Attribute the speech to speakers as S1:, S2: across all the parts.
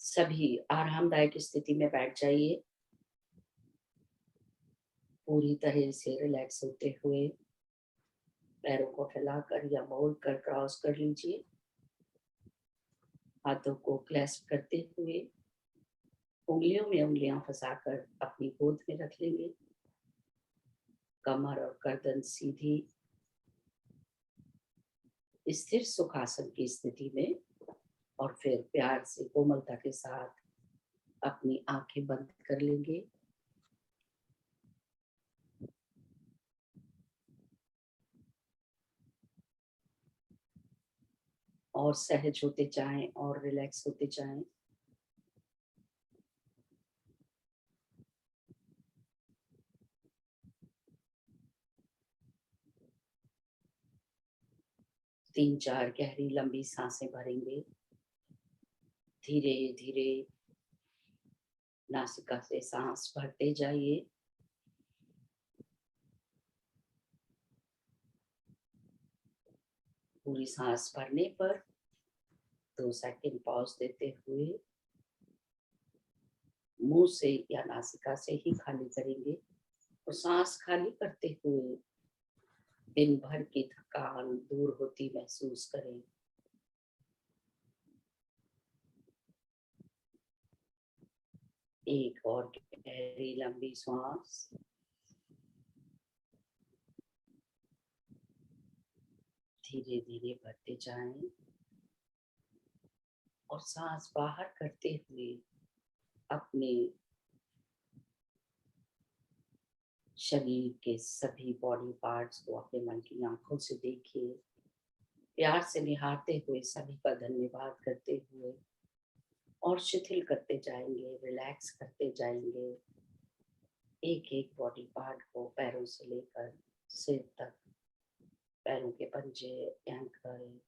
S1: सभी आरामदायक स्थिति में बैठ जाइए। पूरी तरह से रिलैक्स होते हुए पैरों को फैलाकर या मोड़ कर क्रॉस कर लीजिए। हाथों को क्लैस्प करते हुए उंगलियों में उंगलियां फंसाकर अपनी गोद में रख लेंगे। कमर और गर्दन सीधी स्थिर सुखासन की स्थिति में, और फिर प्यार से कोमलता के साथ अपनी आंखें बंद कर लेंगे। और सहज होते जाएं और रिलैक्स होते जाएं। तीन चार गहरी लंबी सांसें भरेंगे। धीरे धीरे नासिका से सांस भरते जाइए। पूरी सांस भरने पर 2 सेकंड पॉज देते हुए मुंह से या नासिका से ही खाली करेंगे। और सांस खाली करते हुए दिन भर की थकान दूर होती महसूस करें। एक और गहरी लंबी सांस। धीरे धीरे भरते जाएं और सांस बाहर करते हुए अपने शरीर के सभी बॉडी पार्ट्स को अपने मन की आंखों से देखिए। प्यार से निहारते हुए सभी का धन्यवाद करते हुए और शिथिल करते जाएंगे, रिलैक्स करते जाएंगे। एक एक बॉडी पार्ट को पैरों से लेकर सिर तक, पैरों के पंजे, एंकल,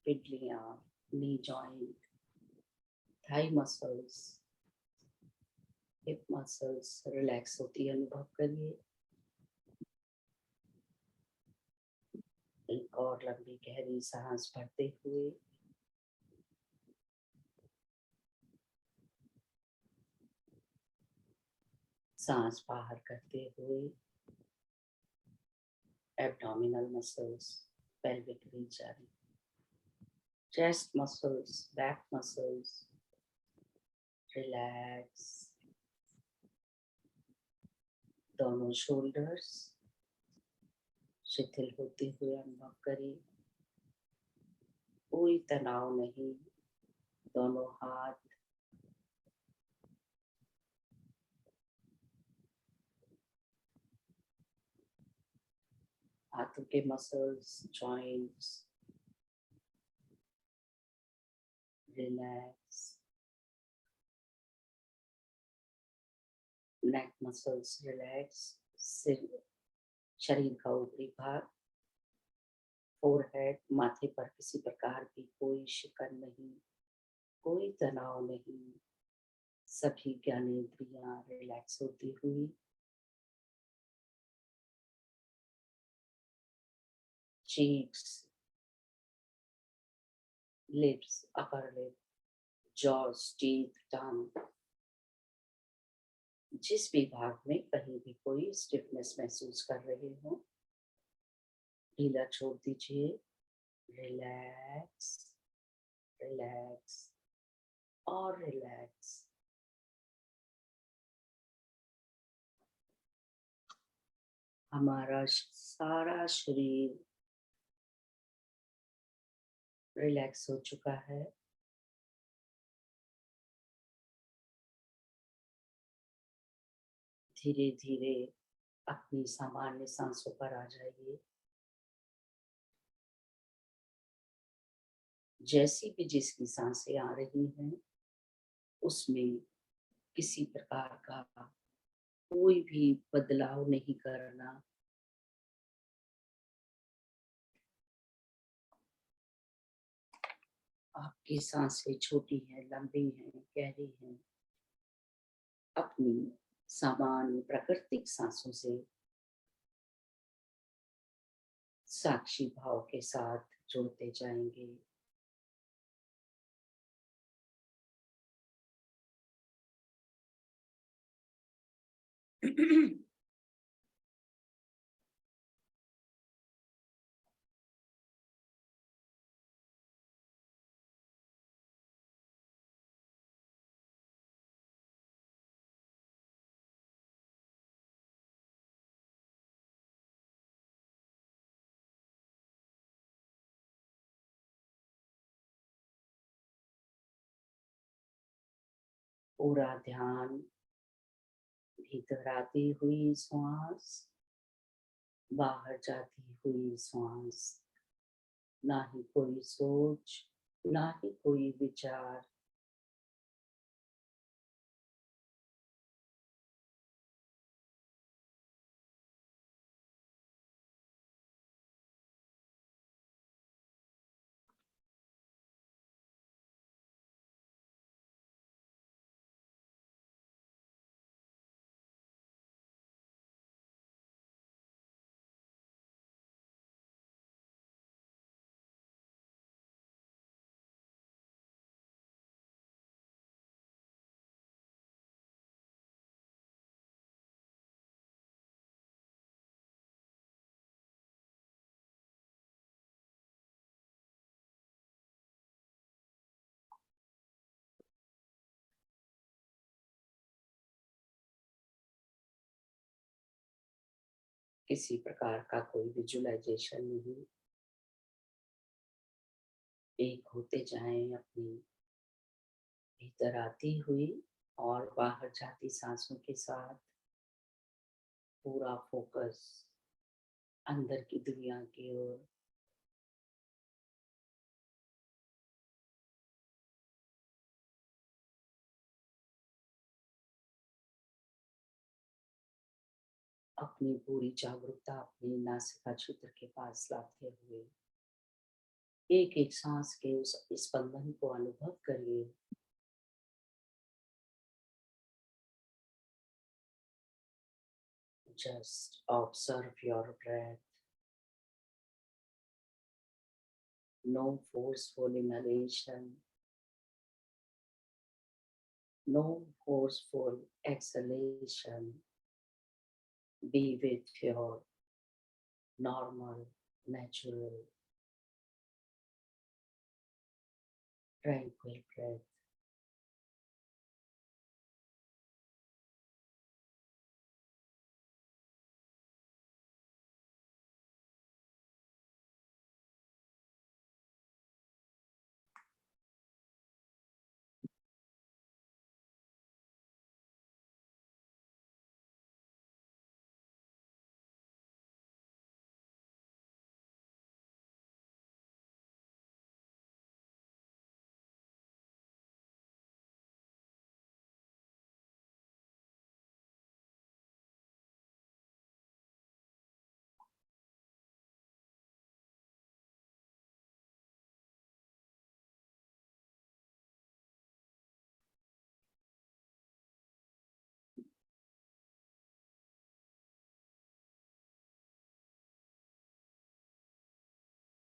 S1: पिडलियां, knee joint, thigh muscles, hip muscles relax होती अनुभव करिए। एक और लंबी गहरी सांस भरते हुए सांस बाहर करते हुए abdominal muscles, pelvic region, chest muscles, back muscles relax. दोनों शोल्डर्स शिथिल होते हुए अनुभव करें। कोई तनाव नहीं। दोनों हाथ हाथों के मसल्स, जॉइंट्स रिलैक्स। नेक मसल्स रिलैक्स। सिर, शरीर का ऊपरी भाग, फोरहेड, माथे पर किसी प्रकार की कोई शिकन नहीं, कोई तनाव नहीं। सभी ज्ञानेंद्रियां रिलैक्स होती हुई cheeks, lips, upper lip, jaws, teeth, tongue, जिस भी भाग में कहीं भी कोई स्टिफनेस महसूस कर रहे हो, ढीला छोड़ दीजिए। रिलैक्स, रिलैक्स और रिलैक्स। हमारा सारा शरीर रिलैक्स हो चुका है। धीरे धीरे अपनी सामान्य सांसों पर आ जाइए। जैसी भी जिसकी सांसें आ रही हैं उसमें किसी प्रकार का कोई भी बदलाव नहीं करना। आपकी सांसें छोटी हैं, लंबी हैं, गहरी हैं, अपनी सामान्य प्राकृतिक सांसों से साक्षी भाव के साथ जुड़ते जाएंगे। पूरा ध्यान भीतर आती हुई श्वास, बाहर जाती हुई श्वास, ना ही कोई सोच, ना ही कोई विचार। किसी प्रकार का कोई विजुअलाइजेशन नहीं, एक होते जाएं अपनी भीतर आती हुई और बाहर जाती सांसों के साथ। पूरा फोकस अंदर की दुनिया की ओर। अपनी पूरी जागरूकता अपनी नासिका क्षेत्र के पास लाते हुए एक एक सांस के उस स्पंदन को अनुभव करिए। Just observe your breath. No forceful inhalation, no forceful exhalation. Be with your normal, natural, tranquil breath.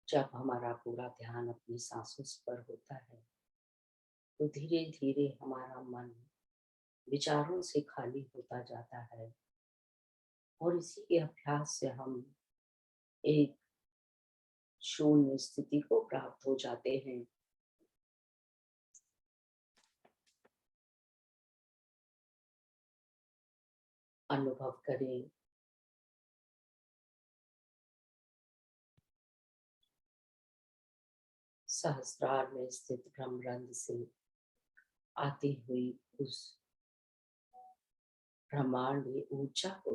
S1: जब हमारा पूरा ध्यान अपनी सांसों पर होता है तो धीरे धीरे हमारा मन विचारों से खाली होता जाता है और इसी के अभ्यास से हम एक शून्य स्थिति को प्राप्त हो जाते हैं। अनुभव करें सहस्त्रार में स्थित ब्रह्मरंध्र से आती हुई उस ब्रह्मांडीय ऊर्जा को।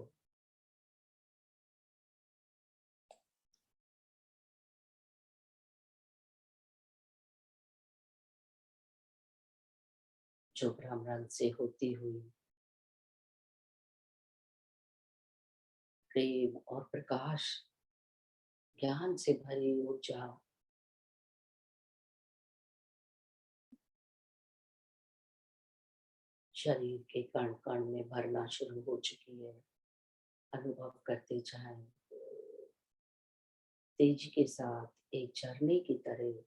S1: जो ब्रह्मरंध्र से होती हुई प्रेम और प्रकाश ज्ञान से भरी ऊर्जा शरीर के कण कण में भरना शुरू हो चुकी है। अनुभव करते जाएं तेजी के साथ एक झरने की तरह।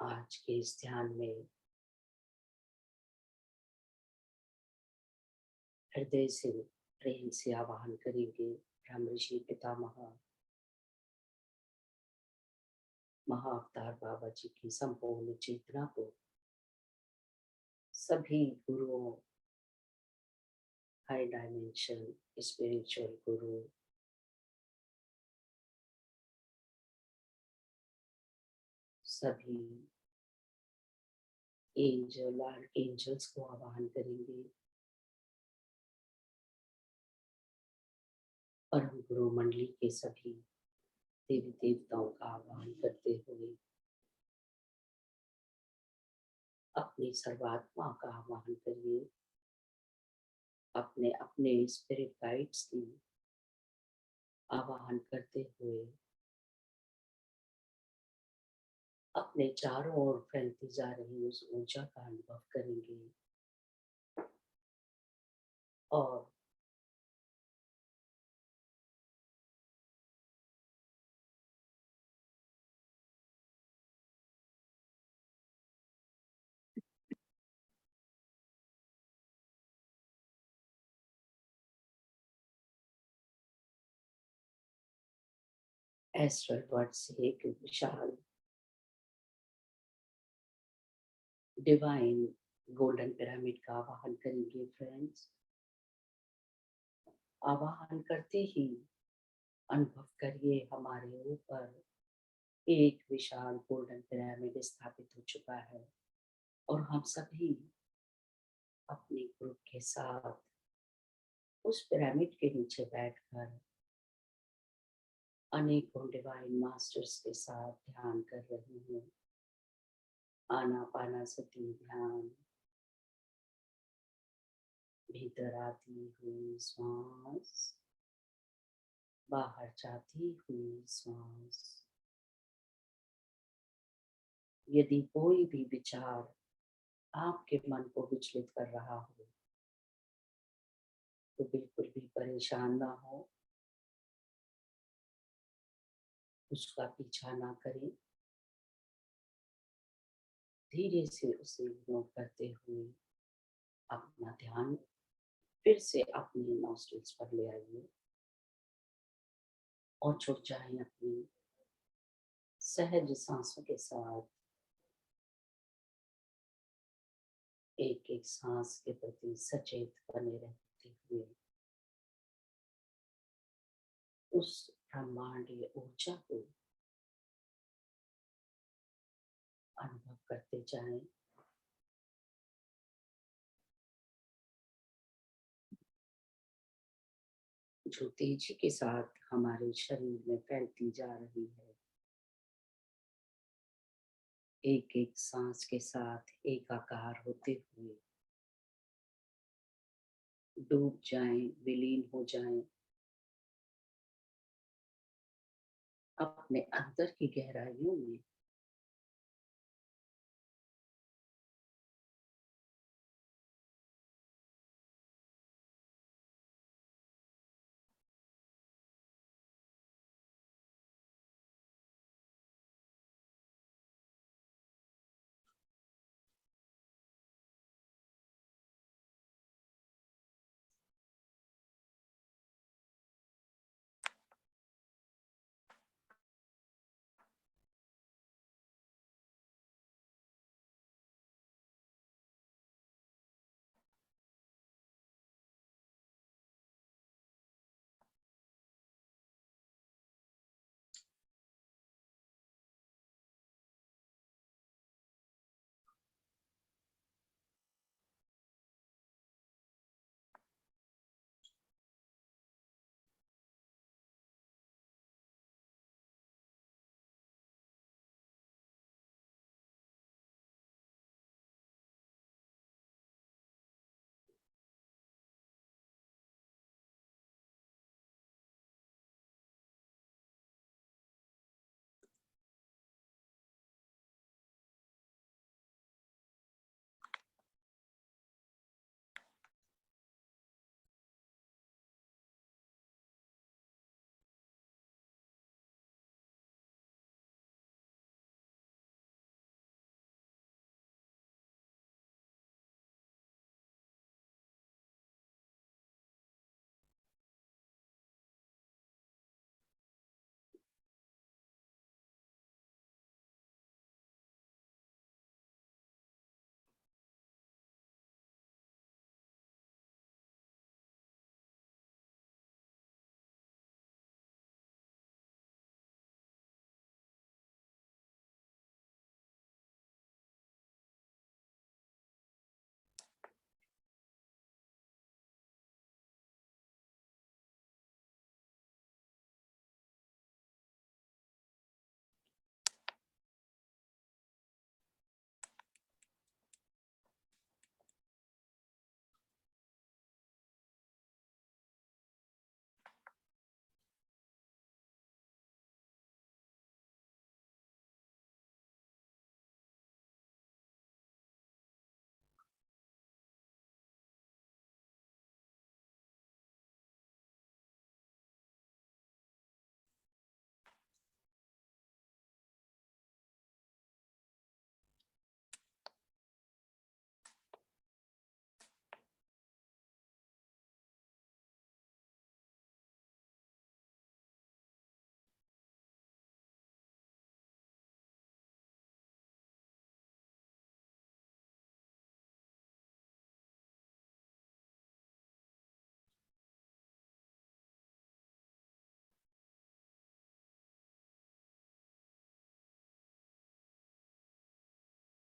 S1: आज के इस ध्यान में हृदय से प्रेम से आवाहन करेंगे ब्रह्म ऋषि पितामह महाअवतार बाबा जी की संपूर्ण चेतना को, सभी गुरुओं, हाई डायमेंशन स्पिरिचुअल गुरु, सभी एंजल आर्क एंजल्स को आवाहन करेंगे। परम गुरु मंडली के सभी देवी देवताओं का आवाहन करते हुए अपनी सर्वात्मा का आवाहन करिए। अपने अपने स्पिरिट गाइड्स की आवाहन करते हुए अपने चारों ओर फैलती जा रही उस ऊर्जा का अनुभव करेंगे और एस्ट्रल वर्ड से एक विशाल डिवाइन गोल्डन पिरामिड का आवाहन करेंगे फ्रेंड्स। आवाहन करते ही अनुभव करिए हमारे ऊपर एक विशाल गोल्डन पिरामिड स्थापित हो चुका है और हम सभी अपने ग्रुप के साथ उस पिरामिड के नीचे बैठकर अनेकों डिवाइन मास्टर्स के साथ ध्यान कर रहे हैं। आनापानासती ध्यान, भीतर आती हुई श्वास, बाहर जाती हुई श्वास। यदि कोई भी विचार आपके मन को विचलित कर रहा हो तो बिल्कुल भी परेशान ना हो, उसका पीछा ना करें। धीरे से उसे इग्नोर करते हुए अपना ध्यान फिर से अपने नॉस्ट्रिल्स पर ले आइए और छुट जाएं अपनी सहज सांसों के साथ। एक एक सांस के प्रति सचेत बने रहते हुए उस ब्रह्मांडीय ऊर्जा को अनुभव करते जाएं। जो तेजी के साथ हमारे शरीर में फैलती जा रही है। एक एक सांस के साथ एकाकार होते हुए डूब जाएं, विलीन हो जाएं अपने अंदर की गहराइयों में।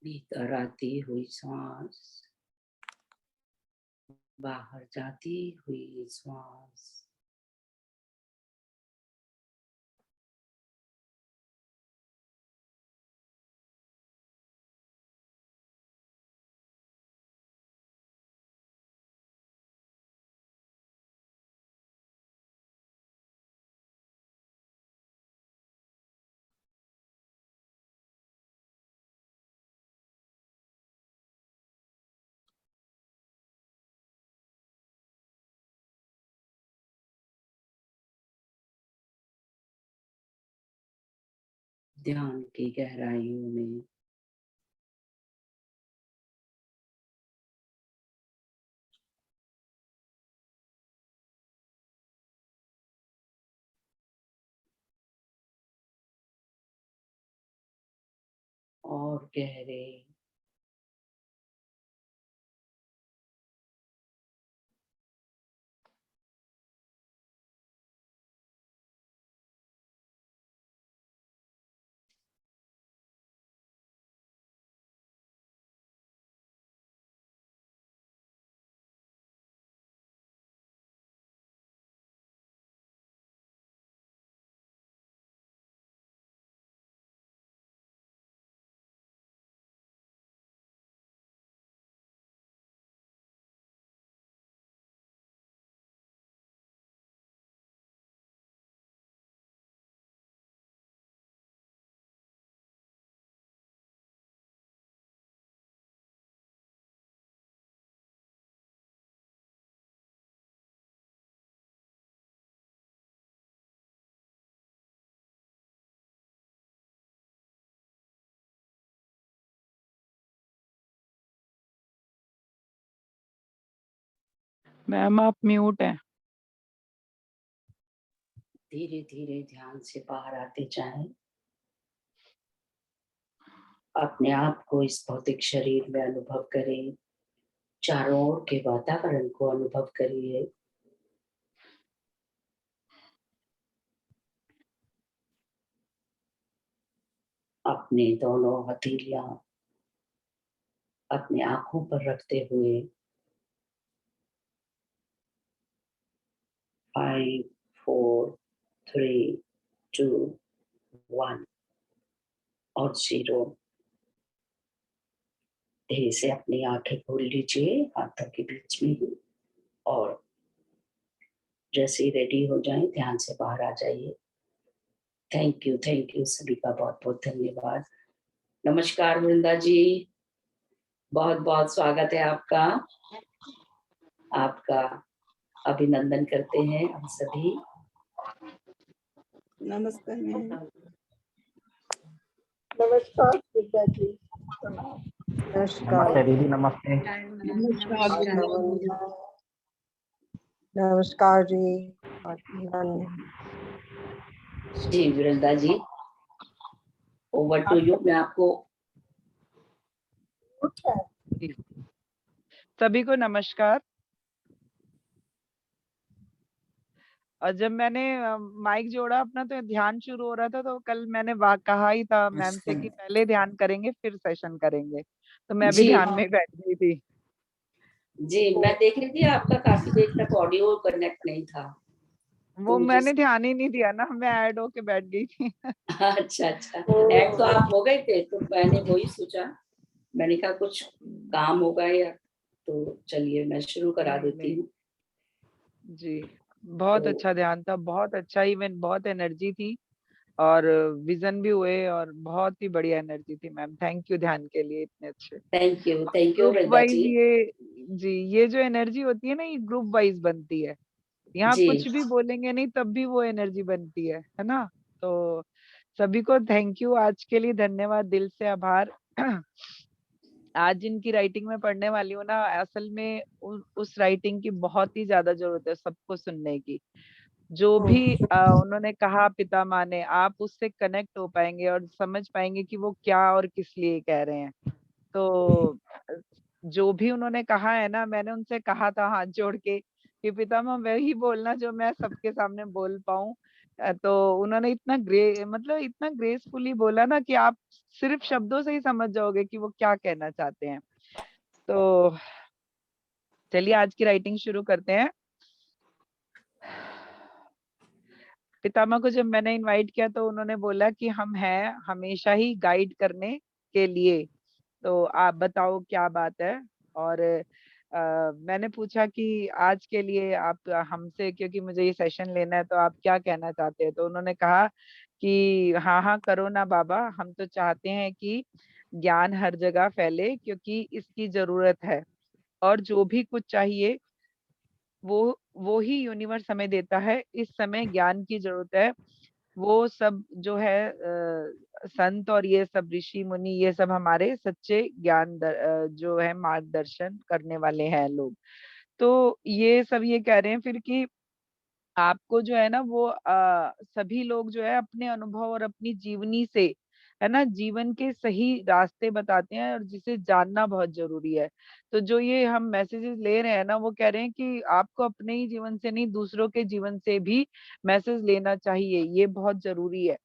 S1: भीतर आती हुई सांस, बाहर जाती हुई सांस। ध्यान की गहराइयों में और गहरे
S2: मैम आप म्यूट हैं।
S1: धीरे धीरे ध्यान से बाहर आते जाएं। अपने आप को इस भौतिक शरीर में अनुभव करें। चारों ओर के वातावरण को अनुभव करिए। अपने दोनों हथेलियां अपने आंखों पर रखते हुए 5, 4, 3, 2, 1 और 0। धीरे से अपनी आंखें खोल लीजिए हाथों के बीच में ही, और जैसे ही रेडी हो जाएं ध्यान से बाहर आ जाइए। थैंक यू सभी का बहुत बहुत धन्यवाद। नमस्कार वृंदा जी, बहुत बहुत स्वागत है आपका। आपका अभिनंदन करते हैं हम सभी।
S3: नमस्कार मैम। नमस्कार विद्या जी।
S4: नमस्ते दीदी। नमस्ते।
S3: नमस्कार जी।
S1: जी वृंदा जी, ओवर टू यू। मैं आपको
S2: सभी को नमस्कार। और जब मैंने माइक जोड़ा अपना तो ध्यान शुरू हो रहा था, तो कल मैंने कहा ही था मैम से कि पहले ध्यान करेंगे फिर सेशन करेंगे, तो मैं भी
S1: जी
S2: ध्यान में बैठ गई थी।
S1: जी, मैं देख रही थी आपका काफी देर तक ऑडियो कनेक्ट नहीं था।
S2: वो मैंने ध्यान ही नहीं दिया ना, मैं ऐड होके बैठ गई थी।
S1: अच्छा अच्छा, ऐड तो आप हो गए थे, तो मैंने वही सोचा, मैंने कहा कुछ काम होगा या, तो चलिए मैं शुरू करा देती हूँ।
S2: जी, बहुत अच्छा ध्यान था, बहुत अच्छा इवेंट, बहुत एनर्जी थी और विजन भी हुए और बहुत ही बढ़िया एनर्जी थी मैम। थैंक यू ध्यान के लिए इतने अच्छे।
S1: थैंक यू
S2: ग्रुप
S1: वृंदा
S2: वाइज
S1: जी।
S2: ये जो एनर्जी होती है ना, ये ग्रुप वाइज बनती है। यहाँ
S1: जी
S2: कुछ भी बोलेंगे नहीं तब भी वो एनर्जी बनती है ना। तो सभी को थैंक यू आज के लिए, धन्यवाद, दिल से आभार। आज जिनकी राइटिंग में पढ़ने वाली हूँ ना, असल में उस राइटिंग की बहुत ही ज्यादा जरूरत है सबको सुनने की। जो भी उन्होंने कहा पितामह ने, आप उससे कनेक्ट हो पाएंगे और समझ पाएंगे कि वो क्या और किस लिए कह रहे हैं। तो जो भी उन्होंने कहा है ना, मैंने उनसे कहा था हाथ जोड़ के कि पितामह वही बोलना जो मैं सबके सामने बोल पाऊं। तो उन्होंने इतना मतलब इतना ग्रेसफुली बोला ना कि आप सिर्फ शब्दों से ही समझ जाओगे कि वो क्या कहना चाहते हैं। तो चलिए आज की राइटिंग शुरू करते हैं। पितामह को जब मैंने इनवाइट किया तो उन्होंने बोला कि हम हैं हमेशा ही गाइड करने के लिए, तो आप बताओ क्या बात है। और मैंने पूछा कि आज के लिए आप हमसे, क्योंकि मुझे ये सेशन लेना है, तो आप क्या कहना चाहते हैं। तो उन्होंने कहा कि हाँ हाँ करो ना बाबा, हम तो चाहते हैं कि ज्ञान हर जगह फैले क्योंकि इसकी जरूरत है, और जो भी कुछ चाहिए वो ही यूनिवर्स हमें देता है। इस समय ज्ञान की जरूरत है। वो सब जो है संत और ये सब ऋषि मुनि, ये सब हमारे सच्चे जो है मार्गदर्शन करने वाले हैं लोग। तो ये सब ये कह रहे हैं फिर कि आपको जो है ना वो सभी लोग जो है अपने अनुभव और अपनी जीवनी से, है ना, जीवन के सही रास्ते बताते हैं और जिसे जानना बहुत जरूरी है। तो जो ये हम मैसेजेस ले रहे हैं ना, वो कह रहे हैं कि आपको अपने ही जीवन से नहीं, दूसरों के जीवन से भी मैसेज लेना चाहिए, ये बहुत जरूरी है।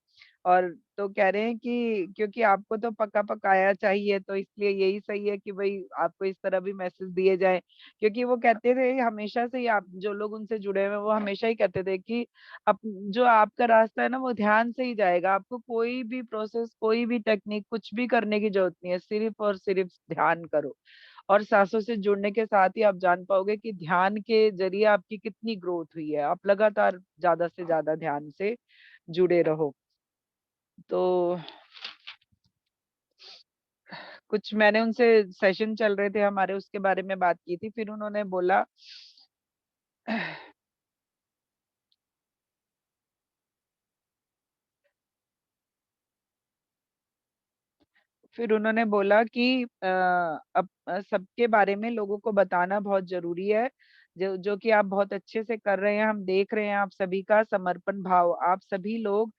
S2: और तो कह रहे हैं कि क्योंकि आपको तो पका पकाया चाहिए, तो इसलिए यही सही है कि भाई आपको इस तरह भी मैसेज दिए जाए। क्योंकि वो कहते थे हमेशा से ही, आप जो लोग उनसे जुड़े हुए हैं वो हमेशा ही कहते थे कि जो आपका रास्ता है ना वो ध्यान से ही जाएगा। आपको कोई भी प्रोसेस, कोई भी टेक्निक, कुछ भी करने की जरूरत नहीं है, सिर्फ और सिर्फ ध्यान करो। और सांसों से जुड़ने के साथ ही आप जान पाओगे कि ध्यान के जरिए आपकी कितनी ग्रोथ हुई है। आप लगातार ज्यादा से ज्यादा ध्यान से जुड़े रहो। तो कुछ मैंने उनसे, सेशन चल रहे थे हमारे, उसके बारे में बात की थी। फिर उन्होंने बोला फिर उन्होंने बोला कि अब सबके बारे में लोगों को बताना बहुत जरूरी है, जो जो कि आप बहुत अच्छे से कर रहे हैं। हम देख रहे हैं आप सभी का समर्पण भाव, आप सभी लोग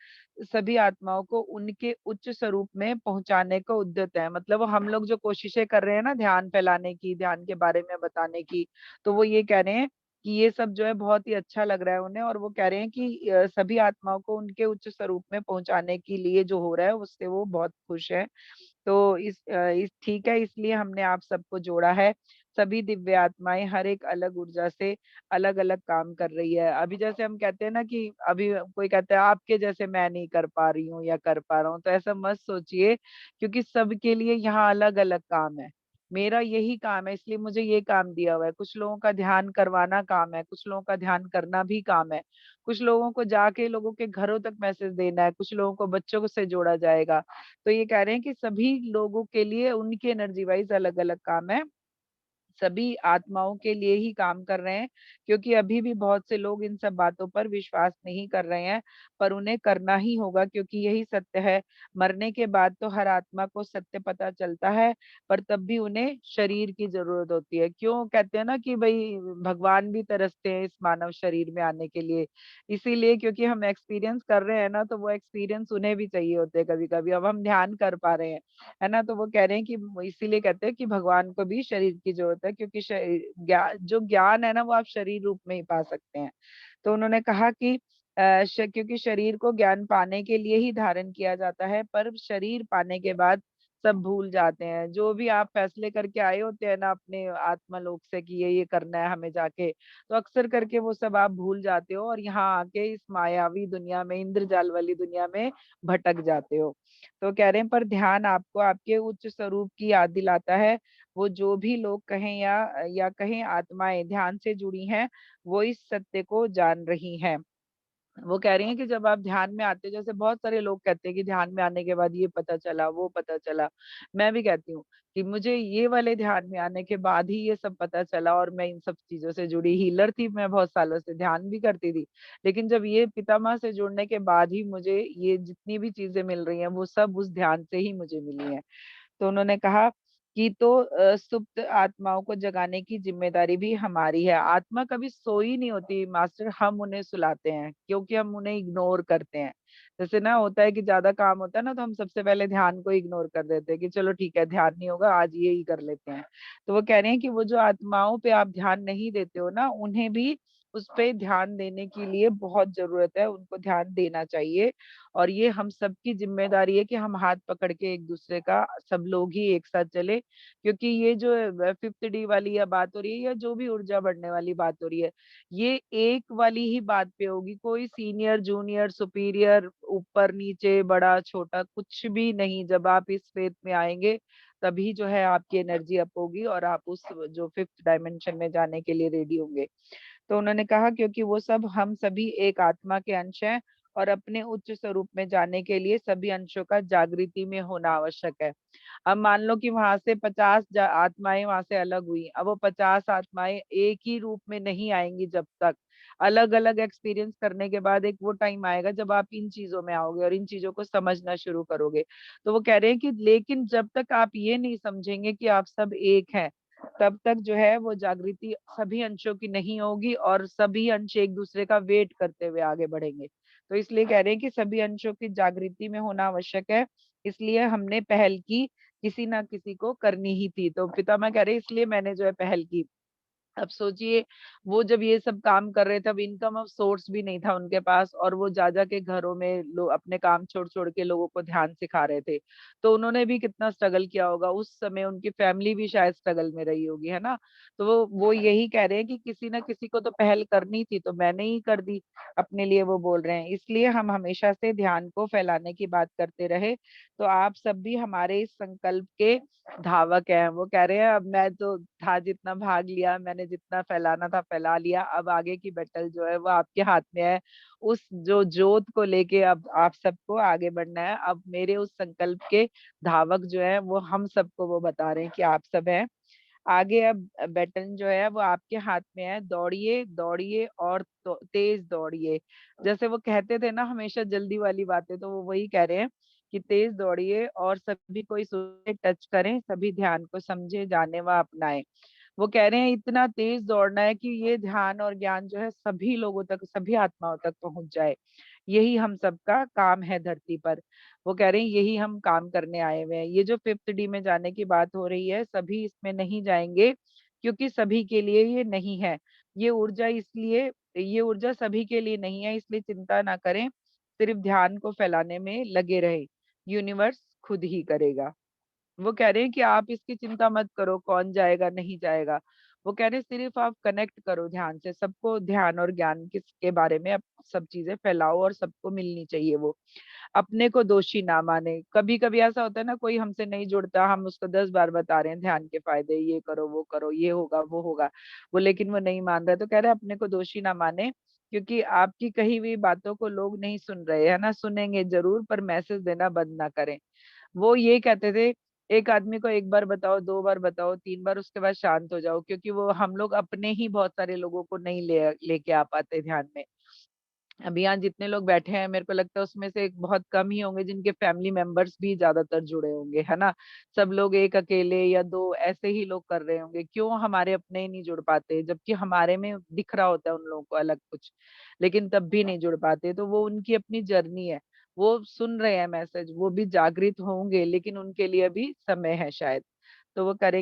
S2: सभी आत्माओं को उनके उच्च स्वरूप में पहुंचाने को उद्यत है। मतलब वो हम लोग जो कोशिशें कर रहे हैं ना ध्यान फैलाने की, ध्यान के बारे में बताने की, तो वो ये कह रहे हैं कि ये सब जो है बहुत ही अच्छा लग रहा है उन्हें। और वो कह रहे हैं कि सभी आत्माओं को उनके उच्च स्वरूप में पहुंचाने के लिए जो हो रहा है उससे वो बहुत खुश है। तो इस ठीक है, इसलिए हमने आप सबको जोड़ा है। सभी दिव्य आत्माएं हर एक अलग ऊर्जा से अलग अलग काम कर रही है। अभी जैसे हम कहते हैं ना कि अभी कोई कहता है आपके जैसे मैं नहीं कर पा रही हूँ या कर पा रहा हूँ, तो ऐसा मत सोचिए, क्योंकि सबके लिए यहाँ अलग अलग काम है। मेरा यही काम है, इसलिए मुझे ये काम दिया हुआ है। कुछ लोगों का ध्यान करवाना काम है, कुछ लोगों का ध्यान करना भी काम है, कुछ लोगों को जाके लोगों के घरों तक मैसेज देना है, कुछ लोगों को बच्चों को से जोड़ा जाएगा। तो ये कह रहे हैं कि सभी लोगों के लिए उनकी एनर्जी वाइज अलग अलग काम है, सभी आत्माओं के लिए ही काम कर रहे हैं। क्योंकि अभी भी बहुत से लोग इन सब बातों पर विश्वास नहीं कर रहे हैं, पर उन्हें करना ही होगा, क्योंकि यही सत्य है। मरने के बाद तो हर आत्मा को सत्य पता चलता है, पर तब भी उन्हें शरीर की जरूरत होती है। क्यों कहते हैं ना कि भाई भगवान भी तरसते हैं इस मानव शरीर में आने के लिए, इसीलिए क्योंकि हम एक्सपीरियंस कर रहे हैं ना, तो वो एक्सपीरियंस उन्हें भी चाहिए होते हैं कभी कभी। अब हम ध्यान कर पा रहे हैं, है ना, तो वो कह रहे हैं कि इसीलिए कहते हैं कि भगवान को भी शरीर की जरूरत है, क्योंकि जो ज्ञान है ना वो आप शरीर रूप में ही पा सकते हैं। तो उन्होंने कहा कि क्योंकि शरीर को ज्ञान पाने के लिए ही धारण किया जाता है, पर शरीर पाने के बाद सब भूल जाते हैं। जो भी आप फैसले करके आए होते हैं ना अपने आत्मलोक से कि ये करना है हमें जाके, तो अक्सर करके वो सब आप भूल जाते हो और यहाँ आके इस मायावी दुनिया में, इंद्रजाल वाली दुनिया में भटक जाते हो। तो कह रहे हैं पर ध्यान आपको आपके उच्च स्वरूप की याद दिलाता है। वो जो भी लोग कहें या कहें आत्माएं ध्यान से जुड़ी हैं, वो इस सत्य को जान रही हैं। वो कह रही हैं कि जब आप ध्यान में आते, जैसे बहुत सारे लोग कहते हैं कि ध्यान में आने के बाद ये पता चला, वो पता चला। मैं भी कहती हूँ कि मुझे ये वाले ध्यान में आने के बाद ही ये सब पता चला, और मैं इन सब चीजों से जुड़ी। हीलर थी मैं बहुत सालों से, ध्यान भी करती थी, लेकिन जब ये पितामह से जुड़ने के बाद ही मुझे ये जितनी भी चीजें मिल रही हैं वो सब उस ध्यान से ही मुझे मिली हैं। तो उन्होंने कहा कि तो सुप्त आत्माओं को जगाने की जिम्मेदारी भी हमारी है। आत्मा कभी सोई नहीं होती मास्टर, हम उन्हें सुलाते हैं क्योंकि हम उन्हें इग्नोर करते हैं। जैसे ना होता है कि ज्यादा काम होता है ना, तो हम सबसे पहले ध्यान को इग्नोर कर देते हैं कि चलो ठीक है ध्यान नहीं होगा, आज ये ही कर लेते हैं। तो वो कह रहे हैं कि वो जो आत्माओं पे आप ध्यान नहीं देते हो ना, उन्हें भी उस पे ध्यान देने के लिए बहुत ज़रूरत है, उनको ध्यान देना चाहिए। और ये हम सबकी ज़िम्मेदारी है कि हम हाथ पकड़ के एक-दूसरे का सब लोग ही एक साथ चलें, क्योंकि ये जो 5th डी वाली या बात हो रही है या जो भी ऊर्जा बढ़ने वाली बात हो रही है, ये एक वाली ही बात पे होगी, कोई सीनियर, जूनियर, सुपीरियर, ऊपर-नीचे, बड़ा-छोटा कुछ भी नहीं। जब आप इस फेथ में आएँगे, तभी जो है आपकी एनर्जी अप होगी और आप उस जो 5th डायमेंशन में जाने के लिए रेडी होंगे। तो उन्होंने कहा क्योंकि वो सब हम सभी एक आत्मा के अंश हैं और अपने उच्च स्वरूप में जाने के लिए सभी अंशों का जागृति में होना आवश्यक है। अब मान लो कि वहाँ से 50 आत्माएँ वहाँ से अलग हुई। अब वो 50 आत्माएँ एक ही रूप में नहीं आएँगी जब तक। अलग-अलग एक्सपीरियंस करने के बाद एक वो टाइम आएगा जब आप इन चीज़ों में आओगे और इन चीज़ों को समझना शुरू करोगे। तो वो कह रहे हैं कि लेकिन जब तक आप ये नहीं समझेंगे कि आप सब एक हैं, तब तक जो है वो जागृति सभी अंशों की नहीं होगी और सभी अंश एक-दूसरे का वेट करते हुए आगे बढ़ेंगे। तो इसलिए कह रहे हैं कि सभी अंशों की जागृति में होना आवश्यक है, इसलिए हमने पहल की, किसी ना किसी को करनी ही थी। तो पितामह कह रहे हैं इसलिए मैंने जो है पहल की। अब सोचिए वो जब ये सब काम कर रहे थे, अब इनकम ऑफ सोर्स भी नहीं था उनके पास और वो जा-जा के घरों में लो अपने काम छोड़-छोड़ के लोगों को ध्यान सिखा रहे थे। तो उन्होंने भी कितना स्ट्रगल किया होगा, उस समय उनकी फैमिली भी शायद स्ट्रगल में रही होगी, है ना? तो वो यही कह रहे हैं कि किसी न किसी को तो पहल करनी थी, तो मैंने ही कर दी, अपने लिए वो बोल रहे हैं। इसलिए हम हमेशा से ध्यान को फैलाने की बात करते रहे, तो आप सब भी हमारे इस संकल्प के धावक हैं। वो कह रहे हैं अब मैं तो था जितना भाग लिया, मैंने जितना फैलाना था फैला लिया, अब आगे की बैटल जो है वो आपके हाथ में है। उस जो जोत को लेके अब आप सबको आगे बढ़ना है। अब मेरे उस संकल्प के धावक जो हैं वो हम सबको वो बता रहे हैं कि आप सब हैं। आगे अब बैटन जो है वो आपके हाथ में है, दौड़िए, दौड़िए और तो तेज़ दौड़िए। जैसे वो कहते थे ना हमेशा जल्दी वाली बातें, तो वो वही कह रहे हैं कि तेज़ दौड़िए और सभी को इस से टच करें, सभी ध्यान को समझें, जानें व अपनाएँ। वो कह रहे हैं इतना तेज़ दौड़ना है कि ये ध्यान और ज्ञान जो है सभी लोगों तक, सभी आत्माओं तक पहुँच जाए। यही हम सबका काम है धरती पर। वो कह रहे हैं यही हम काम करने आए हुए हैं। ये जो 5th डी में जाने की बात हो रही है, सभी इसमें नहीं जाएँगे क्योंकि सभी के लिए ये नहीं है। ये ऊर्जा सभी के लिए नहीं है, इसलिए चिंता ना करें, सिर्फ़ ध्यान को फैलाने में लगे रहें। यूनिवर्स खुद ही करेगा। वो कह रहे हैं कि आप इसकी चिंता मत करो, कौन जाएगा, नहीं जाएगा। वो कह रहे हैं सिर्फ़ आप कनेक्ट करो ध्यान से, सबको ध्यान और ज्ञान के बारे में आप सब चीज़ें फैलाओ और सबको मिलनी चाहिए वो। अपने को दोषी ना माने। कभी-कभी ऐसा होता है ना कोई हमसे नहीं जुड़ता, हम उसको 10 बार बता रहे हैं ध्यान के फ़ायदे, ये करो, ये होगा, वो होगा। वो लेकिन वो नहीं मान रहा है, तो कह रहे हैं अपने को दोषी ना माने, क्योंकि आपकी कही हुई बातों को लोग नहीं सुन रहे, है ना? सुनेंगे ज़रूर पर मैसेज देना बंद ना करें। वो ये कहते थे, एक आदमी को 1 बार बताओ, 2 बार बताओ, 3 बार उसके बाद शांत हो जाओ क्योंकि वो हम लोग अपने ही बहुत सारे लोगों को नहीं लेके आ पाते ध्यान में। अभी यहाँ जितने लोग बैठे हैं मेरे को लगता है उसमें से एक बहुत कम ही होंगे जिनके फैमिली मेंबर्स भी ज़्यादातर जुड़े होंगे, है ना? सब लोग 1 अकेले या 2 ऐसे ही लोग कर रहे होंगे, क्यों हमारे अपने ही नहीं जुड़ पाते? जबकि हमारे में दिख रहा होता है उन लोगों को अलग कुछ, लेकिन तब भी नहीं जुड़ पाते, तो वो उनकी अपनी जर्नी है। वो सुन रहे हैं मैसेज, वो भी जागृत होंगे लेकिन उनके लिए अभी समय है शायद। तो वो कह रहे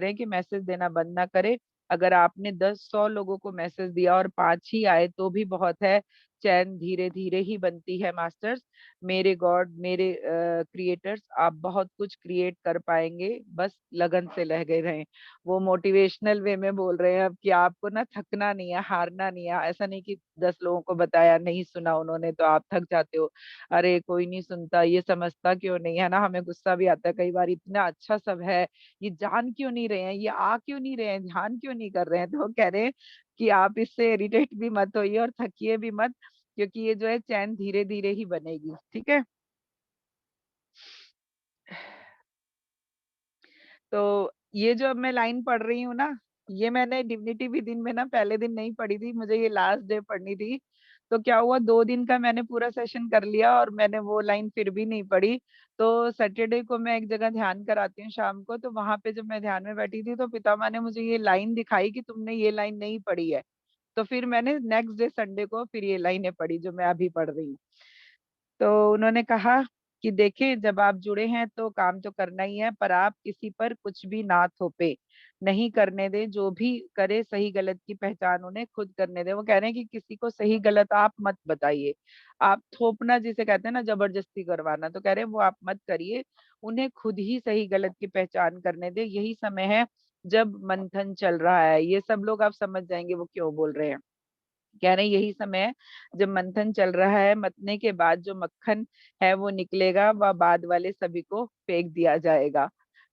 S2: हैं कि मैसेज देना बंद ना करें। अगर आपने 10-100 लोगों को मैसेज दिया और 5 ही आए तो भी बहुत है। चैन धीरे-धीरे ही बनती है मास्टर्स। मेरे गॉड, मेरे क्रिएटर्स आप बहुत कुछ क्रिएट कर पाएँगे, बस लगन से लगे रहें। वो मोटिवेशनल वे में बोल रहे हैं अब कि आपको ना थकना नहीं है, हारना नहीं है। ऐसा नहीं कि 10 लोगों को बताया, नहीं सुना उन्होंने तो आप थक जाते हो। अरे कोई नहीं सुनता, ये समझता क्यों नहीं, है ना? हमें गुस्सा भी आता है कई बार इतना अच्छा सब है, ये जान क्यों नहीं रहे हैं, ये आ क्यों नहीं रहे हैं, ध्यान क्यों नहीं कर रहे हैं? तो वो कह रहे हैं कि आप इससे इरिटेट भी मत होइए और थकिए भी मत, क्योंकि ये जो है चैन धीरे-धीरे ही बनेगी, ठीक है? तो ये जो अब मैं लाइन पढ़ रही हूँ ना, ये मैंने डिविनिटी विदिन में ना पहले दिन नहीं पढ़ी थी, मुझे ये लास्ट डे पढ़नी थी। तो क्या हुआ 2 दिन का मैंने पूरा सेशन कर लिया और मैंने वो लाइन फिर भी नहीं पढ़ी। तो सैटरडे को मैं एक जगह ध्यान कराती हूँ शाम को, तो वहाँ पे जब मैं ध्यान में बैठी थी तो पितामह ने मुझे ये लाइन दिखाई कि तुमने ये लाइन नहीं पढ़ी है। तो फिर मैंने नेक्स्ट डे संडे को फिर ये लाइनें पढ़ी जो मैं अभी पढ़ रही हूँ। तो उन्होंने कहा कि देखिए जब आप जुड़े हैं तो काम तो करना ही है, पर आप किसी पर कुछ भी ना थोपें। नहीं करने दे, जो भी करे सही गलत की पहचान उन्हें खुद करने दे। वो कह रहे हैं कि किसी को सही गलत आप मत बताइए, आप थोपना जिसे कहते हैं ना, जबरदस्ती करवाना, तो कह रहे हैं वो आप मत करिए, उन्हें खुद ही सही गलत की पहचान करने दे। यही समय है जब मंथन चल रहा है। ये सब लोग आप समझ जाएंगे वो क्यों बोल रहे हैं। कह रहे हैं यही समय है जब मंथन चल रहा है, मतने के बाद जो मक्खन है वो निकलेगा, वह बाद वाले सभी को फेंक दिया जाएगा।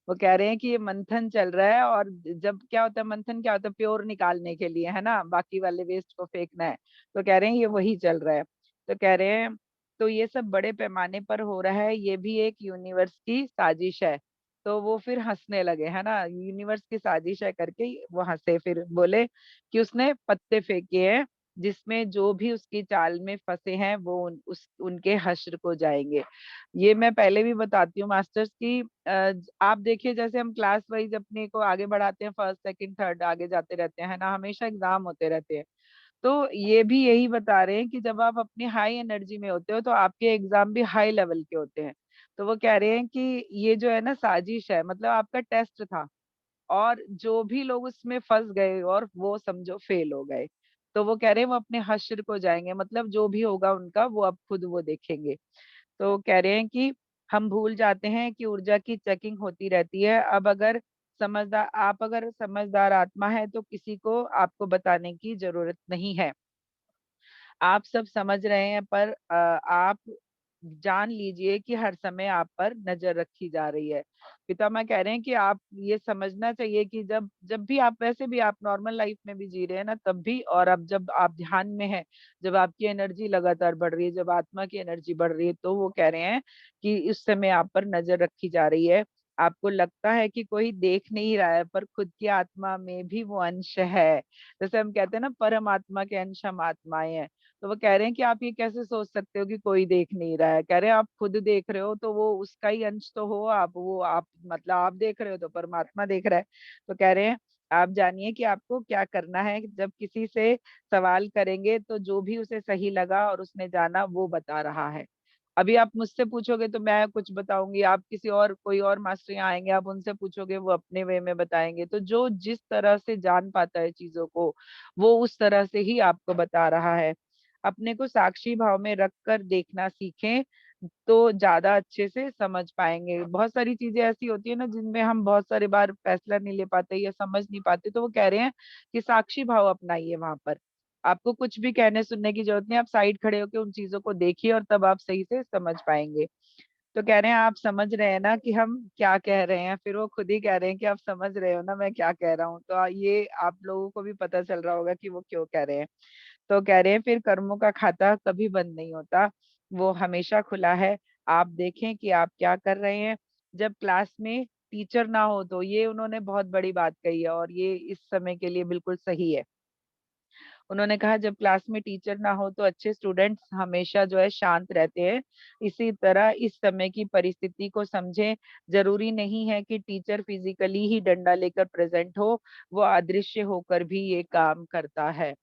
S2: वो कह रहे हैं कि ये मंथन चल रहा है, और जब क्या होता है मंथन, क्या होता है, प्योर निकालने के लिए, है ना, बाकी वाले वेस्ट को फेंकना है। तो कह रहे हैं ये वही चल रहा है। तो कह रहे हैं तो ये सब बड़े पैमाने पर हो रहा है, ये भी एक यूनिवर्स की साजिश है। तो वो फिर हंसने लगे, है ना, यूनिवर्स की साजिश है करके वो हंसे, फिर बोले कि उसने पत्ते फेंके हैं, जिसमें जो भी उसकी चाल में फंसे हैं वो उनके हश्र को जाएंगे। ये मैं पहले भी बताती हूँ मास्टर्स की, आप देखिए जैसे हम क्लास वाइज अपने को आगे बढ़ाते हैं, फर्स्ट सेकंड थर्ड आगे जाते रहते हैं, है ना, हमेशा एग्जाम होते रहते हैं। तो ये भी यही बता रहे हैं कि जब आप अपनी हाई एनर्जी में होते हो तो आपके एग्जाम भी हाई लेवल के होते हैं। तो वो कह रहे हैं कि ये जो है ना साजिश है, मतलब आपका टेस्ट था, और जो भी लोग उसमें फंस गए और वो समझो फेल हो गए, तो वो कह रहे हैं वो अपने हश्र को जाएंगे, मतलब जो भी होगा उनका वो अब खुद वो देखेंगे। तो कह रहे हैं कि हम भूल जाते हैं कि ऊर्जा की चेकिंग होती रहती है। अब अगर समझदार आत्मा है तो किसी को आपको बताने की जरूरत नहीं है। आप सब समझ रहे हैं, पर आप जान लीजिए कि हर समय आप पर नजर रखी जा रही है। पितामह कह रहे हैं कि आप ये समझना चाहिए कि जब जब भी आप, वैसे भी आप नॉर्मल लाइफ में भी जी रहे हैं ना तब भी, और अब जब आप ध्यान में हैं, जब आपकी एनर्जी लगातार बढ़ रही है, जब आत्मा की एनर्जी बढ़ रही है, तो वो कह रहे हैं कि इस समय आप पर नजर रखी जा रही है। आपको लगता है कि कोई देख नहीं रहा है, पर खुद की आत्मा में भी वो अंश है। जैसे हम कहते हैं ना, परमात्मा के अंश हम आत्माएं हैं। तो वो कह रहे हैं कि आप ये कैसे सोच सकते हो कि कोई देख नहीं रहा है। कह रहे हैं आप खुद देख रहे हो तो वो उसका ही अंश तो हो आप, वो आप मतलब आप देख रहे हो तो परमात्मा देख रहा है। तो कह रहे हैं आप जानिए कि आपको क्या करना है। जब किसी से सवाल करेंगे तो जो भी उसे सही लगा और उसने जाना वो बता रहा है। अभी आप मुझसे पूछोगे तो मैं कुछ बताऊंगी, आप किसी और कोई और मास्टर यहाँ आएंगे, आप उनसे पूछोगे वो अपने वे में बताएंगे। तो जो जिस तरह से जान पाता है चीजों को, वो उस तरह से ही आपको बता रहा है। अपने को साक्षी भाव में रख कर देखना सीखें, तो ज्यादा अच्छे से समझ पाएंगे। बहुत सारी चीजें ऐसी होती है ना जिनमें हम बहुत सारी बार फैसला नहीं ले पाते या समझ नहीं पाते, तो वो कह रहे हैं कि साक्षी भाव अपनाइए वहां पर। आपको कुछ भी कहने सुनने की जरूरत नहीं, आप साइड खड़े होकर उन चीजों को देखिए और तब आप सही से समझ पाएंगे। तो कह रहे हैं आप समझ रहे हैं ना कि हम क्या कह रहे हैं, फिर वो खुद ही कह रहे हैं कि आप समझ रहे हो ना मैं क्या कह रहा हूँ। तो ये आप लोगों को भी पता चल रहा होगा कि वो क्यों कह रहे हैं। तो कह रहे हैं फिर कर्मों का खाता कभी बंद नहीं होता, वो हमेशा खुला है। आप देखें कि आप क्या कर रहे हैं। जब क्लास में टीचर ना हो, तो ये उन्होंने बहुत बड़ी बात कही है और ये इस समय के लिए बिल्कुल सही है। उन्होंने कहा जब क्लास में टीचर ना हो तो अच्छे स्टूडेंट्स हमेशा जो है शांत रहते हैं। इसी तरह इस समय की परिस्थिति को समझें। जरूरी नहीं है कि टीचर फिजिकली ही डंडा लेकर प्रेजेंट हो, वो अदृश्य होकर भी ये काम करता है।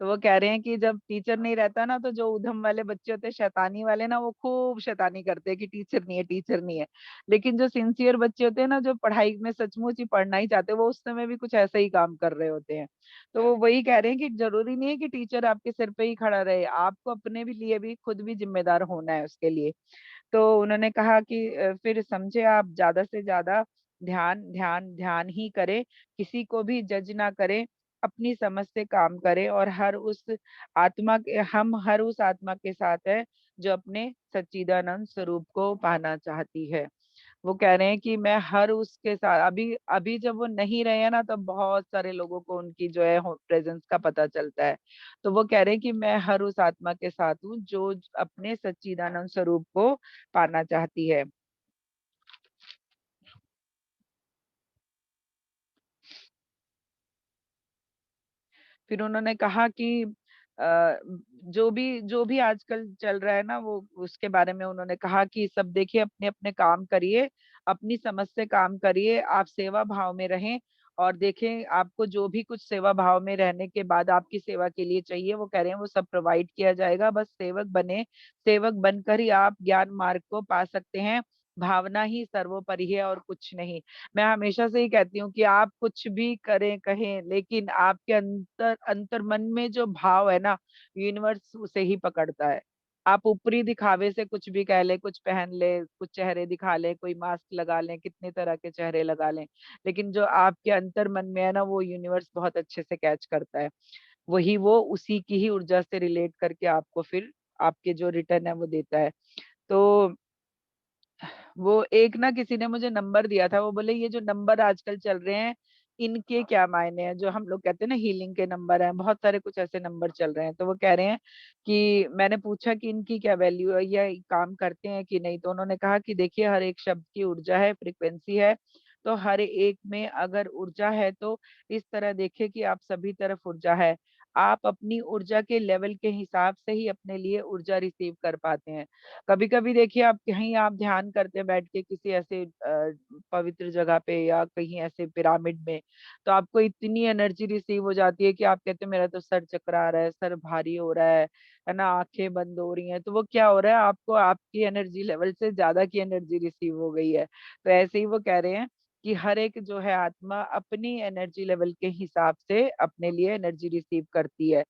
S2: तो वो कह रहे हैं कि जब टीचर नहीं रहता ना, तो जो उधम वाले बच्चे होते हैं, शैतानी वाले ना, वो खूब शैतानी करते हैं कि टीचर नहीं है, टीचर नहीं है। लेकिन जो सिंसियर बच्चे होते हैं ना, जो पढ़ाई में सचमुच ही पढ़ना ही चाहते हैं, वो उस समय भी कुछ ऐसा ही काम कर रहे होते हैं। तो वो वही कह रहे हैं कि जरूरी नहीं है कि टीचर आपके सिर पे ही खड़ा रहे, आपको अपने भी लिए भी खुद भी जिम्मेदार होना है उसके लिए। तो उन्होंने कहा कि फिर समझे आप ज्यादा से ज्यादा ध्यान ध्यान ध्यान ही करें, किसी को भी जज ना करें, अपनी समझ से काम करें, और हम हर उस आत्मा के साथ है जो अपने सच्चिदानंद स्वरूप को पाना चाहती है। वो कह रहे हैं कि मैं हर उसके साथ, अभी अभी जब वो नहीं रहे हैं ना, तब बहुत सारे लोगों को उनकी जो है प्रेजेंस का पता चलता है। तो वो कह रहे हैं कि मैं हर उस आत्मा के साथ हूँ जो अपने सच्चिदानंद स्वरूप को पाना चाहती है। फिर उन्होंने कहा कि जो भी आजकल चल रहा है ना, वो उसके बारे में उन्होंने कहा कि सब देखिए, अपने अपने काम करिए, अपनी समझ से काम करिए, आप सेवा भाव में रहें। और देखें आपको जो भी कुछ सेवा भाव में रहने के बाद आपकी सेवा के लिए चाहिए, वो कह रहे हैं वो सब प्रोवाइड किया जाएगा। बस सेवक बने, सेवक बनकर ही आप ज्ञान मार्ग को पा सकते हैं। भावना ही सर्वोपरि है और कुछ नहीं। मैं हमेशा से ही कहती हूँ कि आप कुछ भी करें कहें, लेकिन आपके अंतर मन में जो भाव है ना, यूनिवर्स उसे ही पकड़ता है। आप ऊपरी दिखावे से कुछ भी कह ले, कुछ पहन ले, कुछ चेहरे दिखा ले, कोई मास्क लगा लें, कितने तरह के चेहरे लगा लें, लेकिन जो आपके अंतर मन में है ना, वो यूनिवर्स बहुत अच्छे से कैच करता है। वही वो उसी की ही ऊर्जा से रिलेट करके आपको फिर आपके जो रिटर्न है वो देता है। तो वो एक ना किसी ने मुझे नंबर दिया था, वो बोले ये जो नंबर आजकल चल रहे हैं, इनके क्या मायने हैं? जो हम लोग कहते हैं ना हीलिंग के नंबर हैं, बहुत सारे कुछ ऐसे नंबर चल रहे हैं। तो वो कह रहे हैं कि मैंने पूछा कि इनकी क्या वैल्यू है या ये काम करते हैं कि नहीं? तो उन्होंने कहा कि देखिए हर एक शब्द की ऊर्जा है, फ्रीक्वेंसी है, तो हर एक में अगर ऊर्जा है तो इस तरह देखिए कि आप सभी तरफ ऊर्जा है। आप अपनी ऊर्जा के लेवल के हिसाब से ही अपने लिए ऊर्जा रिसीव कर पाते हैं। कभी-कभी देखिए आप कहीं आप ध्यान करते हैं बैठ के किसी ऐसे पवित्र जगह पे या कहीं ऐसे पिरामिड में, तो आपको इतनी एनर्जी रिसीव हो जाती है कि आप कहते हैं मेरा तो सर चकरा रहा है, सर भारी हो रहा है ना? आँखें बंद हो रही हैं। तो वो क्या हो रहा है, आपको आपकी एनर्जी लेवल से ज़्यादा की एनर्जी रिसीव हो गई है। तो ऐसे ही वो कह रहे हैं कि हर एक जो है आत्मा अपनी एनर्जी लेवल के हिसाब से अपने लिए एनर्जी रिसीव करती है।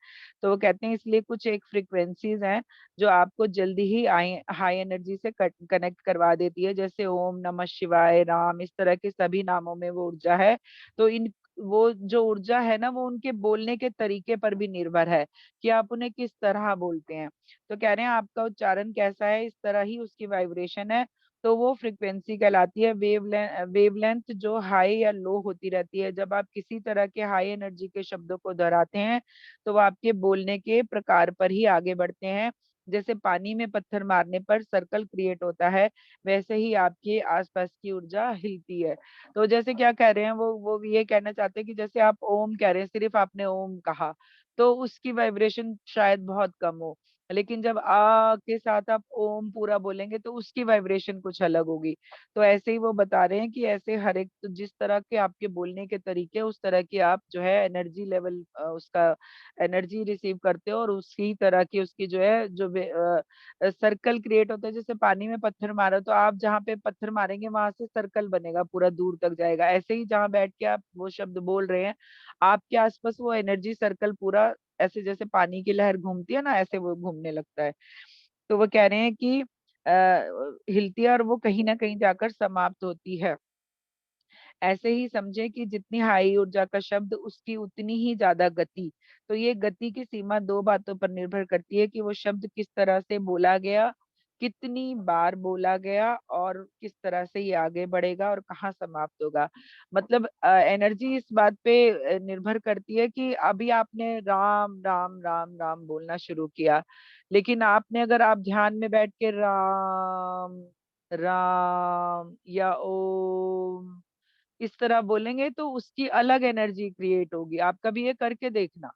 S2: तो वो कहते हैं इसलिए कुछ एक फ्रीक्वेंसीज़ हैं जो आपको जल्दी ही हाई एनर्जी से कनेक्ट करवा देती है। जैसे ओम नमः शिवाय, राम, इस तरह के सभी नामों में वो ऊर्जा है। तो इन वो जो ऊर्जा है ना, वो उनके बोलने के तरीके पर भी निर्भर है कि आप उन्हें किस तरह बोलते हैं। तो कह रहे हैं आपका उच्चारण कैसा है, इस तरह ही उसकी वाइब्रेशन है। तो वो फ्रीक्वेंसी कहलाती है। वेवलेंथ जो हाई या लो होती रहती है। जब आप किसी तरह के हाई एनर्जी के शब्दों को दोहराते हैं, तो वो आपके बोलने के प्रकार पर ही आगे बढ़ते हैं। जैसे पानी में पत्थर मारने पर सर्कल क्रिएट होता है, वैसे ही आपके आसपास की ऊर्जा हिलती है। तो जैसे क्या कह रहे हैं वो ये कहना चाहते हैं कि जैसे आप ओम कह रहे हैं, सिर्फ आपने ओम कहा, तो उसकी वाइब्रेशन शायद बहुत कम हो। लेकिन जब आ के साथ आप ओम पूरा बोलेंगे तो उसकी वाइब्रेशन कुछ अलग होगी। तो ऐसे ही वो बता रहे हैं कि ऐसे हर एक तो जिस तरह के आपके बोलने के तरीके, उस तरह की आप जो है एनर्जी लेवल उसका एनर्जी रिसीव करते हो और उसी तरह की उसकी जो है सर्कल क्रिएट होता है। जैसे पानी में पत्थर मारो तो आप जहाँ पे पत्थर मारेंगे वहां से सर्कल बनेगा, पूरा दूर तक जाएगा। ऐसे ही जहाँ बैठ के आप वो शब्द बोल रहे हैं, आपके आसपास वो एनर्जी सर्कल पूरा ऐसे जैसे पानी की लहर घूमती है ना, ऐसे वो घूमने लगता है। तो वो कह रहे हैं कि हिलती है और वो कहीं ना कहीं जाकर समाप्त होती है। ऐसे ही समझें कि जितनी हाई ऊर्जा का शब्द उसकी उतनी ही ज़्यादा गति। तो ये गति की सीमा 2 बातों पर निर्भर करती है कि वो शब्द किस तरह से बोला गया, कितनी बार बोला गया और किस तरह से ये आगे बढ़ेगा और कहाँ समाप्त होगा। मतलब एनर्जी इस बात पे निर्भर करती है कि अभी आपने राम, राम, राम, राम बोलना शुरू किया, लेकिन आपने अगर आप ध्यान में बैठ के राम, राम या ओम इस तरह बोलेंगे तो उसकी अलग एनर्जी क्रिएट होगी। आप कभी ये करके देखना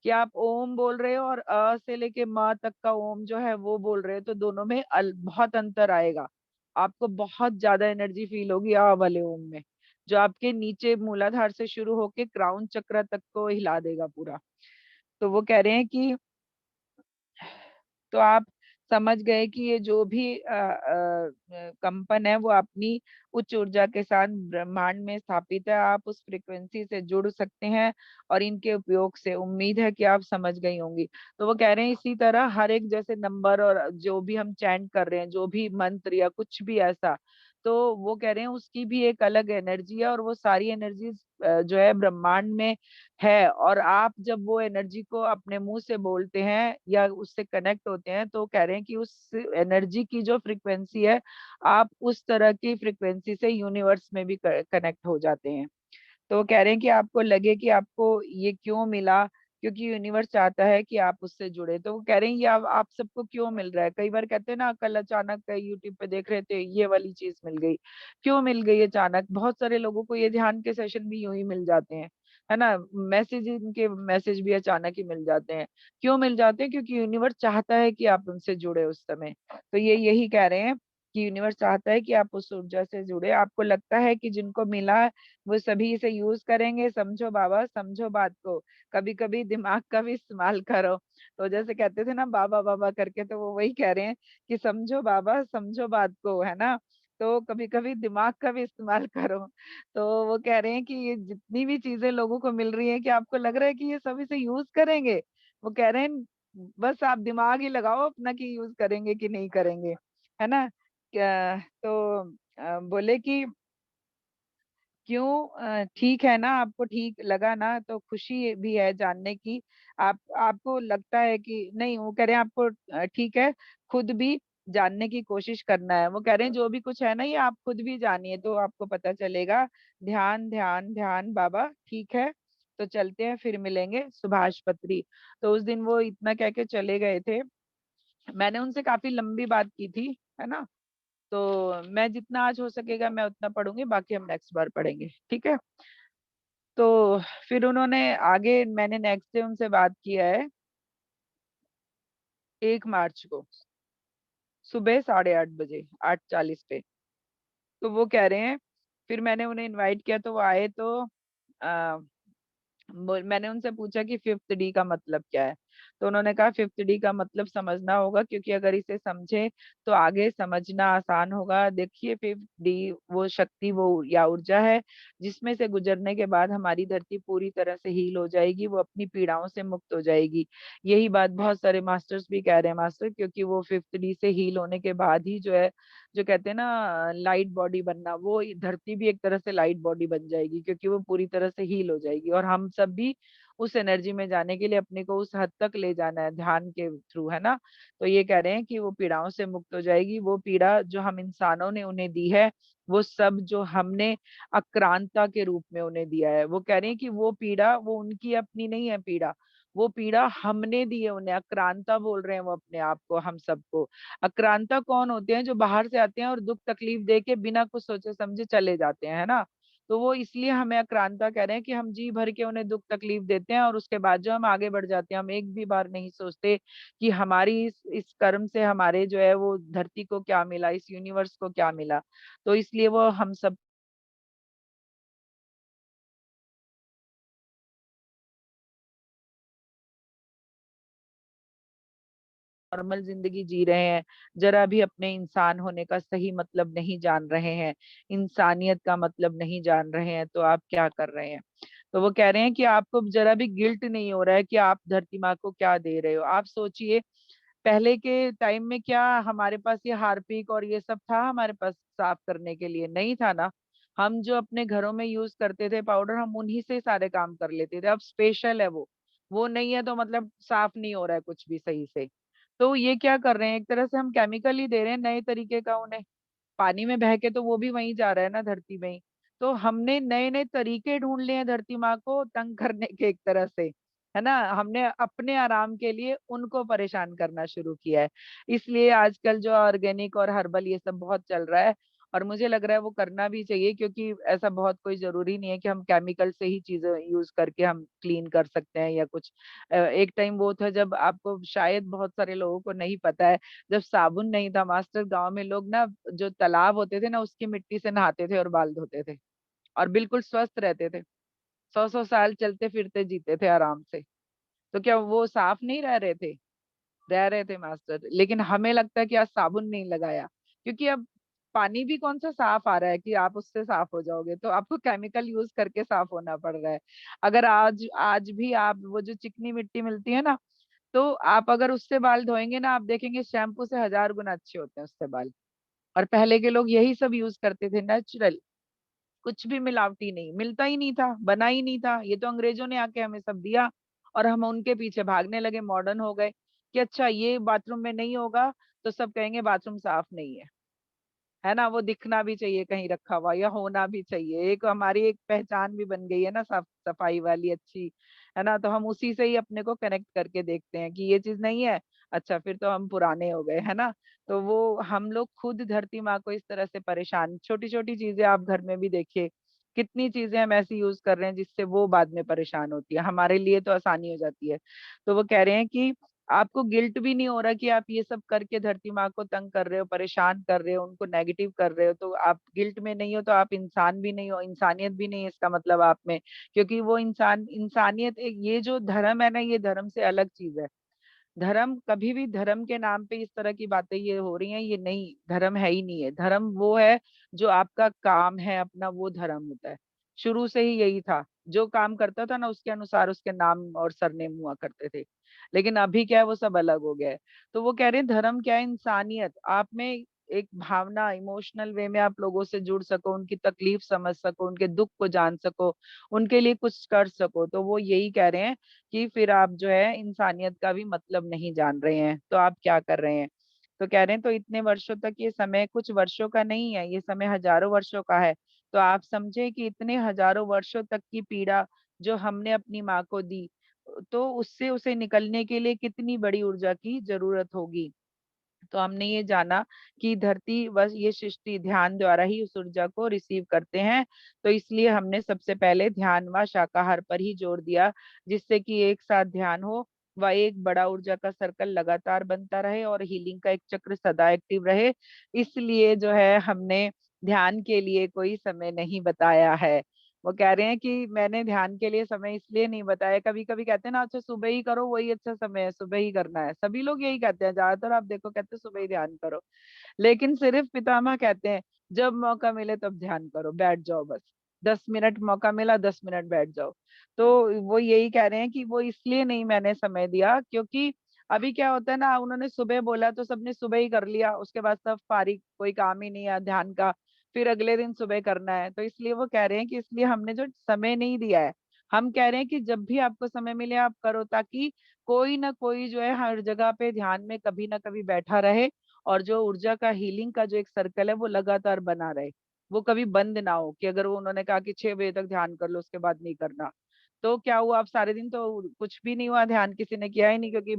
S2: कि आप ओम बोल रहे हो और से लेके म तक का ओम जो है वो बोल रहे हो, तो दोनों में बहुत अंतर आएगा। आपको बहुत ज़्यादा एनर्जी फील होगी वाले ओम में, जो आपके नीचे मूलाधार से शुरू होके क्राउन चक्र तक को हिला देगा पूरा। तो वो कह रहे हैं कि तो आप समझ गए कि ये जो भी कंपन है वो अपनी उच्च ऊर्जा के साथ ब्रह्मांड में स्थापित है। आप उस फ्रीक्वेंसी से जुड़ सकते हैं और इनके उपयोग से उम्मीद है कि आप समझ गई होंगी। तो वो कह रहे हैं इसी तरह हर एक जैसे नंबर और जो भी हम चैंट कर रहे हैं, जो भी मंत्र या कुछ भी ऐसा, तो वो कह रहे हैं उसकी भी एक अलग एनर्जी है और वो सारी एनर्जीज जो है ब्रह्मांड में है। और आप जब वो एनर्जी को अपने मुंह से बोलते हैं या उससे कनेक्ट होते हैं, तो कह रहे हैं कि उस एनर्जी की जो फ्रीक्वेंसी है, आप उस तरह की फ्रीक्वेंसी से यूनिवर्स में भी कनेक्ट हो जाते हैं। तो वो कह रहे हैं कि आपको लगे कि आपको ये क्यों मिला, क्योंकि यूनिवर्स चाहता है कि आप उससे जुड़े। तो वो कह रहे हैं ये आप सबको क्यों मिल रहा है? कई बार कहते हैं ना, कल अचानक यूट्यूब पे देख रहे थे ये वाली चीज मिल गई। क्यों मिल गई अचानक? बहुत सारे लोगों को ये ध्यान के सेशन भी यूं ही मिल जाते हैं, है ना? इनके मैसेज भी अचानक ही मिल जाते हैं। क्यों मिल जाते हैं? क्योंकि यूनिवर्स चाहता है कि आप उनसे जुड़े उस समय। तो ये यही कह रहे हैं कि यूनिवर्स चाहता है कि आप उस ऊर्जा से जुड़े। आपको लगता है कि जिनको मिला वो सभी इसे यूज करेंगे? समझो बाबा, समझो बात को। कभी कभी दिमाग का भी इस्तेमाल करो। तो जैसे कहते थे ना बाबा बाबा करके, तो वो वही कह रहे हैं कि समझो बाबा, समझो बात को, है ना? तो कभी-कभी दिमाग का भी इस्तेमाल करो। तो वो कह रहे हैं कि ये जितनी भी चीज़ें लोगों को मिल रही हैं कि आपको लग रहा है कि ये सब इसे यूज़ करेंगे? वो कह रहे हैं बस आप दिमाग ही लगाओ अपना कि यूज़ करेंगे कि नहीं करेंगे, है ना? क्या तो बोले कि क्यों ठीक है ना, आपको ठीक लगा ना तो खुशी भी है जानने की। आपको लगता है कि नहीं वो कह रहे हैं आपको ठीक है, खुद भी जानने की कोशिश करना है। वो कह रहे हैं जो भी कुछ है ना ये आप खुद भी जानिए तो आपको पता चलेगा। ध्यान, ध्यान, ध्यान बाबा ठीक है, तो चलते हैं फिर मिलेंगे सुभाष पत्री। तो उस दिन वो इतना कह के चले गए थे। मैंने उनसे काफ़ी लंबी बात की थी, है ना? तो मैं जितना आज हो सकेगा मैं उतना पढ़ूँगी, बाकी हम नेक्स्ट बार पढ़ेंगे, ठीक है? तो फिर उन्होंने आगे मैंने नेक्स्ट डे उनसे बात किया है 1 मार्च को, सुबह 8:30 बजे, 8:40 पे। तो वो कह रहे हैं फिर मैंने उन्हें इनवाइट किया तो वो आए तो अ मैंने उनसे पूछा कि 5th डी का मतलब क्या है? तो उन्होंने कहा 5th डी का मतलब समझना होगा क्योंकि अगर इसे समझे तो आगे समझना आसान होगा। देखिए 5th डी वो शक्ति वो या ऊर्जा है जिसमें से गुजरने के बाद हमारी धरती पूरी तरह से हील हो जाएगी, वो अपनी पीड़ाओं से मुक्त हो जाएगी। यही बात बहुत सारे मास्टर्स भी कह रहे हैं मास्टर क्योंकि वो 5th डी से हील होने के बाद ही जो है जो कहते हैं ना लाइट बॉडी बनना, वो धरती भी एक तरह से लाइट बॉडी बन जाएगी क्योंकि वो पूरी तरह से हील हो जाएगी और हम सब भी उस एनर्जी में जाने के लिए अपने को उस हद तक ले जाना है ध्यान के थ्रू, है ना? तो ये कह रहे हैं कि वो पीड़ाओं से मुक्त हो जाएगी, वो पीड़ा जो हम इंसानों ने उन्हें दी है, वो सब जो हमने आक्रांता के रूप में उन्हें दिया है। वो कह रहे हैं कि वो पीड़ा वो उनकी अपनी नहीं है पीड़ा, वो पीड़ा हमने दी है उन्हें, आक्रांता बोल रहे हैं वो अपने आप को, हम सबको। आक्रांता कौन होते हैं? जो बाहर से आते हैं और दुःख तकलीफ दे के बिना कुछ सोचे समझे चले जाते हैं, है ना? तो वो इसलिए हमें आक्रांता कह रहे हैं कि हम जी भर के उन्हें दुःख तकलीफ देते हैं और उसके बाद जो हम आगे बढ़ जाते हैं, हम एक भी बार नहीं सोचते कि हमारी इस कर्म से हमारे जो है वो धरती को क्या मिला, इस यूनिवर्स को क्या मिला। तो इसलिए वो हम सब नॉर्मल ज़िंदगी जी रहे हैं, ज़रा भी अपने इंसान होने का सही मतलब नहीं जान रहे हैं, इंसानियत का मतलब नहीं जान रहे हैं, तो आप क्या कर रहे हैं? तो वो कह रहे हैं कि आपको ज़रा भी गिल्ट नहीं हो रहा है कि आप धरती माँ को क्या दे रहे हो। आप सोचिए पहले के टाइम में क्या हमारे पास ये हार्पिक और ये सब था हमारे पास साफ करने के लिए? नहीं था ना। हम जो अपने घरों में यूज़ करते थे पाउडर हम उन्हीं से सारे काम कर लेते थे। अब स्पेशल है वो। वो नहीं है तो मतलब साफ नहीं हो रहा है कुछ भी सही से। तो ये क्या कर रहे हैं एक तरह से हम केमिकल ही दे रहे हैं नए तरीके का उन्हें। पानी में बह के तो वो भी वहीं जा रहा है ना धरती में ही। तो हमने नए-नए तरीके ढूँढ लिए हैं धरती माँ को तंग करने के एक तरह से, है ना? हमने अपने आराम के लिए उनको परेशान करना शुरू किया है। इसलिए आजकल जो ऑर्गेनिक और हर्बल ये सब बहुत चल रहा है और मुझे लग रहा है वो करना भी चाहिए क्योंकि ऐसा बहुत कोई ज़रूरी नहीं है कि हम केमिकल से ही चीज़ें यूज़ करके हम क्लीन कर सकते हैं या कुछ। एक टाइम वो था जब आपको शायद बहुत सारे लोगों को नहीं पता है जब साबुन नहीं था मास्टर गाँव में लोग ना जो तालाब होते थे ना उसकी मिट्टी से नहाते थे और बाल धोते थे और बिल्कुल स्वस्थ रहते थे। 100-100 साल चलते-फिरते जीते थे आराम से। तो क्या वो साफ नहीं रह रहे थे? रह रहे थे मास्टर। लेकिन हमें लगता है कि आज साबुन नहीं लगाया क्योंकि अब पानी भी कौन-सा साफ आ रहा है कि आप उससे साफ हो जाओगे, तो आपको केमिकल यूज़ करके साफ होना पड़ रहा है। अगर आज आज भी आप वो जो चिकनी मिट्टी मिलती है ना, तो आप अगर उससे बाल धोएँगे ना, आप देखेंगे शैम्पू से 1000 गुना अच्छे होते हैं उससे बाल। और पहले के लोग यही सब यूज़ करते थे नेचुरल, कुछ भी मिलावटी नहीं, मिलता ही नहीं था, बना ही नहीं था। ये तो अंग्रेज़ों ने आके हमें सब दिया और हम उनके पीछे भागने लगे, मॉडर्न हो गए कि अच्छा ये बाथरूम में नहीं होगा, तो सब कहेंगे बाथरूम साफ नहीं है ना? वो दिखना भी चाहिए कहीं रखा हुआ या होना भी चाहिए। एक हमारी एक पहचान भी बन गई है ना साफ-सफाई वाली अच्छी, है ना? तो हम उसी से ही अपने को कनेक्ट करके देखते हैं कि ये चीज़ नहीं है, अच्छा फिर तो हम पुराने हो गए, है ना? तो वो हम लोग खुद धरती माँ को इस तरह से परेशान छोटी-छोटी चीज़ें आप घर में भी देखिए, कितनी चीज़ें हम ऐसी यूज़ कर रहे हैं जिससे वो बाद में परेशान होती है, हमारे लिए तो आसानी हो जाती है। तो वो कह रहे हैं कि आपको गिल्ट भी नहीं हो रहा कि आप ये सब करके धरती माँ को तंग कर रहे हो, परेशान कर रहे हो, उनको नेगेटिव कर रहे हो, तो आप गिल्ट में नहीं हो तो आप इंसान भी नहीं हो, इंसानियत भी नहीं है इसका मतलब आप में। क्योंकि वो इंसानियत एक ये जो धर्म है ना, ये धर्म से अलग चीज़ है। धर्म कभी भी धर्म के नाम पे इस तरह की बातें ये हो रही हैं, ये नहीं, धर्म है ही नहीं है। धर्म वो है जो आपका काम है अपना, वो धर्म होता है। शुरू से ही यही था, जो काम करता था ना उसके अनुसार उसके नाम और सरनेम हुआ करते थे। लेकिन अभी क्या है, वो सब अलग हो गया है। तो वो कह रहे हैं धर्म क्या है, इंसानियत। आप में एक भावना, इमोशनल वे में आप लोगों से जुड़ सको, उनकी तकलीफ समझ सको, उनके दुख को जान सको, उनके लिए कुछ कर सको। तो वो यही कह रहे हैं कि फिर आप जो है इंसानियत का भी मतलब नहीं जान रहे हैं, तो आप क्या कर रहे हैं। तो कह रहे हैं तो इतने वर्षों तक ये समय कुछ वर्षों का नहीं है, ये समय हजारों वर्षों का है। तो आप समझे कि इतने हजारों वर्षों तक की पीड़ा जो हमने अपनी माँ को दी, तो उससे उसे निकलने के लिए कितनी बड़ी ऊर्जा की जरूरत होगी। तो हमने ये जाना कि धरती बस ये सृष्टि ध्यान द्वारा ही उस ऊर्जा को रिसीव करते हैं। तो इसलिए हमने सबसे पहले ध्यान व शाकाहार पर ही जोर दिया, जिससे कि एक साथ ध्यान हो व एक बड़ा ऊर्जा का सर्कल लगातार बनता रहे और हीलिंग का एक चक्र सदा एक्टिव रहे। इसलिए जो है हमने ध्यान के लिए कोई समय नहीं बताया है। वो कह रहे हैं कि मैंने ध्यान के लिए समय इसलिए नहीं बताया, कभी कभी कहते हैं ना, अच्छा सुबह ही करो वही अच्छा समय है, सुबह ही करना है, सभी लोग यही कहते हैं, ज्यादातर आप देखो कहते हैं सुबह ही ध्यान करो। लेकिन सिर्फ पितामह कहते हैं जब मौका मिले तब ध्यान करो, बैठ जाओ बस, 10 मिनट मौका मिला 10 मिनट बैठ जाओ। तो वो यही कह रहे हैं कि वो इसलिए नहीं मैंने समय दिया, क्योंकि अभी क्या होता है ना, उन्होंने सुबह बोला तो सबने सुबह ही कर लिया, उसके बाद सब फारिग, कोई काम ही नहीं है ध्यान का, फिर अगले दिन सुबह करना है। तो इसलिए वो कह रहे हैं कि इसलिए हमने जो समय नहीं दिया है, हम कह रहे हैं कि जब भी आपको समय मिले आप करो, ताकि कोई ना कोई जो है हर जगह पे ध्यान में कभी ना कभी बैठा रहे, और जो ऊर्जा का हीलिंग का जो एक सर्कल है वो लगातार बना रहे, वो कभी बंद ना हो। कि अगर वो उन्होंने कहा कि 6 बजे तक ध्यान कर लो उसके बाद नहीं करना, तो क्या हुआ, आप सारे दिन तो कुछ भी नहीं हुआ, ध्यान किसी ने किया ही नहीं, क्योंकि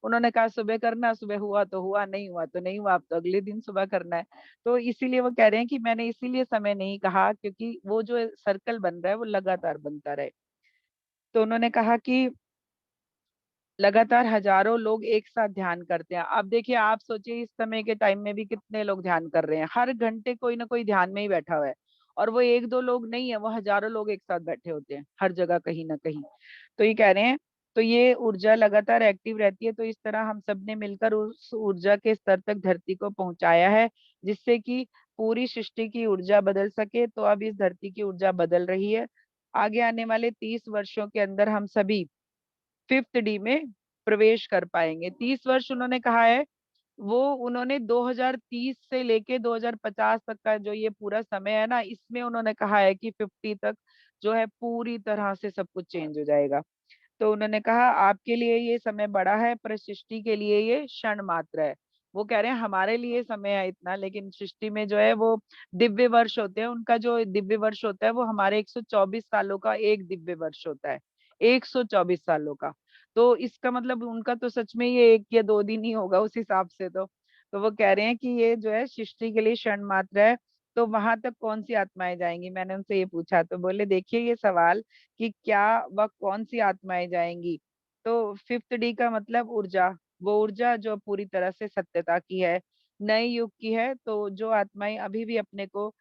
S2: उन्होंने कहा सुबह करना, सुबह हुआ तो हुआ, नहीं हुआ तो नहीं हुआ, आप तो अगले दिन सुबह करना है। तो इसीलिए वो कह रहे हैं कि मैंने इसीलिए समय नहीं कहा, क्योंकि वो जो सर्कल बन रहा है वो लगातार बनता रहे। तो उन्होंने कहा कि लगातार हजारों लोग एक साथ ध्यान करते हैं। अब देखिए, आप सोचिए इस समय के टाइम में भी कितने लोग ध्यान कर रहे हैं, हर घंटे कोई ना कोई ध्यान में ही बैठा हुआ है। और वो एक दो लोग नहीं है, वो हजारों लोग एक साथ बैठे होते हैं हर जगह कहीं ना कहीं। तो ये कह रहे हैं, तो ये ऊर्जा लगातार एक्टिव रहती है। तो इस तरह हम सब ने मिलकर उस ऊर्जा के स्तर तक धरती को पहुंचाया है, जिससे कि पूरी सृष्टि की ऊर्जा बदल सके। तो अब इस धरती की ऊर्जा बदल रही है। आगे आने वाले 30 वर्षों के अंदर हम सभी 5th डी में प्रवेश कर पाएंगे। 30 वर्ष उन्होंने कहा है, वो उन्होंने 2030 से लेके 2050 तक का जो ये पूरा समय है ना, इसमें उन्होंने कहा है कि 50 तक जो है पूरी तरह से सब कुछ चेंज हो जाएगा। तो उन्होंने कहा आपके लिए ये समय बड़ा है, पर सृष्टि के लिए ये क्षण मात्र है। वो कह रहे हैं हमारे लिए समय है इतना, लेकिन सृष्टि में जो है वो दिव्य वर्ष होते हैं, उनका जो दिव्य वर्ष होता है वो हमारे 124 सालों का एक दिव्य वर्ष होता है, 124 सालों का। तो इसका मतलब उनका तो सच में ये 1 या 2 दिन ही होगा उस हिसाब से। तो वो कह रहे हैं कि ये जो है सृष्टि के लिए क्षण मात्र है। तो वहां तक कौन सी आत्माएं जाएंगी, मैंने उनसे ये पूछा, तो बोले देखिए ये सवाल कि क्या वह कौन सी आत्माएं जाएंगी। तो 5th डी का मतलब ऊर्जा, वो ऊर्जा जो पूरी तरह से सत्यता की है, नए युग की है। तो जो आत्माएं अभी भी अपने को,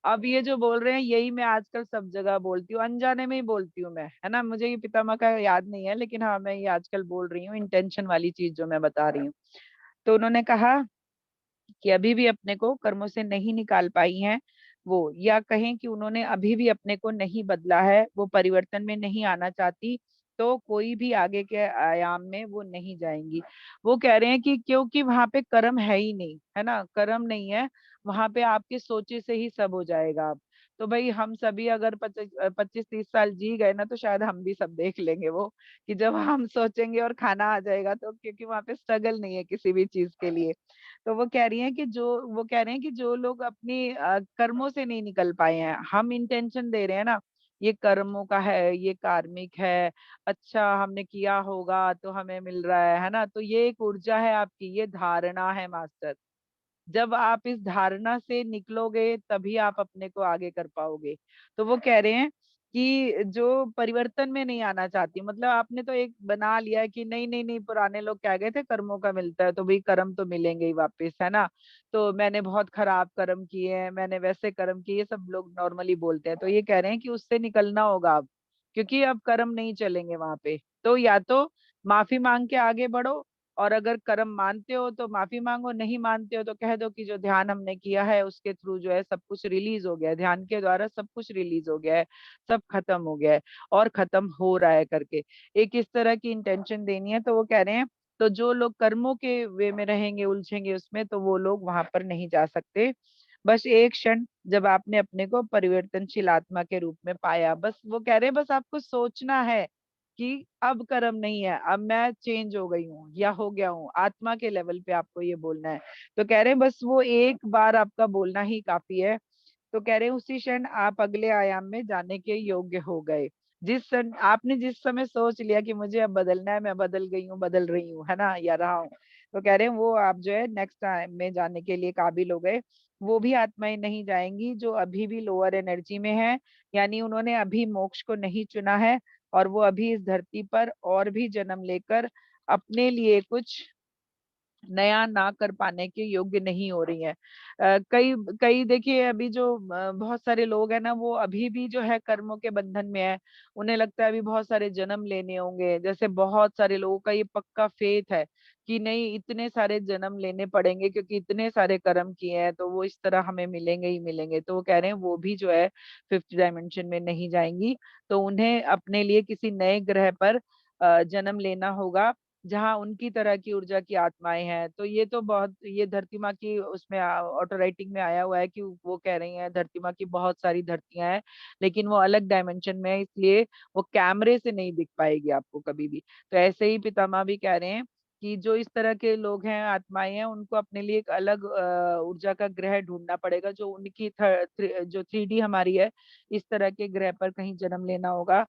S2: अब ये जो बोल रहे हैं यही मैं आजकल सब जगह बोलती हूँ, अनजाने में ही बोलती हूँ मैं, है ना, मुझे ये पितामह का याद नहीं है, लेकिन हाँ मैं ये आजकल बोल रही हूँ, इंटेंशन वाली चीज जो मैं बता रही हूँ। तो उन्होंने कहा कि अभी भी अपने को कर्मों से नहीं निकाल पाई हैं वो, या कहें कि उन्होंने अभी भी अपने को नहीं बदला है, वो परिवर्तन में नहीं आना चाहती, तो कोई भी आगे के आयाम में वो नहीं जाएंगी। वो कह रहे हैं कि क्योंकि वहां पे कर्म है ही नहीं, है ना, कर्म नहीं है वहां पे, आपके सोचे से ही सब हो जाएगा। आप तो भाई हम सभी अगर 25-30 साल जी गए ना, तो शायद हम भी सब देख लेंगे वो, कि जब हम सोचेंगे और खाना आ जाएगा, तो क्योंकि वहां पे स्ट्रगल नहीं है किसी भी चीज के लिए। तो वो कह रही हैं कि वो कह रहे हैं कि जो लोग अपनी कर्मों से नहीं निकल पाए हैं, हम इंटेंशन दे रहे हैं ना, ये कर्मों का है, ये कार्मिक है, अच्छा हमने किया होगा तो हमें मिल रहा है ना, तो ये एक ऊर्जा है आपकी, ये धारणा है मास्टर। जब आप इस धारणा से निकलोगे तभी आप अपने को आगे कर पाओगे। तो वो कह रहे हैं कि जो परिवर्तन में नहीं आना चाहती, मतलब आपने तो एक बना लिया है कि नहीं नहीं नहीं, पुराने लोग क्या गए थे, कर्मों का मिलता है तो भाई कर्म तो मिलेंगे ही वापस, है ना, तो मैंने बहुत खराब कर्म किए हैं, मैंने वैसे कर्म किए, ये सब लोग नॉर्मली बोलते हैं। तो ये कह रहे हैं कि उससे निकलना होगा अब, क्योंकि अब कर्म नहीं चलेंगे वहां पे। तो या तो माफी मांग के आगे बढ़ो, और अगर कर्म मानते हो तो माफी मांगो, नहीं मानते हो तो कह दो कि जो ध्यान हमने किया है उसके थ्रू जो है सब कुछ रिलीज हो गया है, ध्यान के द्वारा सब कुछ रिलीज हो गया है, सब खत्म हो गया है और खत्म हो रहा है करके एक इस तरह की इंटेंशन देनी है। तो वो कह रहे हैं तो जो लोग कर्मों के वे में रहेंगे, उलझेंगे उसमें, तो वो लोग वहां पर नहीं जा सकते। बस एक क्षण जब आपने अपने को परिवर्तनशील आत्मा के रूप में पाया, बस वो कह रहे हैं बस आपको सोचना है कि अब कर्म नहीं है, अब मैं चेंज हो गई हूँ या हो गया हूँ, आत्मा के लेवल पे आपको ये बोलना है। तो कह रहे हैं बस वो एक बार आपका बोलना ही काफी है। तो कह रहे हैं उसी क्षण आप अगले आयाम में जाने के योग्य हो गए। जिस क्षण आपने जिस समय सोच लिया कि मुझे अब बदलना है, मैं बदल गई हूँ, बदल रही हूँ, है ना, या रहा हूँ, तो कह रहे हैं वो आप जो है नेक्स्ट टाइम में जाने के लिए काबिल हो गए। वो भी आत्माएं नहीं जाएंगी जो अभी भी लोअर एनर्जी में है, यानी उन्होंने अभी मोक्ष को नहीं चुना है और वो अभी इस धरती पर और भी जन्म लेकर अपने लिए कुछ नया ना कर पाने के योग्य नहीं हो रही है। कई कई देखिए अभी जो बहुत सारे लोग हैं ना, वो अभी भी जो है कर्मों के बंधन में है। उन्हें लगता है अभी बहुत सारे जन्म लेने होंगे, जैसे बहुत सारे लोगों का ये पक्का फेथ है कि नहीं इतने सारे जन्म लेने पड़ेंगे क्योंकि इतने सारे कर्म किए हैं तो वो इस तरह हमें मिलेंगे ही मिलेंगे। तो वो कह रहे हैं वो भी जो है फिफ्थ डायमेंशन में नहीं जाएंगी, तो उन्हें अपने लिए किसी नए ग्रह पर जन्म लेना होगा जहाँ उनकी तरह की ऊर्जा की आत्माएं हैं। तो ये तो बहुत, ये धरती माँ की उसमें ऑटो राइटिंग में आया हुआ है कि वो कह रही हैं धरती माँ की बहुत सारी धरतियां हैं, लेकिन वो अलग डायमेंशन में है, इसलिए वो कैमरे से नहीं दिख पाएगी आपको कभी भी। तो ऐसे ही पितामह भी कह रहे हैं कि जो इस तरह के लोग हैं, आत्माएं हैं, उनको अपने लिए एक अलग ऊर्जा का ग्रह ढूंढना पड़ेगा जो उनकी जो 3D हमारी है, इस तरह के ग्रह पर कहीं जन्म लेना होगा।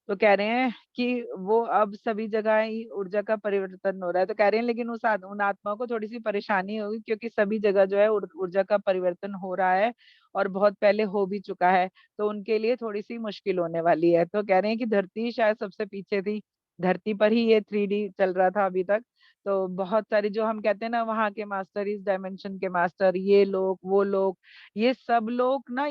S2: तो कह रहे हैं कि वो अब सभी जगह ही ऊर्जा का परिवर्तन हो रहा है। तो कह रहे हैं लेकिन उन आत्माओं को थोड़ी सी परेशानी होगी क्योंकि सभी जगह जो है ऊर्जा का परिवर्तन हो रहा है और बहुत पहले हो भी चुका है, तो उनके लिए थोड़ी सी मुश्किल होने वाली है। तो कह रहे हैं कि धरती शायद सबसे पीछे थी, धरती पर ही ये 3D चल रहा था अभी तक। तो बहुत सारे जो हम कहते हैं ना वहाँ के मास्टर, इस डायमेंशन के मास्टर, ये लोग वो लोग, ये सब लोग ना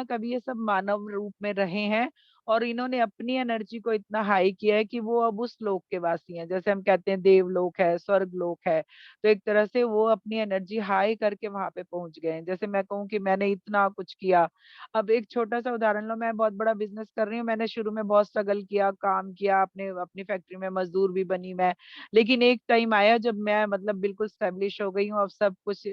S2: कभी ये सब मानव रूप में रहे हैं और इन्होंने अपनी एनर्जी को इतना हाई किया है कि वो अब उस लोक के वासी हैं। जैसे हम कहते हैं देवलोक है, स्वर्ग लोक है, तो एक तरह से वो अपनी एनर्जी हाई करके वहां पे पहुंच गए हैं। जैसे मैं कहूँ कि मैंने इतना कुछ किया, अब एक छोटा सा उदाहरण लो, मैं बहुत बड़ा बिजनेस कर रही हूँ, मैंने शुरू में बहुत स्ट्रगल किया, काम किया, अपने अपनी फैक्ट्री में मजदूर भी बनी मैं, लेकिन एक टाइम आया जब मैं मतलब बिल्कुल स्टेब्लिश हो गई हूँ, अब सब कुछ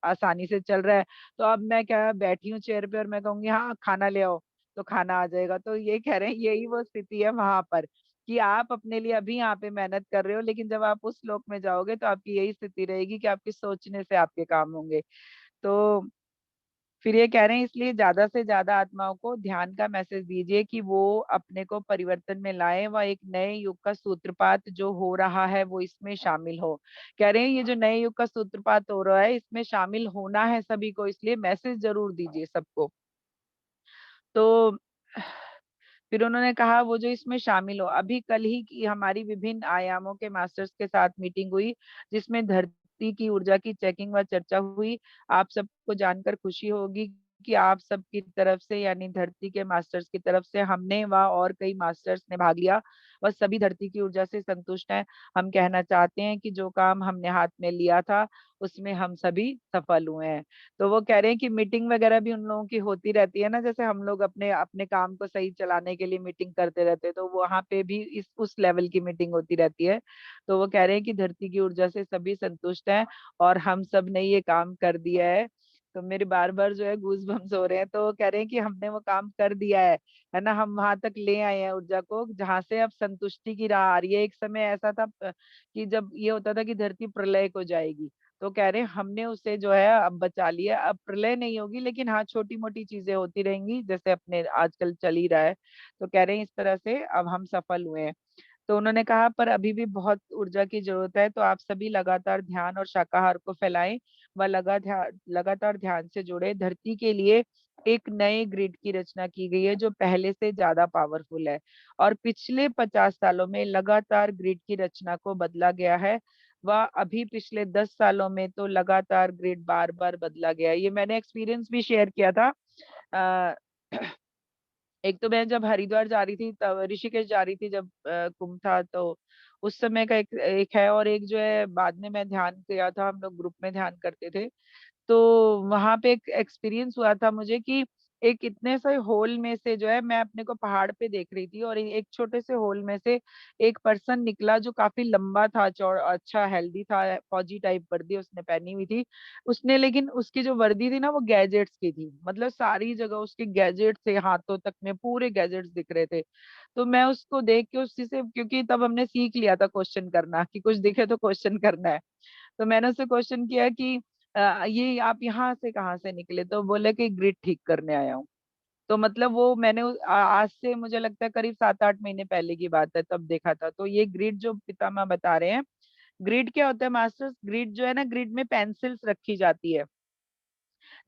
S2: आसानी से चल रहा है, तो अब मैं क्या बैठी हूँ चेयर पे और मैं कहूंगी हाँ खाना ले आओ, तो खाना आ जाएगा। तो ये कह रहे हैं यही वो स्थिति है वहां पर कि आप अपने लिए अभी यहाँ पे मेहनत कर रहे हो, लेकिन जब आप उस लोक में जाओगे तो आपकी यही स्थिति रहेगी कि आपके सोचने से आपके काम होंगे। तो फिर ये कह रहे हैं इसलिए ज्यादा से ज्यादा आत्माओं को ध्यान का मैसेज दीजिए कि वो अपने को परिवर्तन में लाएं व एक नए युग का सूत्रपात जो हो रहा है वो इसमें शामिल हो। कह रहे हैं ये जो नए युग का सूत्रपात हो रहा है इसमें शामिल होना है सभी को, इसलिए मैसेज जरूर दीजिए सबको। तो फिर उन्होंने कहा वो जो इसमें शामिल हो, अभी कल ही की हमारी विभिन्न आयामों के मास्टर्स के साथ मीटिंग हुई जिसमें धरती की ऊर्जा की चेकिंग व चर्चा हुई। आप सबको जानकर खुशी होगी कि आप सबकी तरफ से यानी धरती के मास्टर्स की तरफ से हमने व और कई मास्टर्स ने भाग लिया, वह सभी धरती की ऊर्जा से संतुष्ट हैं। हम कहना चाहते हैं कि जो काम हमने हाथ में लिया था उसमें हम सभी सफल हुए हैं। तो वो कह रहे हैं कि मीटिंग वगैरह भी उन लोगों की होती रहती है ना, जैसे हम लोग अपने अपने काम को सही चलाने के लिए मीटिंग करते रहते हैं, तो वहां पे भी इस उस लेवल की मीटिंग होती रहती है। तो वो कह रहे हैं कि धरती की ऊर्जा से सभी संतुष्ट हैं और हम सब ने ये काम कर दिया है। तो मेरे बार बार जो है गूज बम्स हो रहे हैं। तो वो कह रहे हैं कि हमने वो काम कर दिया है ना, हम वहां तक ले आए हैं ऊर्जा को जहां से अब संतुष्टि की राह आ रही है। एक समय ऐसा था कि जब ये होता था कि धरती प्रलय को जाएगी, तो कह रहे हैं हमने उसे जो है अब बचा लिया, अब प्रलय नहीं होगी लेकिन हाँ छोटी मोटी चीजें होती रहेंगी जैसे अपने आजकल चल ही रहा है। तो कह रहे हैं इस तरह से अब हम सफल हुए हैं। तो उन्होंने कहा पर अभी भी बहुत ऊर्जा की जरूरत है, तो आप सभी लगातार ध्यान और शाकाहार को फैलाएं व लगातार ध्यान से जुड़े। धरती के लिए एक नए ग्रिड की रचना की गई है जो पहले से ज्यादा पावरफुल है और पिछले 50 सालों में लगातार ग्रिड की रचना को बदला गया है। वह अभी पिछले 10 सालों में तो लगातार ग्रिड बार बार बदला गया है। ये मैंने एक्सपीरियंस भी शेयर किया था। अ, एक तो मैं जब हरिद्वार जा रही थी तब ऋषिकेश जा रही थी जब कुंभ था, तो उस समय का एक है, और एक जो है बाद में मैं ध्यान किया था, हम लोग ग्रुप में ध्यान करते थे, तो वहां पे एक एक्सपीरियंस हुआ था मुझे कि एक इतने से होल में से जो है, मैं अपने को पहाड़ पे देख रही थी, और एक छोटे से होल में से एक पर्सन निकला जो काफी लंबा था, चौड़ा, अच्छा हेल्दी था, फौजी टाइप वर्दी उसने पहनी हुई थी। उसने, लेकिन उसकी जो वर्दी थी ना वो गैजेट्स की थी, मतलब सारी जगह उसके गैजेट्स थे, हाथों तक में पूरे गैजेट्स दिख रहे थे। तो मैं उसको देख के उसी से, क्योंकि तब हमने सीख लिया था क्वेश्चन करना, कि कुछ दिखे तो क्वेश्चन करना है। तो मैंने उससे क्वेश्चन किया कि ये आप यहाँ से कहाँ से निकले? तो बोले कि ग्रिड ठीक करने आया हूँ। तो मतलब वो मैंने आज से मुझे लगता है करीब 7-8 महीने पहले की बात है, तब देखा था। तो ये ग्रिड जो पितामह बता रहे हैं, ग्रिड क्या होता है मास्टर्स? ग्रिड जो है ना, ग्रिड में पेंसिल्स रखी जाती है।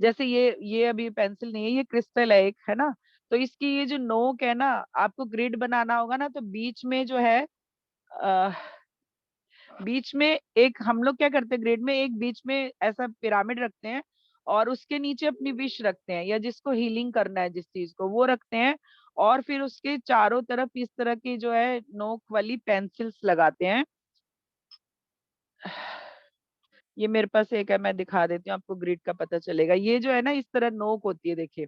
S2: जैसे ये अभी पेंसिल नहीं है, ये क्रिस्टल है एक, है ना? तो इसकी ये जो नोक है ना, आपको ग्रिड बनाना होगा ना, तो बीच में जो है, बीच में एक, हम लोग क्या करते हैं ग्रेड में, एक बीच में ऐसा पिरामिड रखते हैं, और उसके नीचे अपनी विश रखते हैं, या जिसको हीलिंग करना है जिस चीज को, वो रखते हैं। और फिर उसके चारों तरफ इस तरह की जो है नोक वाली पेंसिल्स लगाते हैं। ये मेरे पास एक है, मैं दिखा देती हूँ आपको, ग्रिड का पता चलेगा। ये जो है ना, इस तरह नोक होती है, देखिए।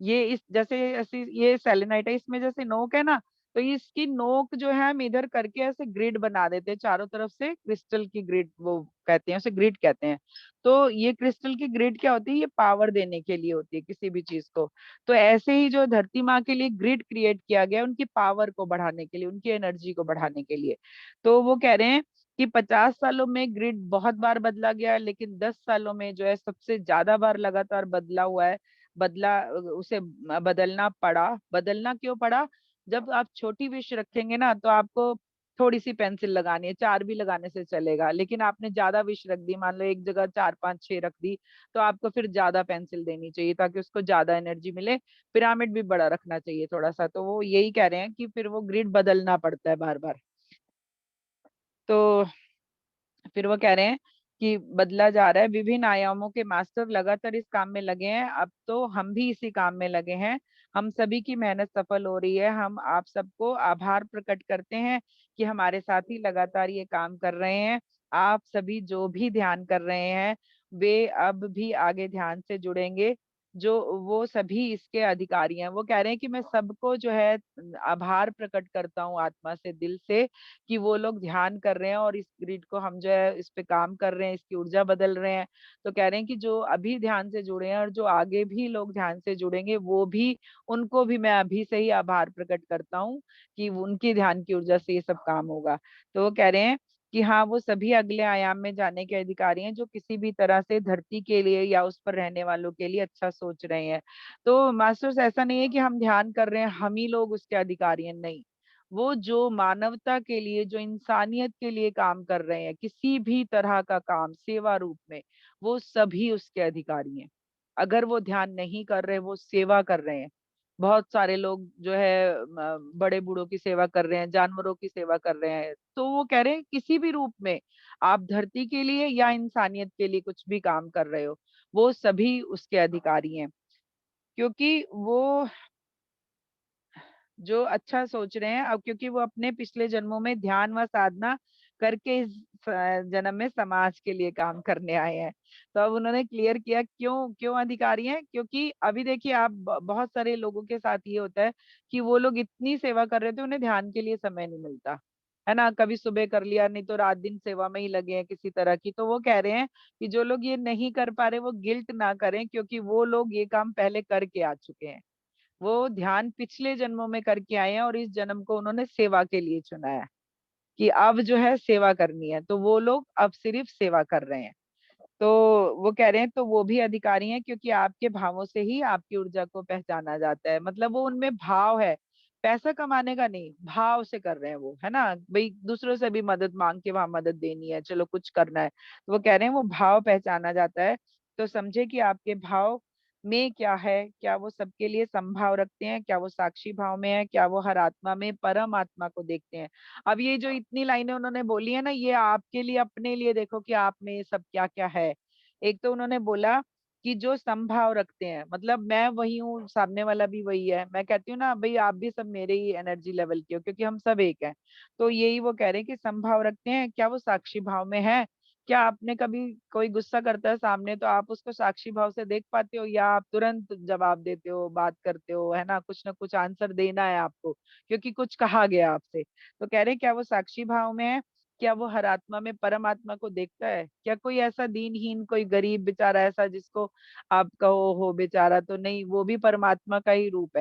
S2: ये इस जैसे ऐसी, ये सेलेनाइट है, इसमें जैसे नोक है ना, तो इसकी नोक जो है हम इधर करके ऐसे ग्रिड बना देते हैं चारों तरफ से, क्रिस्टल की ग्रिड वो कहते हैं, उसे ग्रिड कहते हैं। तो ये क्रिस्टल की ग्रिड क्या होती है? ये पावर देने के लिए होती है किसी भी चीज को। तो ऐसे ही जो धरती माँ के लिए ग्रिड क्रिएट किया गया है, उनकी पावर को बढ़ाने के लिए, उनकी एनर्जी को बढ़ाने के लिए। तो वो कह रहे हैं कि 50 सालों में ग्रिड बहुत बार बदला गया है, लेकिन 10 सालों में जो है सबसे ज्यादा बार लगातार बदला हुआ है। उसे बदलना पड़ा। बदलना क्यों पड़ा? जब आप छोटी विश रखेंगे ना, तो आपको थोड़ी सी पेंसिल लगानी है, 4 भी लगाने से चलेगा। लेकिन आपने ज्यादा विश रख दी, मान लो एक जगह 4 5 6 रख दी, तो आपको फिर ज्यादा पेंसिल देनी चाहिए, ताकि उसको ज्यादा एनर्जी मिले। पिरामिड भी बड़ा रखना चाहिए थोड़ा सा। तो वो यही कह रहे हैं कि फिर वो ग्रिड बदलना पड़ता है बार बार। तो फिर वो कह रहे हैं कि बदला जा रहा है, विभिन्न आयामों के मास्टर लगातार इस काम में लगे हैं, अब तो हम भी इसी काम में लगे हैं। हम सभी की मेहनत सफल हो रही है। हम आप सबको आभार प्रकट करते हैं कि हमारे साथी लगातार ये काम कर रहे हैं। आप सभी जो भी ध्यान कर रहे हैं, वे अब भी आगे ध्यान से जुड़ेंगे, जो वो सभी इसके अधिकारी हैं। वो कह रहे हैं कि मैं सबको जो है आभार प्रकट करता हूँ आत्मा से, दिल से, कि वो लोग ध्यान कर रहे हैं, और इस ग्रिड को हम जो है इस पे काम कर रहे हैं, इसकी ऊर्जा बदल रहे हैं। तो कह रहे हैं कि जो अभी ध्यान से जुड़े हैं, और जो आगे भी लोग ध्यान से जुड़ेंगे, वो भी, उनको भी मैं अभी से ही आभार प्रकट करता हूँ कि उनकी ध्यान की ऊर्जा से ये सब काम होगा। तो वो कह रहे हैं कि हाँ, वो सभी अगले आयाम में जाने के अधिकारी हैं, जो किसी भी तरह से धरती के लिए या उस पर रहने वालों के लिए अच्छा सोच रहे हैं। तो मास्टर्स, ऐसा नहीं है कि हम ध्यान कर रहे हैं हम ही लोग उसके अधिकारी हैं, नहीं। वो जो मानवता के लिए, जो इंसानियत के लिए काम कर रहे हैं, किसी भी तरह का काम सेवा रूप में, वो सभी उसके अधिकारी हैं। अगर वो ध्यान नहीं कर रहे, वो सेवा कर रहे हैं। बहुत सारे लोग जो है बड़े बूढ़ों की सेवा कर रहे हैं, जानवरों की सेवा कर रहे हैं। तो वो कह रहे हैं किसी भी रूप में आप धरती के लिए या इंसानियत के लिए कुछ भी काम कर रहे हो, वो सभी उसके अधिकारी हैं। क्योंकि वो जो अच्छा सोच रहे हैं, अब क्योंकि वो अपने पिछले जन्मों में ध्यान व साधना करके इस जन्म में समाज के लिए काम करने आए हैं। तो अब उन्होंने क्लियर किया क्यों क्यों अधिकारी हैं। क्योंकि अभी देखिए आप, बहुत सारे लोगों के साथ ये होता है कि वो लोग इतनी सेवा कर रहे थे, उन्हें ध्यान के लिए समय नहीं मिलता, है ना? कभी सुबह कर लिया, नहीं तो रात दिन सेवा में ही लगे हैं किसी तरह की। तो वो कह रहे हैं कि जो लोग ये नहीं कर पा रहे, वो गिल्ट ना करें, क्योंकि वो लोग ये काम पहले करके आ चुके हैं। वो ध्यान पिछले जन्मों में करके आए हैं, और इस जन्म को उन्होंने सेवा के लिए चुना है, कि अब जो है सेवा करनी है। तो वो लोग अब सिर्फ सेवा कर रहे हैं। तो वो कह रहे हैं तो वो भी अधिकारी हैं, क्योंकि आपके भावों से ही आपकी ऊर्जा को पहचाना जाता है। मतलब वो उनमें भाव है, पैसा कमाने का नहीं, भाव से कर रहे हैं वो, है ना? भाई दूसरों से भी मदद मांग के वहां मदद देनी है, चलो कुछ करना है, तो वो कह रहे हैं वो भाव पहचाना जाता है। तो समझे कि आपके भाव में क्या है, क्या वो सबके लिए समभाव रखते हैं, क्या वो साक्षी भाव में है, क्या वो हर आत्मा में परम आत्मा को देखते हैं। अब ये जो इतनी लाइनें उन्होंने बोली है ना, ये आपके लिए, अपने लिए देखो कि आप में ये सब क्या क्या है। एक तो उन्होंने बोला कि जो समभाव रखते हैं, मतलब मैं वही हूँ, सामने वाला भी वही है। मैं कहती हूँ ना भाई आप भी सब मेरे ही एनर्जी लेवल के हो, क्योंकि हम सब एक हैं। तो यही वो कह रहे हैं कि समभाव रखते हैं, क्या वो साक्षी भाव में है? क्या आपने कभी कोई गुस्सा करता है सामने तो आप उसको साक्षी भाव से देख पाते हो, या आप तुरंत जवाब देते हो, बात करते हो, है ना, कुछ ना कुछ आंसर देना है आपको क्योंकि कुछ कहा गया आपसे। तो कह रहे हैं क्या वो साक्षी भाव में है? क्या वो हर आत्मा में परमात्मा को देखता है? क्या कोई ऐसा दीनहीन, कोई गरीब बेचारा ऐसा जिसको आप कहो हो बेचारा, तो नहीं, वो भी परमात्मा का ही रूप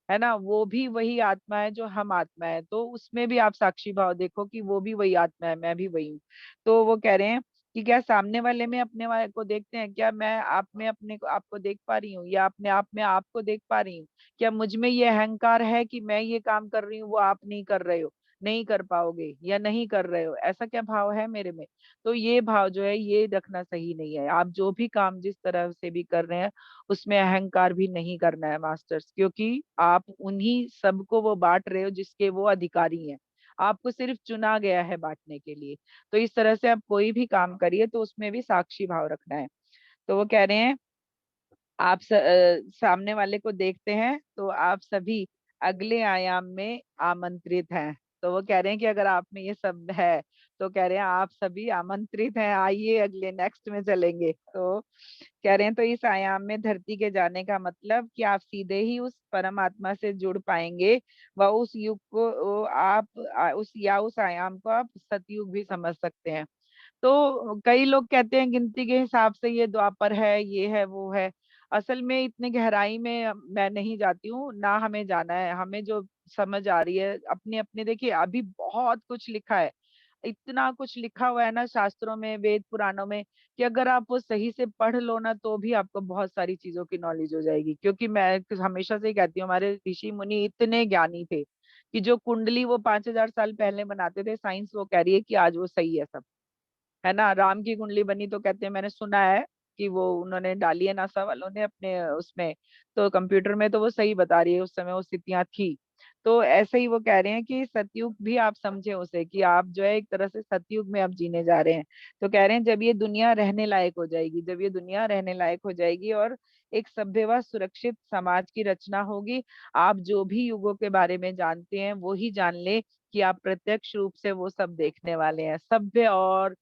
S2: है ना, वो भी वही आत्मा है जो हम आत्मा है, तो उसमें भी आप साक्षी भाव देखो कि वो भी वही आत्मा है, मैं भी वही हूँ। तो वो कह रहे हैं कि क्या सामने वाले में अपने वाले को देखते हैं, क्या मैं आप में अपने को आपको देख पा रही हूँ, या अपने आप में आपको देख पा रही हूँ? क्या मुझ में ये अहंकार है कि मैं ये काम कर रही हूँ वो आप नहीं कर रहे हो, नहीं कर पाओगे या नहीं कर रहे हो, ऐसा क्या भाव है मेरे में? तो ये भाव जो है ये रखना सही नहीं है। आप जो भी काम जिस तरह से भी कर रहे हैं उसमें अहंकार भी नहीं करना है मास्टर्स, क्योंकि आप उन्हीं सबको वो बांट रहे हो जिसके वो अधिकारी हैं। आपको सिर्फ चुना गया है बांटने के लिए। तो इस तरह से आप कोई भी काम करिए तो उसमें भी साक्षी भाव रखना है। तो वो कह रहे हैं आप सामने वाले को देखते हैं तो आप सभी अगले आयाम में आमंत्रित हैं। तो वो कह रहे हैं कि अगर आप में ये सब है तो कह रहे हैं आप सभी आमंत्रित हैं, आइए अगले नेक्स्ट में चलेंगे। तो कह रहे हैं तो इस आयाम में धरती के जाने का मतलब कि आप सीधे ही उस परमात्मा से जुड़ पाएंगे व उस युग को उस आयाम को आप सतयुग भी समझ सकते हैं। तो कई लोग कहते हैं गिनती के हिसाब से ये द्वापर है, ये है, वो है। असल में इतने गहराई में मैं नहीं जाती हूँ, ना हमें जाना है। हमें जो समझ आ रही है अपने अपने, देखिए अभी बहुत कुछ लिखा है, इतना कुछ लिखा हुआ है ना शास्त्रों में, वेद पुराणों में, कि अगर आप वो सही से पढ़ लो ना तो भी आपको बहुत सारी चीजों की नॉलेज हो जाएगी। क्योंकि मैं हमेशा से ही कहती हूँ हमारे ऋषि मुनि इतने ज्ञानी थे कि जो कुंडली वो 5,000 साल पहले बनाते थे, साइंस वो कह रही है कि आज वो सही है सब। है ना, राम की कुंडली बनी तो कहते हैं, मैंने सुना है कि वो उन्होंने डाली है नासा वालों ने अपने उसमें, तो कंप्यूटर में तो वो सही बता रही है उस समय वो स्थितियां थी। तो ऐसे ही वो कह रहे हैं कि सतयुग भी आप समझे उसे, कि आप जो है एक तरह से सतयुग में आप जीने जा रहे हैं। तो कह रहे हैं जब ये दुनिया रहने लायक हो जाएगी, जब ये दुनिया रहने लायक हो जाएगी और एक सभ्य व सुरक्षित समाज की रचना होगी, आप जो भी युगों के बारे में जानते हैं वो ही जान ले कि आप प्रत्यक्ष रूप से वो सब देखने वाले हैं। सभ्य और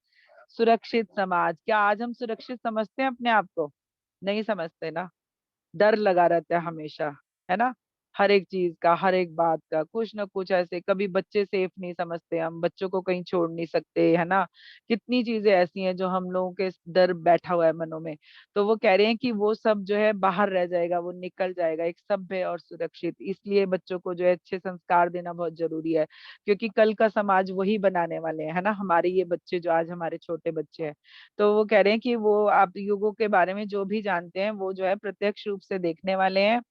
S2: सुरक्षित समाज, क्या आज हम सुरक्षित समझते हैं अपने आप को? नहीं समझते ना। डर लगा रहता है हमेशा, है ना, हर एक चीज का, हर एक बात का, कुछ ना कुछ ऐसे। कभी बच्चे सेफ नहीं समझते, हम बच्चों को कहीं छोड़ नहीं सकते, है ना। कितनी चीजें ऐसी हैं जो हम लोगों के डर बैठा हुआ है मनों में। तो वो कह रहे हैं कि वो सब जो है बाहर रह जाएगा, वो निकल जाएगा एक सभ्य और सुरक्षित। इसलिए बच्चों को जो है अच्छे संस्कार देना बहुत जरूरी है, क्योंकि कल का समाज वही बनाने वाले हैं, है ना, हमारे ये बच्चे जो आज हमारे छोटे बच्चे हैं। तो वो कह रहे हैं कि वो आप युगों के बारे में जो भी जानते हैं वो जो है प्रत्यक्ष रूप से देखने वाले हैं।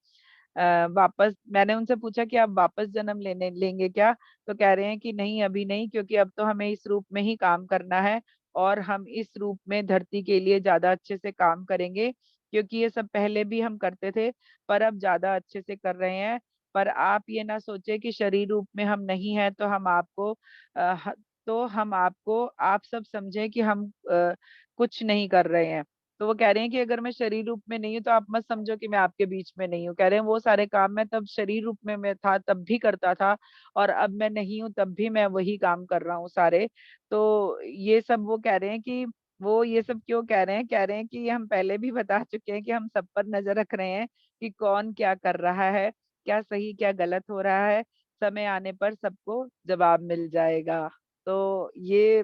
S2: वापस मैंने उनसे पूछा कि आप वापस जन्म लेने लेंगे क्या? तो कह रहे हैं कि नहीं, अभी नहीं, क्योंकि अब तो हमें इस रूप में ही काम करना है और हम इस रूप में धरती के लिए ज्यादा अच्छे से काम करेंगे, क्योंकि ये सब पहले भी हम करते थे पर अब ज्यादा अच्छे से कर रहे हैं। पर आप ये ना सोचे कि शरीर रूप में हम नहीं है तो हम आपको अ, ह- तो हम आपको आप सब समझे कि हम कुछ नहीं कर रहे हैं। तो वो कह रहे हैं कि अगर मैं शरीर रूप में नहीं हूँ तो आप मत समझो कि मैं आपके बीच में नहीं हूँ। कह रहे हैं वो सारे काम मैं तब शरीर रूप में मैं था तब भी करता था, और अब मैं नहीं हूँ तब भी मैं वही काम कर रहा हूँ सारे। तो ये सब वो कह रहे हैं कि वो ये सब क्यों कह रहे हैं, कह रहे हैं कि हम पहले भी बता चुके हैं कि हम सब पर नजर रख रहे हैं कि कौन क्या कर रहा है, क्या सही क्या गलत हो रहा है। समय आने पर सबको जवाब मिल जाएगा। तो ये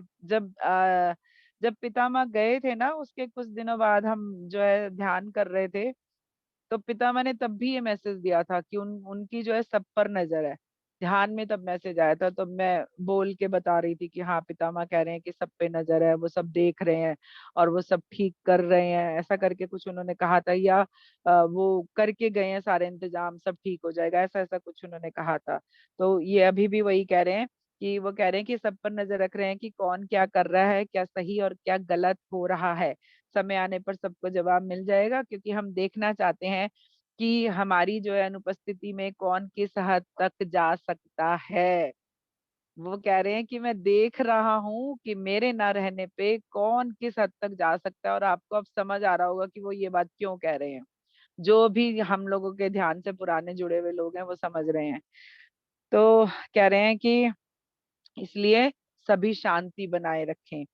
S2: जब पितामह गए थे ना उसके कुछ दिनों बाद हम जो है ध्यान कर रहे थे, तो पितामह ने तब भी ये मैसेज दिया था कि उनकी जो है सब पर नजर है। ध्यान में तब मैसेज आया था, तो मैं बोल के बता रही थी कि हाँ पितामह कह रहे हैं कि सब पे नजर है, वो सब देख रहे हैं और वो सब ठीक कर रहे हैं, ऐसा करके कुछ उन्होंने कहा था। या वो करके गए हैं सारे इंतजाम, सब ठीक हो जाएगा, ऐसा ऐसा कुछ उन्होंने कहा था। तो ये अभी भी वही कह रहे हैं कि वो कह रहे हैं कि सब पर नजर रख रहे हैं कि कौन क्या कर रहा है, क्या सही और क्या गलत हो रहा है। समय आने पर सबको जवाब मिल जाएगा, क्योंकि हम देखना चाहते हैं कि हमारी जो है अनुपस्थिति में कौन किस हद तक जा सकता है। वो कह रहे हैं कि मैं देख रहा हूँ कि मेरे ना रहने पे कौन किस हद तक जा सकता है, और आपको अब समझ आ रहा होगा कि वो ये बात क्यों कह रहे हैं। जो भी हम लोगों के ध्यान से पुराने जुड़े हुए लोग हैं वो समझ रहे हैं। तो कह रहे हैं कि इसलिए सभी शांति बनाए रखें।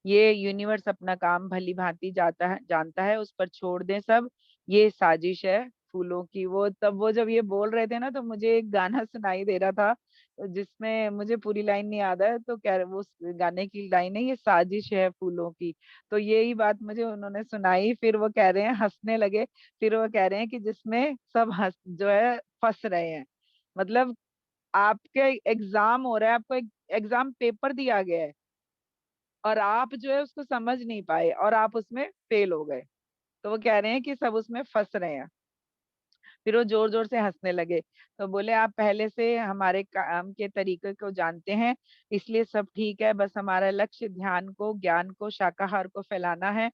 S2: ये यूनिवर्स अपना काम भली भांति जाता है जानता है, उस पर छोड़ दें सब। ये साजिश है फूलों की। वो तब वो जब ये बोल रहे थे ना, तो मुझे एक गाना सुनाई दे रहा था जिसमें मुझे पूरी लाइन नहीं याद है, तो कह रहे वो उस गाने की लाइन है, ये साजिश है फूलों की। तो यही बात मुझे उन्होंने सुनाई, फिर वो कह रहे हैं हंसने लगे। फिर वो कह रहे हैं कि जिसमें सब हंस जो है फंस रहे हैं। मतलब आपके एग्जाम हो रहा है, आपको एक एग्जाम पेपर दिया गया है, और आप जो है उसको समझ नहीं पाए और आप उसमें फेल हो गए। तो वो कह रहे हैं कि सब उसमें फंस रहे हैं। फिर वो जोर जोर से हंसने लगे। तो बोले आप पहले से हमारे काम के तरीके को जानते हैं, इसलिए सब ठीक है। बस हमारा लक्ष्य ध्यान को, ज्ञान को, शाकाहार को फैलाना है।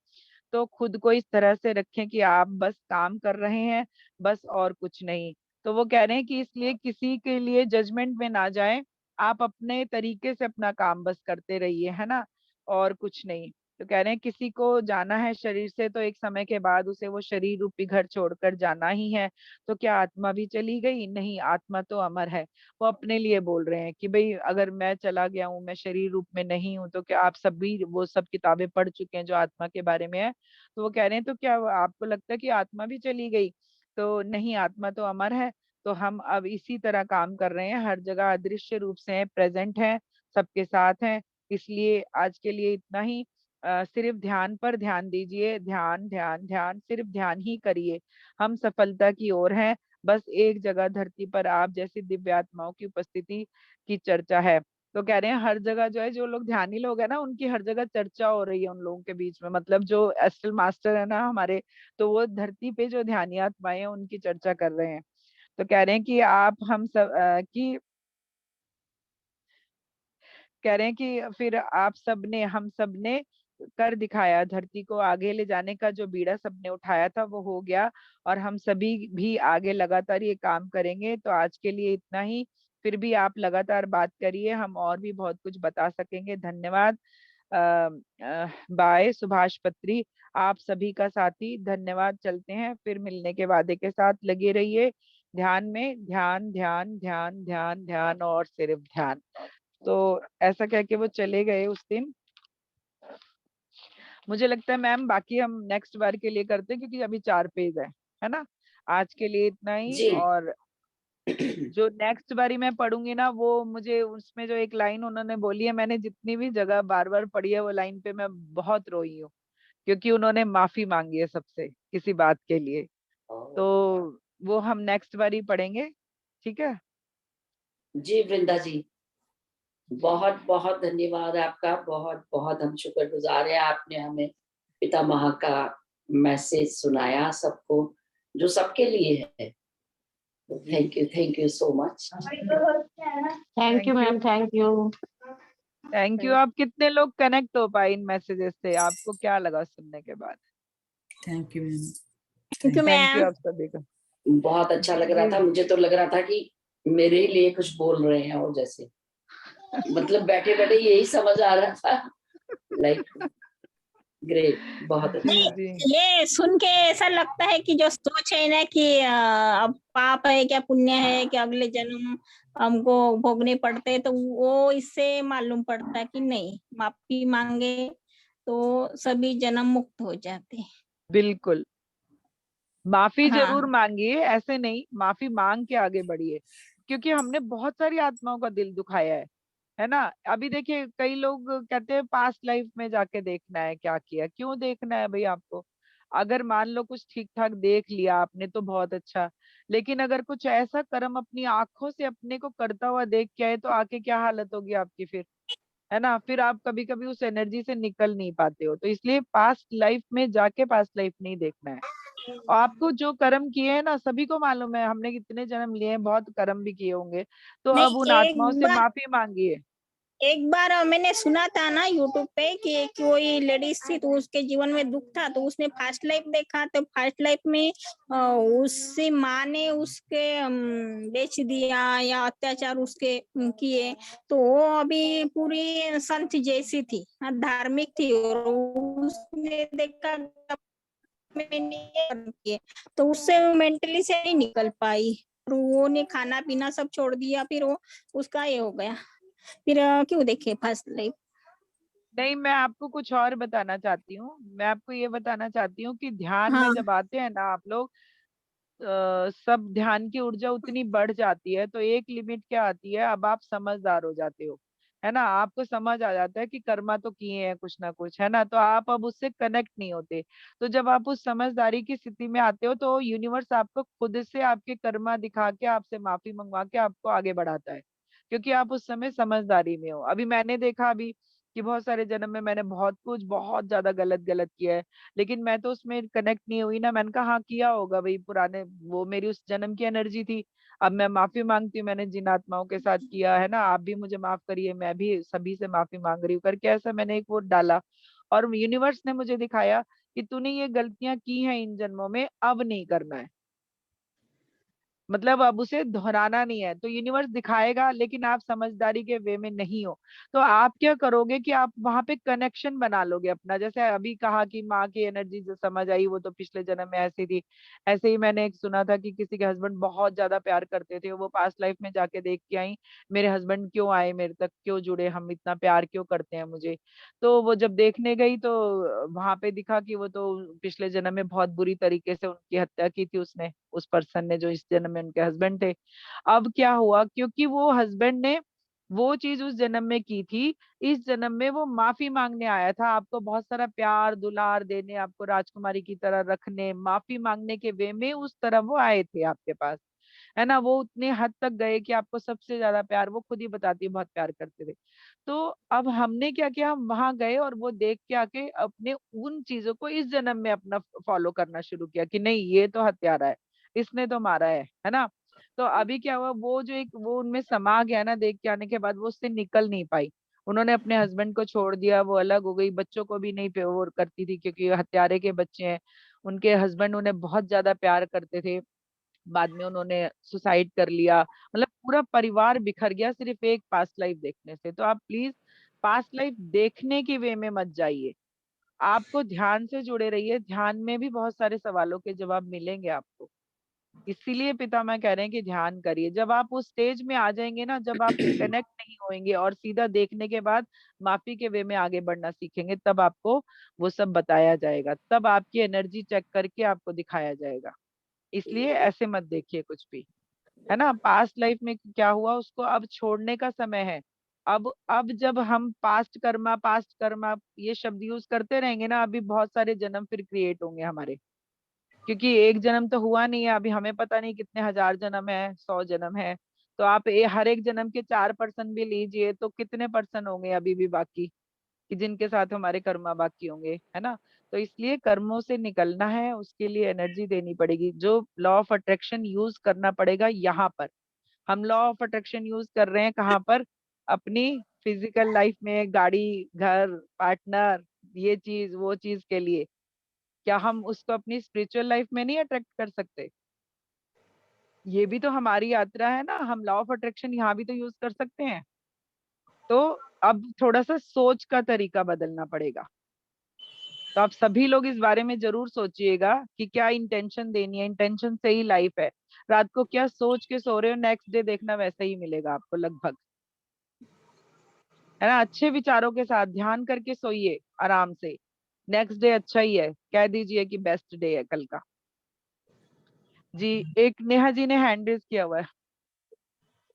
S2: तो खुद को इस तरह से रखें कि आप बस काम कर रहे हैं, बस और कुछ नहीं। तो वो कह रहे हैं कि इसलिए किसी के लिए जजमेंट में ना जाएं, आप अपने तरीके से अपना काम बस करते रहिए, है ना, और कुछ नहीं। तो कह रहे हैं किसी को जाना है शरीर से, तो एक समय के बाद उसे वो शरीर रूपी घर छोड़कर जाना ही है। तो क्या आत्मा भी चली गई? नहीं, आत्मा तो अमर है। वो अपने लिए बोल रहे हैं कि भाई अगर मैं चला गया हूँ, मैं शरीर रूप में नहीं हूँ, तो क्या आप सब भी वो सब किताबें पढ़ चुके हैं जो आत्मा के बारे में है? तो वो कह रहे हैं तो क्या आपको लगता है कि आत्मा भी चली गई? तो नहीं, आत्मा तो अमर है। तो हम अब इसी तरह काम कर रहे हैं, हर जगह अदृश्य रूप से हैं, प्रेजेंट हैं, सबके साथ हैं। इसलिए आज के लिए इतना ही। सिर्फ ध्यान पर ध्यान दीजिए, ध्यान ध्यान ध्यान, सिर्फ ध्यान ही करिए। हम सफलता की ओर हैं। बस एक जगह धरती पर आप जैसी दिव्य आत्माओं की उपस्थिति की चर्चा है। तो कह रहे हैं हर जगह जो है, जो लोग ध्यानी लोग है ना, उनकी हर जगह चर्चा हो रही है उन लोगों के बीच में। मतलब जो एस्ट्रल मास्टर है ना हमारे, तो वो धरती पे जो ध्यानी आत्माएं हैं उनकी चर्चा कर रहे हैं। तो कह रहे हैं कि आप हम सब कि कह रहे हैं कि फिर आप सबने, हम सबने कर दिखाया। धरती को आगे ले जाने का जो बीड़ा सबने उठाया था वो हो गया, और हम सभी भी आगे लगातार ये काम करेंगे। तो आज के लिए इतना ही। फिर भी आप लगातार बात करिए, हम और भी बहुत कुछ बता सकेंगे। धन्यवाद। बाय सुभाष पत्री, आप सभी का साथी। धन्यवाद। चलते हैं, फिर मिलने के वादे के साथ लगे रहिए ध्यान में। ध्यान ध्यान ध्यान ध्यान ध्यान और सिर्फ ध्यान। तो ऐसा कह के वो चले गए उस दिन। मुझे लगता है मैम बाकी हम नेक्स्ट बार के लिए करते हैं, क्योंकि अभी 4 पेज है ना। आज के लिए इतना ही।
S1: जी।
S2: और जो नेक्स्ट बारी मैं पढ़ूंगी ना, वो मुझे उसमें जो एक लाइन उन्होंने बोली है, मैंने जितनी भी जगह बार बार पढ़ी है वो लाइन पे मैं बहुत रोई हूँ, क्योंकि उन्होंने माफी मांगी है सबसे किसी बात के लिए। तो वो हम नेक्स्ट बारी पढ़ेंगे, ठीक है।
S1: जी वृंदा जी, बहुत बहुत धन्यवाद आपका। बहुत बहुत हम शुक्रगुजार हैं, आपने हमें पितामह का मैसेज सुनाया सबको, जो सबके लिए है। Thank you so much.
S3: Thank you ma'am, thank you.
S2: Thank you. आप कितने लोग कनेक्ट हो पाए इन मैसेजेस से? आपको क्या लगा सुनने के बाद?
S4: Thank you ma'am.
S3: Thank you
S2: thank you
S3: ma'am.
S2: आप सभी का।
S1: बहुत अच्छा लग रहा
S2: जी
S1: था, मुझे तो लग रहा था कि मेरे लिए कुछ बोल रहे हैं, और जैसे मतलब बैठे बैठे यही समझ आ रहा था। लाइक ग्रेट, बहुत
S2: जी
S1: अच्छा।
S2: जी
S3: ये सुन के ऐसा लगता है कि जो सोच है ना कि अब पाप है क्या पुण्य है कि अगले जन्म हमको भोगने पड़ते हैं, तो वो इससे मालूम पड़ता है कि नहीं, माफी मांगे तो सभी जन्म मुक्त हो जाते हैं।
S2: बिल्कुल। माफी जरूर
S3: हाँ
S2: मांगिए, ऐसे नहीं, माफी मांग के आगे बढ़िए, क्योंकि हमने बहुत सारी आत्माओं का दिल दुखाया है ना। अभी देखिए कई लोग कहते हैं पास्ट लाइफ में जाके देखना है क्या किया। क्यों देखना है भाई आपको? अगर मान लो कुछ ठीक ठाक देख लिया आपने तो बहुत अच्छा, लेकिन अगर कुछ ऐसा कर्म अपनी आंखों से अपने को करता हुआ देख के आए, तो आके क्या हालत होगी आपकी फिर, है ना। फिर आप कभी कभी उस एनर्जी से निकल नहीं पाते हो। तो इसलिए पास्ट लाइफ में जाके पास्ट लाइफ नहीं देखना है। और आपको जो कर्म किए हैं ना, सभी को मालूम है हमने कितने जन्म लिए हैं, बहुत कर्म भी किए होंगे। तो अब
S3: नहीं,
S2: उन आत्माओं से माफी मांगिए।
S3: एक बार मैंने सुना था ना यूट्यूब पे कि कोई लेडीज थी तो उसके जीवन में दुख था तो उसने फास्ट लाइफ देखा, तो फास्ट लाइफ में उसकी माँ ने उसके बेच दिया या अत्याचार उसके किए, तो वो अभी पूरी संत जैसी थी, धार्मिक थी, और उसने देखा मैंने ये किए, तो उससे मेंटली से नहीं निकल पाई, और वो ने खाना पीना सब छोड़ दिया, फिर वो उसका ये हो गया, फिर क्यों देखे फास्ट लाइफ।
S2: नहीं, मैं आपको कुछ और बताना चाहती हूँ। मैं आपको ये बताना चाहती हूँ कि ध्यान में
S3: हाँ
S2: जब आते हैं ना आप लोग, सब ध्यान की ऊर्जा उतनी बढ़ जाती है तो एक लिमिट क्या आती है, अब आप समझदार हो जाते हो, है ना। आपको समझ आ जाता है कि कर्मा तो किए हैं कुछ ना कुछ, है ना, तो आप अब उससे कनेक्ट नहीं होते। तो जब आप उस समझदारी की स्थिति में आते हो तो यूनिवर्स आपको खुद से आपके कर्मा दिखा के, आपसे माफी मंगवा के आपको आगे बढ़ाता है, क्योंकि आप उस समय समझदारी में हो। अभी मैंने देखा अभी कि बहुत सारे जन्म में मैंने बहुत कुछ बहुत ज्यादा गलत गलत किया है, लेकिन मैं तो उसमें कनेक्ट नहीं हुई ना। मैंने कहा हाँ किया होगा भाई, पुराने वो मेरी उस जन्म की एनर्जी थी। अब मैं माफी मांगती हूँ, मैंने जिन आत्माओं के साथ किया है ना, आप भी मुझे माफ करिए, मैं भी सभी से माफी मांग रही हूँ करके ऐसा मैंने एक वो डाला। और यूनिवर्स ने मुझे दिखाया कि तूने ये गलतियां की हैं इन जन्मों में, अब नहीं करना है, मतलब अब उसे दोहराना नहीं है। तो यूनिवर्स दिखाएगा, लेकिन आप समझदारी के वे में नहीं हो। तो आप क्या करोगे कि आप वहां पे कनेक्शन बना लोगे अपना, जैसे अभी कहा कि माँ की एनर्जी जो समझ आई वो तो पिछले जन्म में ऐसी थी। ऐसे ही मैंने एक सुना था कि किसी के हस्बैंड बहुत ज्यादा प्यार करते थे, वो पास्ट लाइफ में जाके देख के आई, मेरे हस्बैंड क्यों आए मेरे तक, क्यों जुड़े, हम इतना प्यार क्यों करते हैं मुझे। तो वो जब देखने गई तो वहां पे दिखा कि वो तो पिछले जन्म में बहुत बुरी तरीके से उनकी हत्या की थी उसने, उस पर्सन ने जो इस जन्म में उनके हस्बैंड थे। अब क्या हुआ, क्योंकि वो हस्बैंड ने वो चीज उस जन्म में की थी, इस जन्म में वो माफी मांगने आया था, आपको बहुत सारा प्यार दुलार देने, आपको राजकुमारी की तरह रखने, माफी मांगने के वे में उस तरह वो आए थे आपके पास, है ना। वो उतने हद तक गए कि आपको सबसे ज्यादा प्यार, वो खुद ही बताती है, बहुत प्यार करते थे। तो अब हमने क्या किया, हम वहां गए और वो देख के आके अपने उन चीजों को इस जन्म में अपना फॉलो करना शुरू किया कि नहीं ये तो हत्यारा है, इसने तो मारा है ना। तो अभी क्या हुआ, वो जो एक वो उनमें समा गया ना, देख के आने के बाद वो उससे निकल नहीं पाई। उन्होंने अपने हस्बैंड को छोड़ दिया, वो अलग हो गई, बच्चों को भी नहीं वो करती थी क्योंकि हत्यारे के बच्चे हैं। उनके हस्बैंड उन्हें बहुत ज्यादा प्यार करते थे, बाद में उन्होंने सुसाइड कर लिया, मतलब पूरा परिवार बिखर गया सिर्फ एक पास्ट लाइफ देखने से। तो आप प्लीज पास्ट लाइफ देखने के वे में मत जाइए, आपको ध्यान से जुड़े रहिए, ध्यान में भी बहुत सारे सवालों के जवाब मिलेंगे आपको। इसीलिए पितामह कह रहे हैं कि ध्यान करिए। जब आप उस स्टेज में आ जाएंगे ना, जब आप कनेक्ट नहीं होंगे और सीधा देखने के बाद माफी के वे में आगे बढ़ना सीखेंगे, तब आपको वो सब बताया जाएगा, तब आपकी एनर्जी चेक करके आपको दिखाया जाएगा। इसलिए ऐसे मत देखिए कुछ भी, है ना। पास्ट लाइफ में क्या हुआ उसको अब छोड़ने का समय है। अब जब हम पास्ट कर्मा ये शब्द यूज करते रहेंगे ना, अभी बहुत सारे जन्म फिर क्रिएट होंगे हमारे, क्योंकि एक जन्म तो हुआ नहीं है, अभी हमें पता नहीं कितने हजार जन्म है, 100 जन्म है। तो आप हर एक जन्म के 4% भी लीजिए तो कितने पर्सन होंगे अभी भी बाकी, कि जिनके साथ हमारे कर्मा बाकी होंगे, है ना। तो इसलिए कर्मों से निकलना है, उसके लिए एनर्जी देनी पड़ेगी, जो लॉ ऑफ अट्रैक्शन यूज करना पड़ेगा यहाँ पर। हम लॉ ऑफ अट्रैक्शन यूज कर रहे हैं कहाँ पर, अपनी फिजिकल लाइफ में, गाड़ी घर पार्टनर ये चीज वो चीज के लिए। क्या हम उसको अपनी स्पिरिचुअल लाइफ में नहीं अट्रैक्ट कर सकते? ये भी तो हमारी यात्रा है ना, हम लॉ ऑफ अट्रैक्शन यहाँ भी तो यूज कर सकते हैं। तो अब थोड़ा सा सोच का तरीका बदलना पड़ेगा। तो आप सभी लोग इस बारे में जरूर सोचिएगा कि क्या इंटेंशन देनी है, इंटेंशन से ही लाइफ है। रात को क्या सोच के सो रहे हो, नेक्स्ट डे देखना वैसा ही मिलेगा आपको लगभग, है ना। अच्छे विचारों के साथ ध्यान करके सोइए आराम से, नेक्स्ट डे अच्छा ही है, कह दीजिए कि बेस्ट डे है कल का। जी, एक नेहा जी ने हैंड रेज किया हुआ है।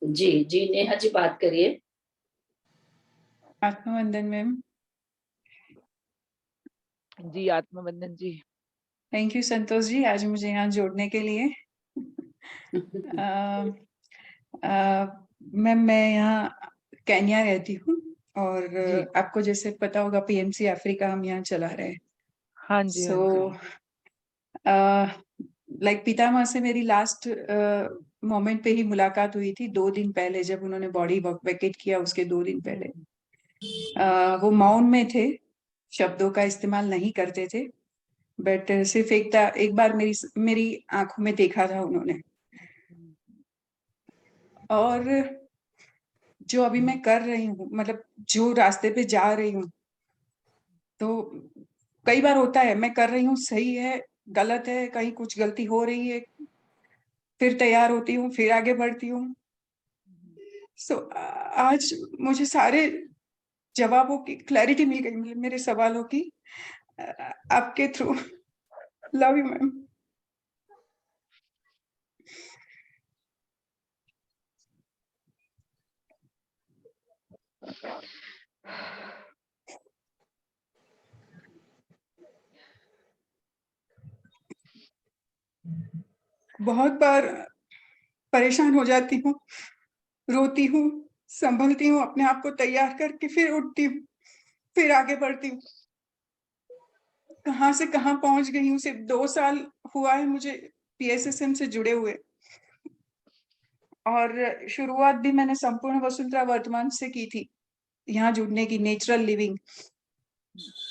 S1: जी जी नेहा जी बात करिए।
S4: आत्मवंदन मैम।
S2: जी आत्मबंधन जी।
S4: थैंक यू संतोष जी, आज मुझे यहाँ जोड़ने के लिए। मैम मैं यहाँ केन्या रहती हूँ और
S2: जी
S4: आपको जैसे पता होगा पीएमसी अफ्रीका हम यहाँ चला रहे हैं।
S2: हाँ जी हाँ
S4: सो
S2: जी।
S4: लाइक पितामह से मेरी लास्ट मोमेंट पे ही मुलाकात हुई थी 2 दिन पहले, जब उन्होंने बॉडी वेकेट किया उसके 2 दिन पहले। वो मौन में थे, शब्दों का इस्तेमाल नहीं करते थे, बट सिर्फ एक बार मेरी आंखों में देखा था उन्होंने। और जो अभी मैं कर रही हूँ, मतलब जो रास्ते पे जा रही हूँ, तो कई बार होता है मैं कर रही हूँ, सही है, गलत है, कहीं कुछ गलती हो रही है, फिर तैयार होती हूँ, फिर आगे बढ़ती हूँ। सो आज मुझे सारे जवाबों की क्लैरिटी मिल गई, मतलब मेरे सवालों की आपके थ्रू। Love you ma'am. बहुत बार परेशान हो जाती हूँ, रोती हूँ, संभलती हूँ, अपने आप को तैयार करके फिर उठती हूँ, फिर आगे बढ़ती हूँ। कहाँ से कहाँ पहुंच गई हूँ। सिर्फ 2 साल हुआ है मुझे PSSM से जुड़े हुए, और शुरुआत भी मैंने संपूर्ण वसुंधरा वर्तमान से की थी, यहाँ जुड़ने की, नेचुरल लिविंग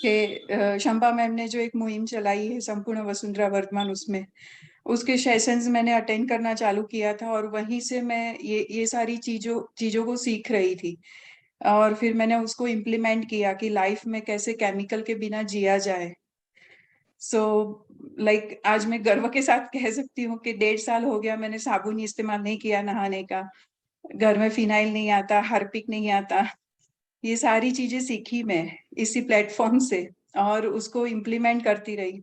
S4: के शंपा मैम ने जो एक मुहिम चलाई है संपूर्ण वसुंधरा वर्तमान, उसके सेशंस मैंने अटेंड करना चालू किया था, और वहीं से मैं ये सारी चीजों को सीख रही थी। और फिर मैंने उसको इम्प्लीमेंट किया कि लाइफ में कैसे केमिकल के बिना जिया जाए। सो लाइक आज मैं गर्व के साथ कह सकती हूँ कि 1.5 साल हो गया मैंने साबुन इस्तेमाल नहीं किया नहाने का, घर में फिनाइल नहीं आता, हार्पिक नहीं आता। ये सारी चीजें सीखी मैं इसी प्लेटफॉर्म से, और उसको इम्प्लीमेंट करती रही।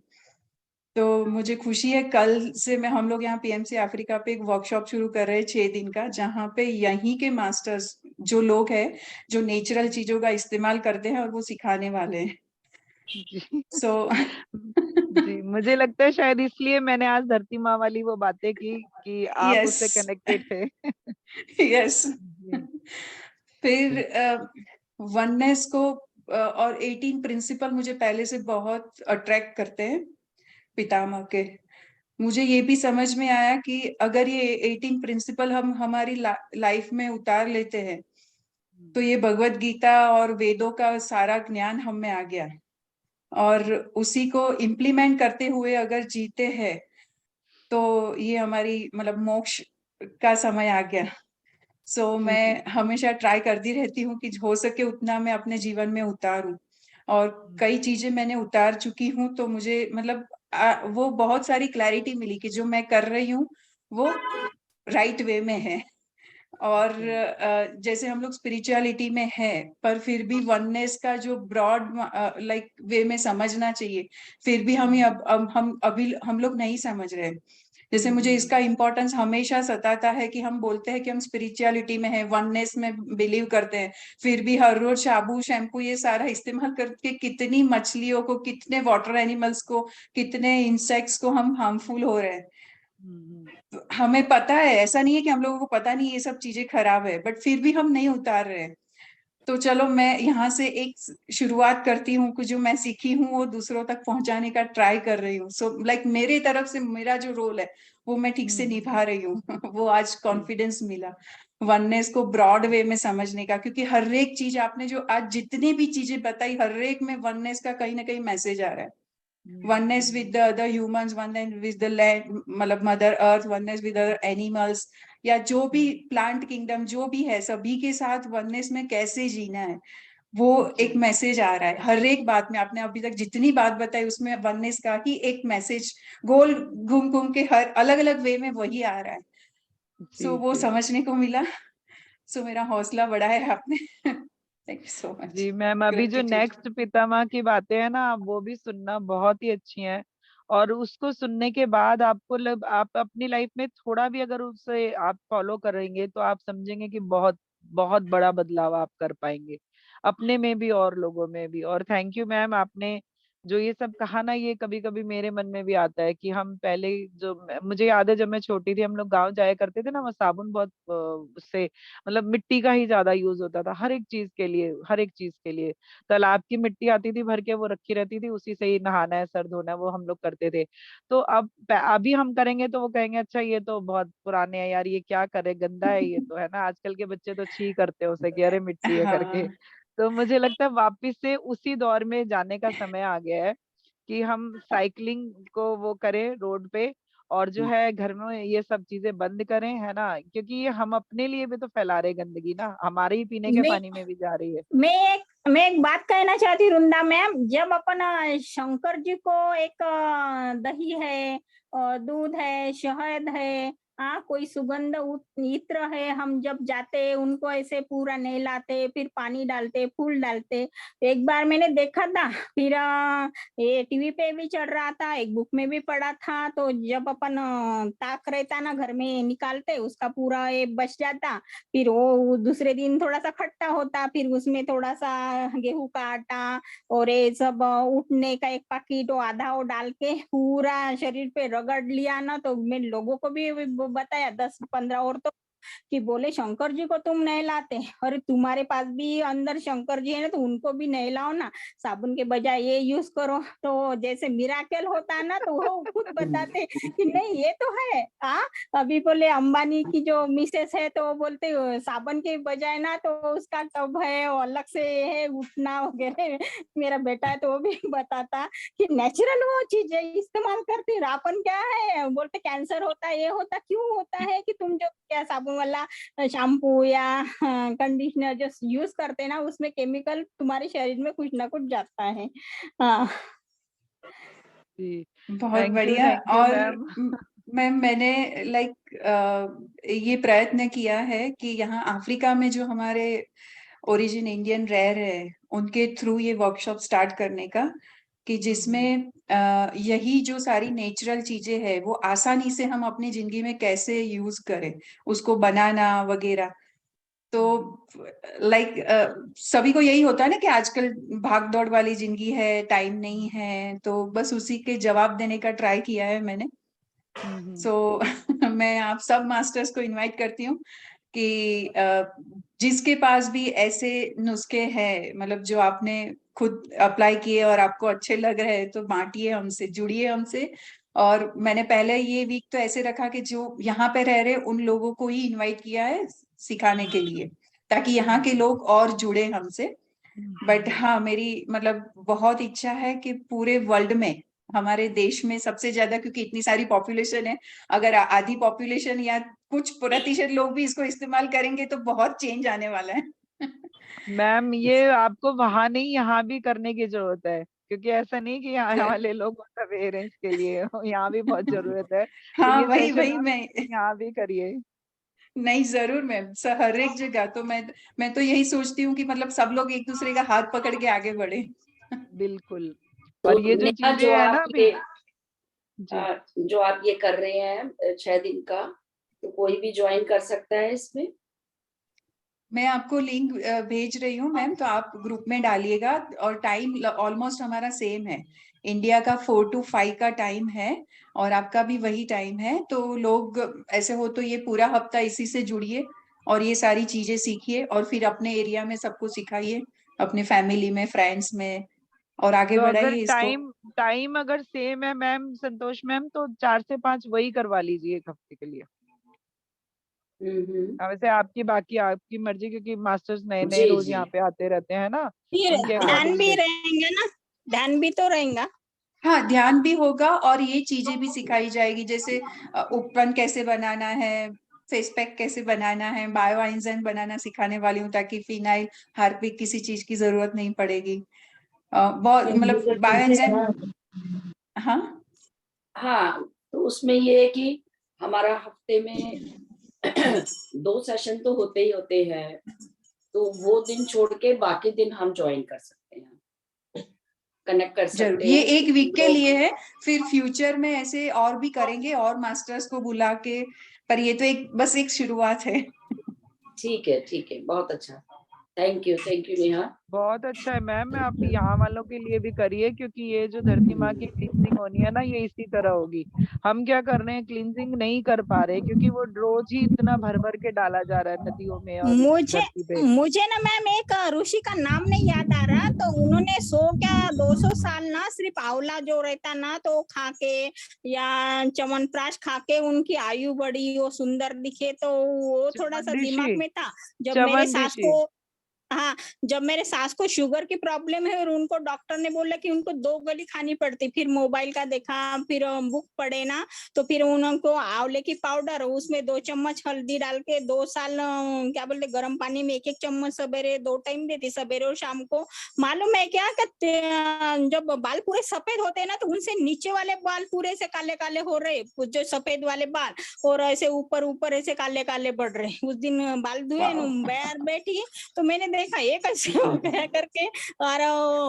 S4: तो मुझे खुशी है, कल से हम लोग यहाँ PMC अफ्रीका पे एक वर्कशॉप शुरू कर रहे हैं 6 दिन का, जहाँ पे यहीं के मास्टर्स जो लोग हैं जो नेचुरल चीजों का इस्तेमाल करते हैं, और वो सिखाने वाले हैं।
S2: जी
S4: सो
S2: जी, मुझे लगता है शायद इसलिए मैंने आज धरती माँ वाली वो बातें की कि आप
S4: यस,
S2: उससे कनेक्टेड थे।
S4: यस।
S2: जी
S4: फिर वननेस को और 18 प्रिंसिपल मुझे पहले से बहुत अट्रैक्ट करते हैं, पितामह के। मुझे ये भी समझ में आया कि अगर ये 18 प्रिंसिपल हम हमारी लाइफ में उतार लेते हैं, तो ये भगवत गीता और वेदों का सारा ज्ञान हम में आ गया, और उसी को इम्प्लीमेंट करते हुए अगर जीते हैं, तो ये हमारी मतलब मोक्ष का समय आ गया। सो
S2: जी जी।
S4: मैं हमेशा ट्राई करती रहती हूँ कि हो सके उतना मैं अपने जीवन में उतारूं, और कई चीजें मैंने उतार चुकी हूँ, तो मुझे मतलब वो बहुत सारी क्लैरिटी मिली कि जो मैं कर रही हूँ वो राइट वे में है। और जैसे हम लोग स्पिरिचुअलिटी में है, पर फिर भी वननेस का जो ब्रॉड लाइक वे में समझना चाहिए, फिर भी हम अभी हम लोग नहीं समझ रहे। जैसे मुझे इसका इम्पोर्टेंस हमेशा सताता है कि हम बोलते हैं कि हम स्पिरिचुअलिटी में है, वननेस में बिलीव करते हैं, फिर भी हर रोज साबु शैम्पू ये सारा इस्तेमाल करके कितनी मछलियों को, कितने वाटर एनिमल्स को, कितने इंसेक्ट्स को हम हार्मफुल हो रहे हैं। हमें पता है, ऐसा नहीं है कि हम लोगों को पता नहीं ये सब चीजें खराब है, बट फिर भी हम नहीं उतार रहे। तो चलो मैं यहाँ से एक शुरुआत करती हूँ कि जो मैं सीखी हूँ वो दूसरों तक पहुंचाने का ट्राई कर रही हूँ। सो लाइक मेरे तरफ से मेरा जो रोल है वो मैं ठीक से निभा रही हूँ। वो आज कॉन्फिडेंस मिला वननेस को ब्रॉड वे में समझने का, क्योंकि हर एक चीज आपने जो आज जितनी भी चीजें बताई, हर एक में वननेस का कहीं ना कहीं मैसेज आ रहा है। oneness with the other humans, oneness with the land, मतलब mother earth, oneness with other animals, या जो भी प्लांट किंगडम जो भी है, सभी के साथ वननेस में कैसे जीना है, वो एक मैसेज आ रहा है। हर एक बात में आपने अभी तक जितनी बात बताई उसमें वननेस का ही एक मैसेज गोल घूम घूम के हर अलग अलग वे में वही आ रहा है। सो
S2: जी
S4: वो
S2: जी।
S4: समझने को मिला। सो मेरा हौसला बढ़ा है आपने। Thank you so much.
S2: जी मैम, अभी जो
S4: ग्रेटिट्यूड।
S2: नेक्स्ट पितामह की बातें हैं ना, वो भी सुनना बहुत ही अच्छी हैं। और उसको सुनने के बाद आपको आप अपनी लाइफ में थोड़ा भी अगर उससे आप फॉलो करेंगे तो आप समझेंगे कि बहुत बहुत बड़ा बदलाव आप कर पाएंगे, अपने में भी और लोगों में भी। और थैंक यू मैम, आपने जो ये सब कहा ना, ये कभी कभी मेरे मन में भी आता है कि हम पहले जो मुझे याद है जब मैं छोटी थी, हम लोग गांव जाया करते थे ना, वो साबुन बहुत उससे मतलब मिट्टी का ही ज्यादा यूज होता था हर एक चीज के लिए, हर एक चीज के लिए। तालाब की मिट्टी आती थी भर के, वो रखी रहती थी, उसी से ही नहाना है, सर धोना है, वो हम लोग करते थे। तो अब अभी हम करेंगे तो वो कहेंगे अच्छा ये तो बहुत पुराने हैं यार, ये क्या करे, गंदा है ये तो, है ना। आजकल के बच्चे तो छी करते हैं उसे कि अरे मिट्टी है करके।
S4: हाँ,
S2: तो मुझे लगता है वापस से उसी दौर में जाने का समय आ गया है कि हम साइकिलिंग को वो करें रोड पे, और जो है घर में ये सब चीजें बंद करें, है ना, क्योंकि ये हम अपने लिए भी तो फैला रहे गंदगी ना, हमारे ही पीने के
S3: मैं
S2: पानी में भी जा रही है।
S3: मैं एक बात कहना चाहती हूँ वृंदा मैम, जब अपन शंकर जी को एक दही है, दूध है, शहद है, कोई सुगंध इत्र है, हम जब जाते उनको ऐसे पूरा नहलाते, फिर पानी डालते, फूल डालते। एक बार मैंने देखा था, फिर ये टीवी पे भी चल रहा था, एक बुक में भी पढ़ा था, तो जब अपन ताक रहता ना घर में निकालते, उसका पूरा ये बच जाता, फिर वो दूसरे दिन थोड़ा सा खट्टा होता, फिर उसमें थोड़ा सा गेहूं का आटा और ये सब उठने का एक पैकेट वो आधा वो डाल के पूरा शरीर पे रगड़ लिया ना, तो मैं लोगों को भी बताया 10-15 और तो कि बोले शंकर जी को तुम नहलाते, और तुम्हारे पास भी अंदर शंकर जी है ना, तो उनको भी नहलाओ ना, साबुन के बजाय ये यूज करो, तो जैसे मिराकल होता है ना, तो वो खुद बताते कि नहीं ये तो है। अभी बोले अंबानी की जो मिसेस है, तो वो बोलते साबुन के बजाय ना तो उसका टब है वो अलग से है उठना वगैरह। मेरा बेटा है तो वो भी बताता कि नेचुरल वो चीजें इस्तेमाल करते, अपन क्या है बोलते कैंसर होता है, ये होता क्यों होता है कि तुम जो क्या साबुन वाला शैम्पू या कंडीशनर जो यूज करते हैं ना, उसमें केमिकल तुम्हारे शरीर में कुछ ना कुछ जाता है। हाँ
S2: जी,
S4: बहुत बढ़िया।
S2: थैंक यू
S4: और
S2: मैम।
S4: मैंने ये प्रयत्न किया है कि यहाँ अफ्रीका में जो हमारे ओरिजिन इंडियन रह रहे हैं उनके थ्रू ये वर्कशॉप स्टार्ट करने का, कि जिसमें यही जो सारी नेचुरल चीजें हैं वो आसानी से हम अपनी जिंदगी में कैसे यूज करें, उसको बनाना वगैरह। तो सभी को यही होता है ना कि आजकल भाग दौड़ वाली जिंदगी है, टाइम नहीं है, तो बस उसी के जवाब देने का ट्राई किया है मैंने। सो मैं आप सब मास्टर्स को इनवाइट करती हूँ कि जिसके पास भी ऐसे नुस्खे हैं, मतलब जो आपने खुद अप्लाई किए और आपको अच्छे लग रहे हैं, तो बांटिए हमसे, जुड़िए हमसे। और मैंने पहले ये वीक तो ऐसे रखा कि जो यहाँ पे रह रहे उन लोगों को ही इनवाइट किया है सिखाने के लिए, ताकि यहाँ के लोग और जुड़े हमसे। बट हाँ, मेरी मतलब बहुत इच्छा है कि पूरे वर्ल्ड में, हमारे देश में सबसे ज्यादा, क्योंकि इतनी सारी पॉपुलेशन है, अगर आधी पॉपुलेशन या कुछ प्रतिशत लोग भी इसको इस्तेमाल करेंगे तो बहुत चेंज आने वाला है।
S2: मैम ये आपको वहां नहीं यहाँ भी करने की जरूरत है, क्योंकि ऐसा नहीं कि यहाँ वाले लोग अवेयरेंस के लिए यहाँ भी बहुत जरूरत है, तो
S4: हाँ,
S2: ये
S4: वही
S2: सेशन
S4: वही
S2: आप
S4: मैं
S2: यहाँ भी करिए।
S4: नहीं, जरूर मैम, हर एक जगह। तो मैं तो यही सोचती हूँ कि मतलब सब लोग एक दूसरे का हाथ पकड़ के आगे बढ़े।
S2: बिल्कुल।
S1: तो
S2: और ये जो
S1: नेहा,
S2: चीजें है ना अभी। जी
S1: जो आप ये कर रहे हैं 6 दिन का, तो कोई भी ज्वाइन कर सकता है इसमें?
S4: मैं आपको लिंक भेज रही हूँ मैम, तो आप ग्रुप में डालिएगा। और टाइम ऑलमोस्ट हमारा सेम है, इंडिया का 4 to 5 का टाइम है, और आपका भी वही टाइम है। तो लोग ऐसे हो तो ये पूरा हफ्ता इसी से जुड़िए और ये सारी चीजें सीखिए, और फिर अपने एरिया में सबको सिखाइए, अपने फैमिली में, फ्रेंड्स में, और आगे
S2: तो अगर
S4: बढ़ाइए इसको।
S2: टाइम अगर सेम है मैम संतोष मैम, तो 4 से 5 वही करवा लीजिए एक हफ्ते के लिए। वैसे आपकी बाकी आपकी मर्जी, क्योंकि मास्टर्स नए नए
S1: जी
S2: रोज
S1: जी।
S2: यहाँ पे आते रहते हैं ना,
S3: फिर
S2: उनके
S3: ध्यान
S2: अकॉर्डिंग
S3: भी
S2: देख।
S3: रहेंगे ना, ध्यान भी तो रहेगा।
S4: हाँ, ध्यान भी होगा और ये चीजें भी सिखाई जाएगी, जैसे उपवन कैसे बनाना है, फेस पैक कैसे बनाना है, बायो एंजाइम बनाना सिखाने वाली हूँ, ताकि फिनाइल, हार्पिक किसी चीज की जरूरत नहीं पड़ेगी। बहुत मतलब बायो एंजाइम। हाँ
S1: हाँ, तो उसमें ये है कि हमारा हफ्ते में 2 सेशन तो होते ही होते हैं, तो वो दिन छोड़ के बाकी दिन हम ज्वाइन कर सकते हैं, कनेक्ट कर
S4: जरूर,
S1: सकते
S4: ये
S1: हैं
S4: एक वीक के
S1: लोग।
S4: लिए है। फिर फ्यूचर में ऐसे और भी करेंगे, और मास्टर्स को बुला के, पर ये तो एक बस एक शुरुआत है।
S1: ठीक है, बहुत अच्छा। Thank you Neha.
S2: बहुत अच्छा है मैम, आप यहाँ वालों के लिए भी करिए, क्योंकि ये जो धरती माँ की क्लींजिंग होनी है ना, ये इसी तरह होगी। हम क्या कर रहे हैं, क्लींजिंग नहीं कर पा रहे, क्योंकि वो रोज ही इतना भर भर के डाला जा रहा है नदियों में और
S3: मुझे
S2: धरती पे।
S3: मुझे ना मैम एक ऋषि का नाम नहीं याद आ रहा, तो उन्होंने 200 साल ना सिर्फ आंवला जो रहता ना तो खा के या च्यवनप्राश खा के उनकी आयु बढ़ी, वो सुंदर दिखे, तो वो थोड़ा सा
S2: चमन ऋषि,
S3: दिमाग में था जब मेरे
S2: चमन
S3: सास
S2: ऋषि।
S3: को हाँ, जब मेरे सास को शुगर की प्रॉब्लम है और उनको डॉक्टर ने बोला कि उनको 2 गोली खानी पड़ती, फिर मोबाइल का देखा, फिर बुक पढ़े ना, तो फिर उनको आंवले की पाउडर, उसमें 2 चम्मच हल्दी डाल के 2 साल क्या बोलते गरम पानी में 1-1 चम्मच सवेरे 2 टाइम देती, सवेरे और शाम को। मालूम है क्या कि जब बाल पूरे सफेद होते हैं ना, तो उनसे नीचे वाले बाल पूरे से काले-काले हो रहे, जो सफेद वाले बाल, और ऐसे ऊपर-ऊपर ऐसे काले-काले बढ़ रहे। उस दिन बाल धुए
S1: वाह।
S3: बाहर बैठी, तो मैंने देखा ये कैसे हो गया करके, और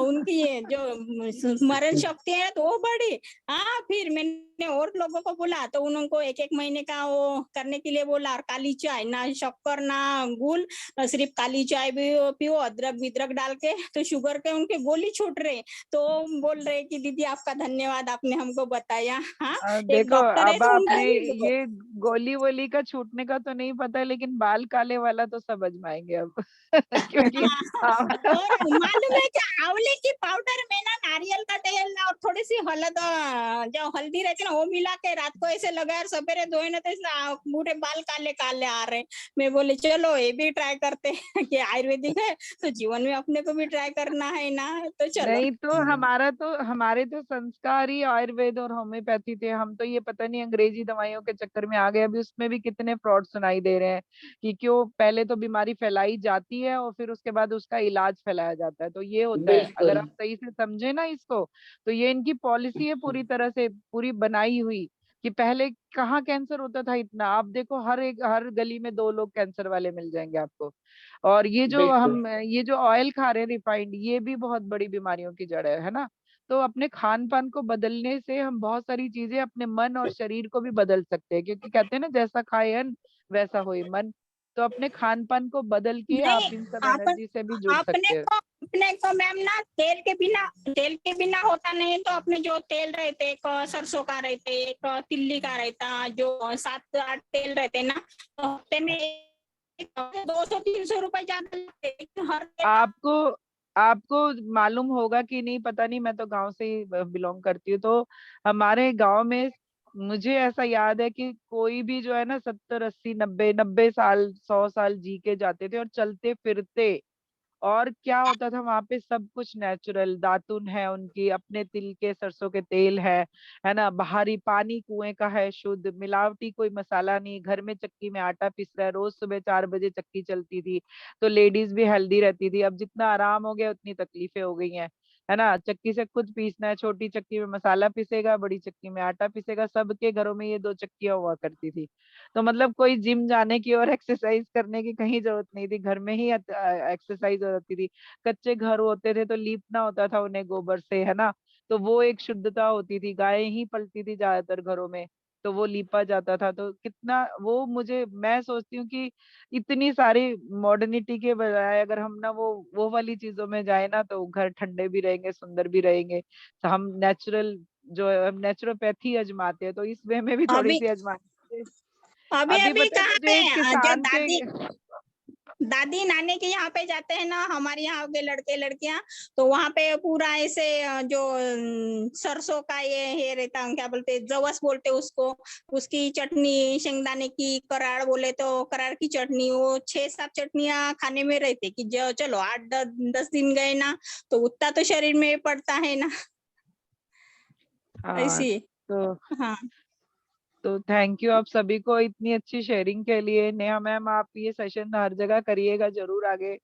S3: उनकी ये जो स्मरण शक्ति है तो वो बढ़ी। हाँ, फिर मैंने और लोगों को बोला, तो उनको 1-1 महीने का वो करने के लिए बोला, और काली चाय, ना शक्कर ना गुल, सिर्फ काली चाय भी पियो, अदरक-विदरक डाल के, तो शुगर के उनके गोली छूट रहे। तो बोल रहे कि दीदी आपका धन्यवाद, आपने हमको बताया। हाँ, एक
S2: देखो
S3: डॉक्टर है
S2: अब
S3: तो
S2: आपने
S3: उनका भी
S2: ये गोली वोली का छूटने का तो नहीं पता, लेकिन बाल काले वाला तो सब आजमाएंगे अब क्योंकि
S3: हाँ, और मालूम है क्या, आंवले की पाउडर में ना नारियल का तेल और थोड़ी सी हल्द, जो हल्दी रहती है ना, वो मिला के रात को ऐसे लगाया और सवेरे धोए ना, तो पूरे बाल काले काले आ रहे। मैं बोले चलो ये भी ट्राई करते हैं कि आयुर्वेदिक है तो जीवन में अपने को भी ट्राई करना है ना, तो चलो।
S2: नहीं तो हमारे तो संस्कार ही आयुर्वेद और होम्योपैथी थे। हम तो ये पता नहीं अंग्रेजी दवाइयों के चक्कर में आ गए। अभी उसमें भी कितने फ्रॉड सुनाई दे रहे हैं कि क्यों पहले तो बीमारी फैलाई जाती है और फिर उसके बाद उसका इलाज फैलाया जाता है। तो ये होता है, अगर
S1: बिल्कुल।
S2: आप सही से समझे ना इसको, तो ये इनकी पॉलिसी है पूरी तरह से पूरी बनाई हुई कि पहले कहाँ कैंसर होता था इतना। आप देखो हर गली में 2 लोग कैंसर वाले मिल जाएंगे आपको। और
S1: बिल्कुल।
S2: ये जो ऑयल खा रहे हैं रिफाइंड, ये भी बहुत बड़ी बीमारियों की जड़ है ना। तो अपने खान पान को बदलने से हम बहुत सारी चीजें अपने मन और शरीर को भी बदल सकते हैं, क्योंकि कहते हैं ना जैसा खाए अन्न वैसा होए मन। तो अपने खान पान को बदल के
S3: नहीं,
S2: आप इन सब
S3: आप
S2: एनर्जी से भी जुड़
S3: अपने
S2: सकते हैं।
S3: को अपने को मैम ना तेल के बिना होता नहीं, तो अपने जो तेल रहते, एक सरसों का रहते, एक तिल्ली का रहता, जो 7-8 तेल रहते ना, तो हफ्ते में 200-300 रुपए ज्यादा लगते, लेकिन हर तेल
S2: आपको आपको मालूम होगा कि नहीं पता नहीं, मैं तो गांव से ही बिलोंग करती हूँ। तो हमारे गांव में मुझे ऐसा याद है कि कोई भी जो है ना 70 80 90 90 साल 100 साल जी के जाते थे और चलते फिरते। और क्या होता था वहां पे, सब कुछ नेचुरल, दातुन है उनकी, अपने तिल के सरसों के तेल है ना, बाहरी पानी कुएं का है, शुद्ध, मिलावटी कोई मसाला नहीं, घर में चक्की में आटा पिस रहा है, रोज सुबह 4 बजे चक्की चलती थी। तो लेडीज भी हेल्दी रहती थी। अब जितना आराम हो गया उतनी तकलीफें हो गई हैं, है ना। चक्की से खुद पीसना है, छोटी चक्की में मसाला पिसेगा, बड़ी चक्की में आटा पिसेगा। सबके घरों में ये 2 चक्कियां हुआ करती थी। तो मतलब कोई जिम जाने की और एक्सरसाइज करने की कहीं जरूरत नहीं थी, घर में ही एक्सरसाइज हो जाती थी। कच्चे घर होते थे तो लीपना होता था उन्हें गोबर से, है ना। तो वो एक शुद्धता होती थी, गायें ही पलती थी ज्यादातर घरों में, तो वो लीपा जाता था। तो कितना वो, मुझे मैं सोचती हूँ कि इतनी सारी मॉडर्निटी के बजाय अगर हम ना वो वाली चीजों में जाए ना, तो घर ठंडे भी रहेंगे, सुंदर भी रहेंगे। तो हम नेचुरल जो है, हम नेचुरोपैथी आजमाते हैं, तो इस वे में भी थोड़ी
S3: अभी
S2: सी आजमाते हैं।
S3: अभी
S2: अभी
S3: अभी
S2: पता है
S3: कहाँ
S2: मुझे एक
S3: पे जो
S2: किसान के।
S3: दादी नानी के यहाँ पे जाते हैं ना, हमारे यहाँ के लड़के लड़कियां, तो वहां पे पूरा ऐसे जो सरसों का ये रहता है, क्या बोलते हैं, जवस बोलते हैं उसको, उसकी चटनी, शेंगदाने की कराड़ बोले तो कराड़ की चटनी, वो 6-7 चटनियां खाने में रहते कि जो चलो 8-10 दिन गए ना, तो उतना तो शरीर में पड़ता है ना,
S2: हाँ
S3: ऐसी।
S2: तो
S3: हाँ,
S2: तो थैंक यू आप सभी को इतनी अच्छी शेयरिंग के लिए। नेहा मैम, आप ये सेशन हर जगह करिएगा जरूर आगे,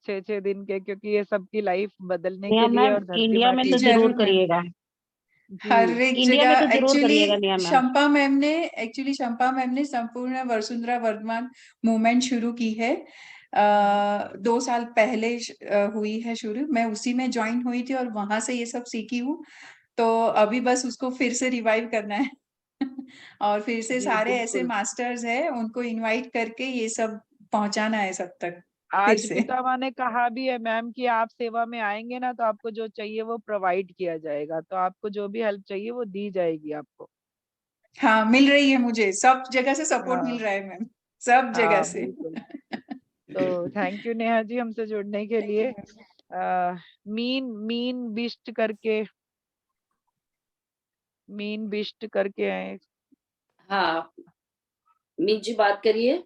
S2: 6 6 दिन के, क्योंकि ये सबकी लाइफ बदलने के
S5: नियम
S2: लिए
S5: मैम
S2: और धरती
S5: इंडिया में
S2: माटी
S5: तो
S2: की।
S5: जरूर
S4: जरूर मैम।
S5: करिएगा।
S4: हर
S2: जी।
S4: एक
S5: इंडिया में
S4: जगह
S5: तो जरूर करिएगा
S4: एक्चुअली
S5: नियम मैम।
S4: शंपा मैम ने संपूर्ण वसुंधरा वर्धमान मूवमेंट शुरू की है। 2 साल पहले हुई है शुरू। मैं उसी में ज्वाइन हुई थी और वहां से ये सब सीखी हूँ। तो अभी बस उसको फिर से रिवाइव करना है और फिर से
S2: जी
S4: सारे ऐसे
S2: बिल्कुल।
S4: मास्टर्स है उनको इनवाइट करके ये सब पहुंचाना है सब तक फिर
S2: आज
S4: से।
S2: पितामह ने कहा भी है मैम कि आप सेवा में आएंगे ना, तो आपको जो चाहिए वो प्रोवाइड किया जाएगा। तो आपको जो भी हेल्प चाहिए वो दी जाएगी आपको।
S4: हाँ, मिल रही है, मुझे सब जगह से सपोर्ट मिल
S2: हाँ।
S4: रहा है मैम, सब जगह
S2: हाँ
S4: से।
S2: बिल्कुल। तो थैंक यू नेहा जी हमसे जुड़ने के
S4: थैंक यू
S2: लिए।
S4: मैम।
S2: मीन मीन बिस्ट करके, मीन बिस्ट करके आए।
S1: हाँ, मीत जी बात करिए।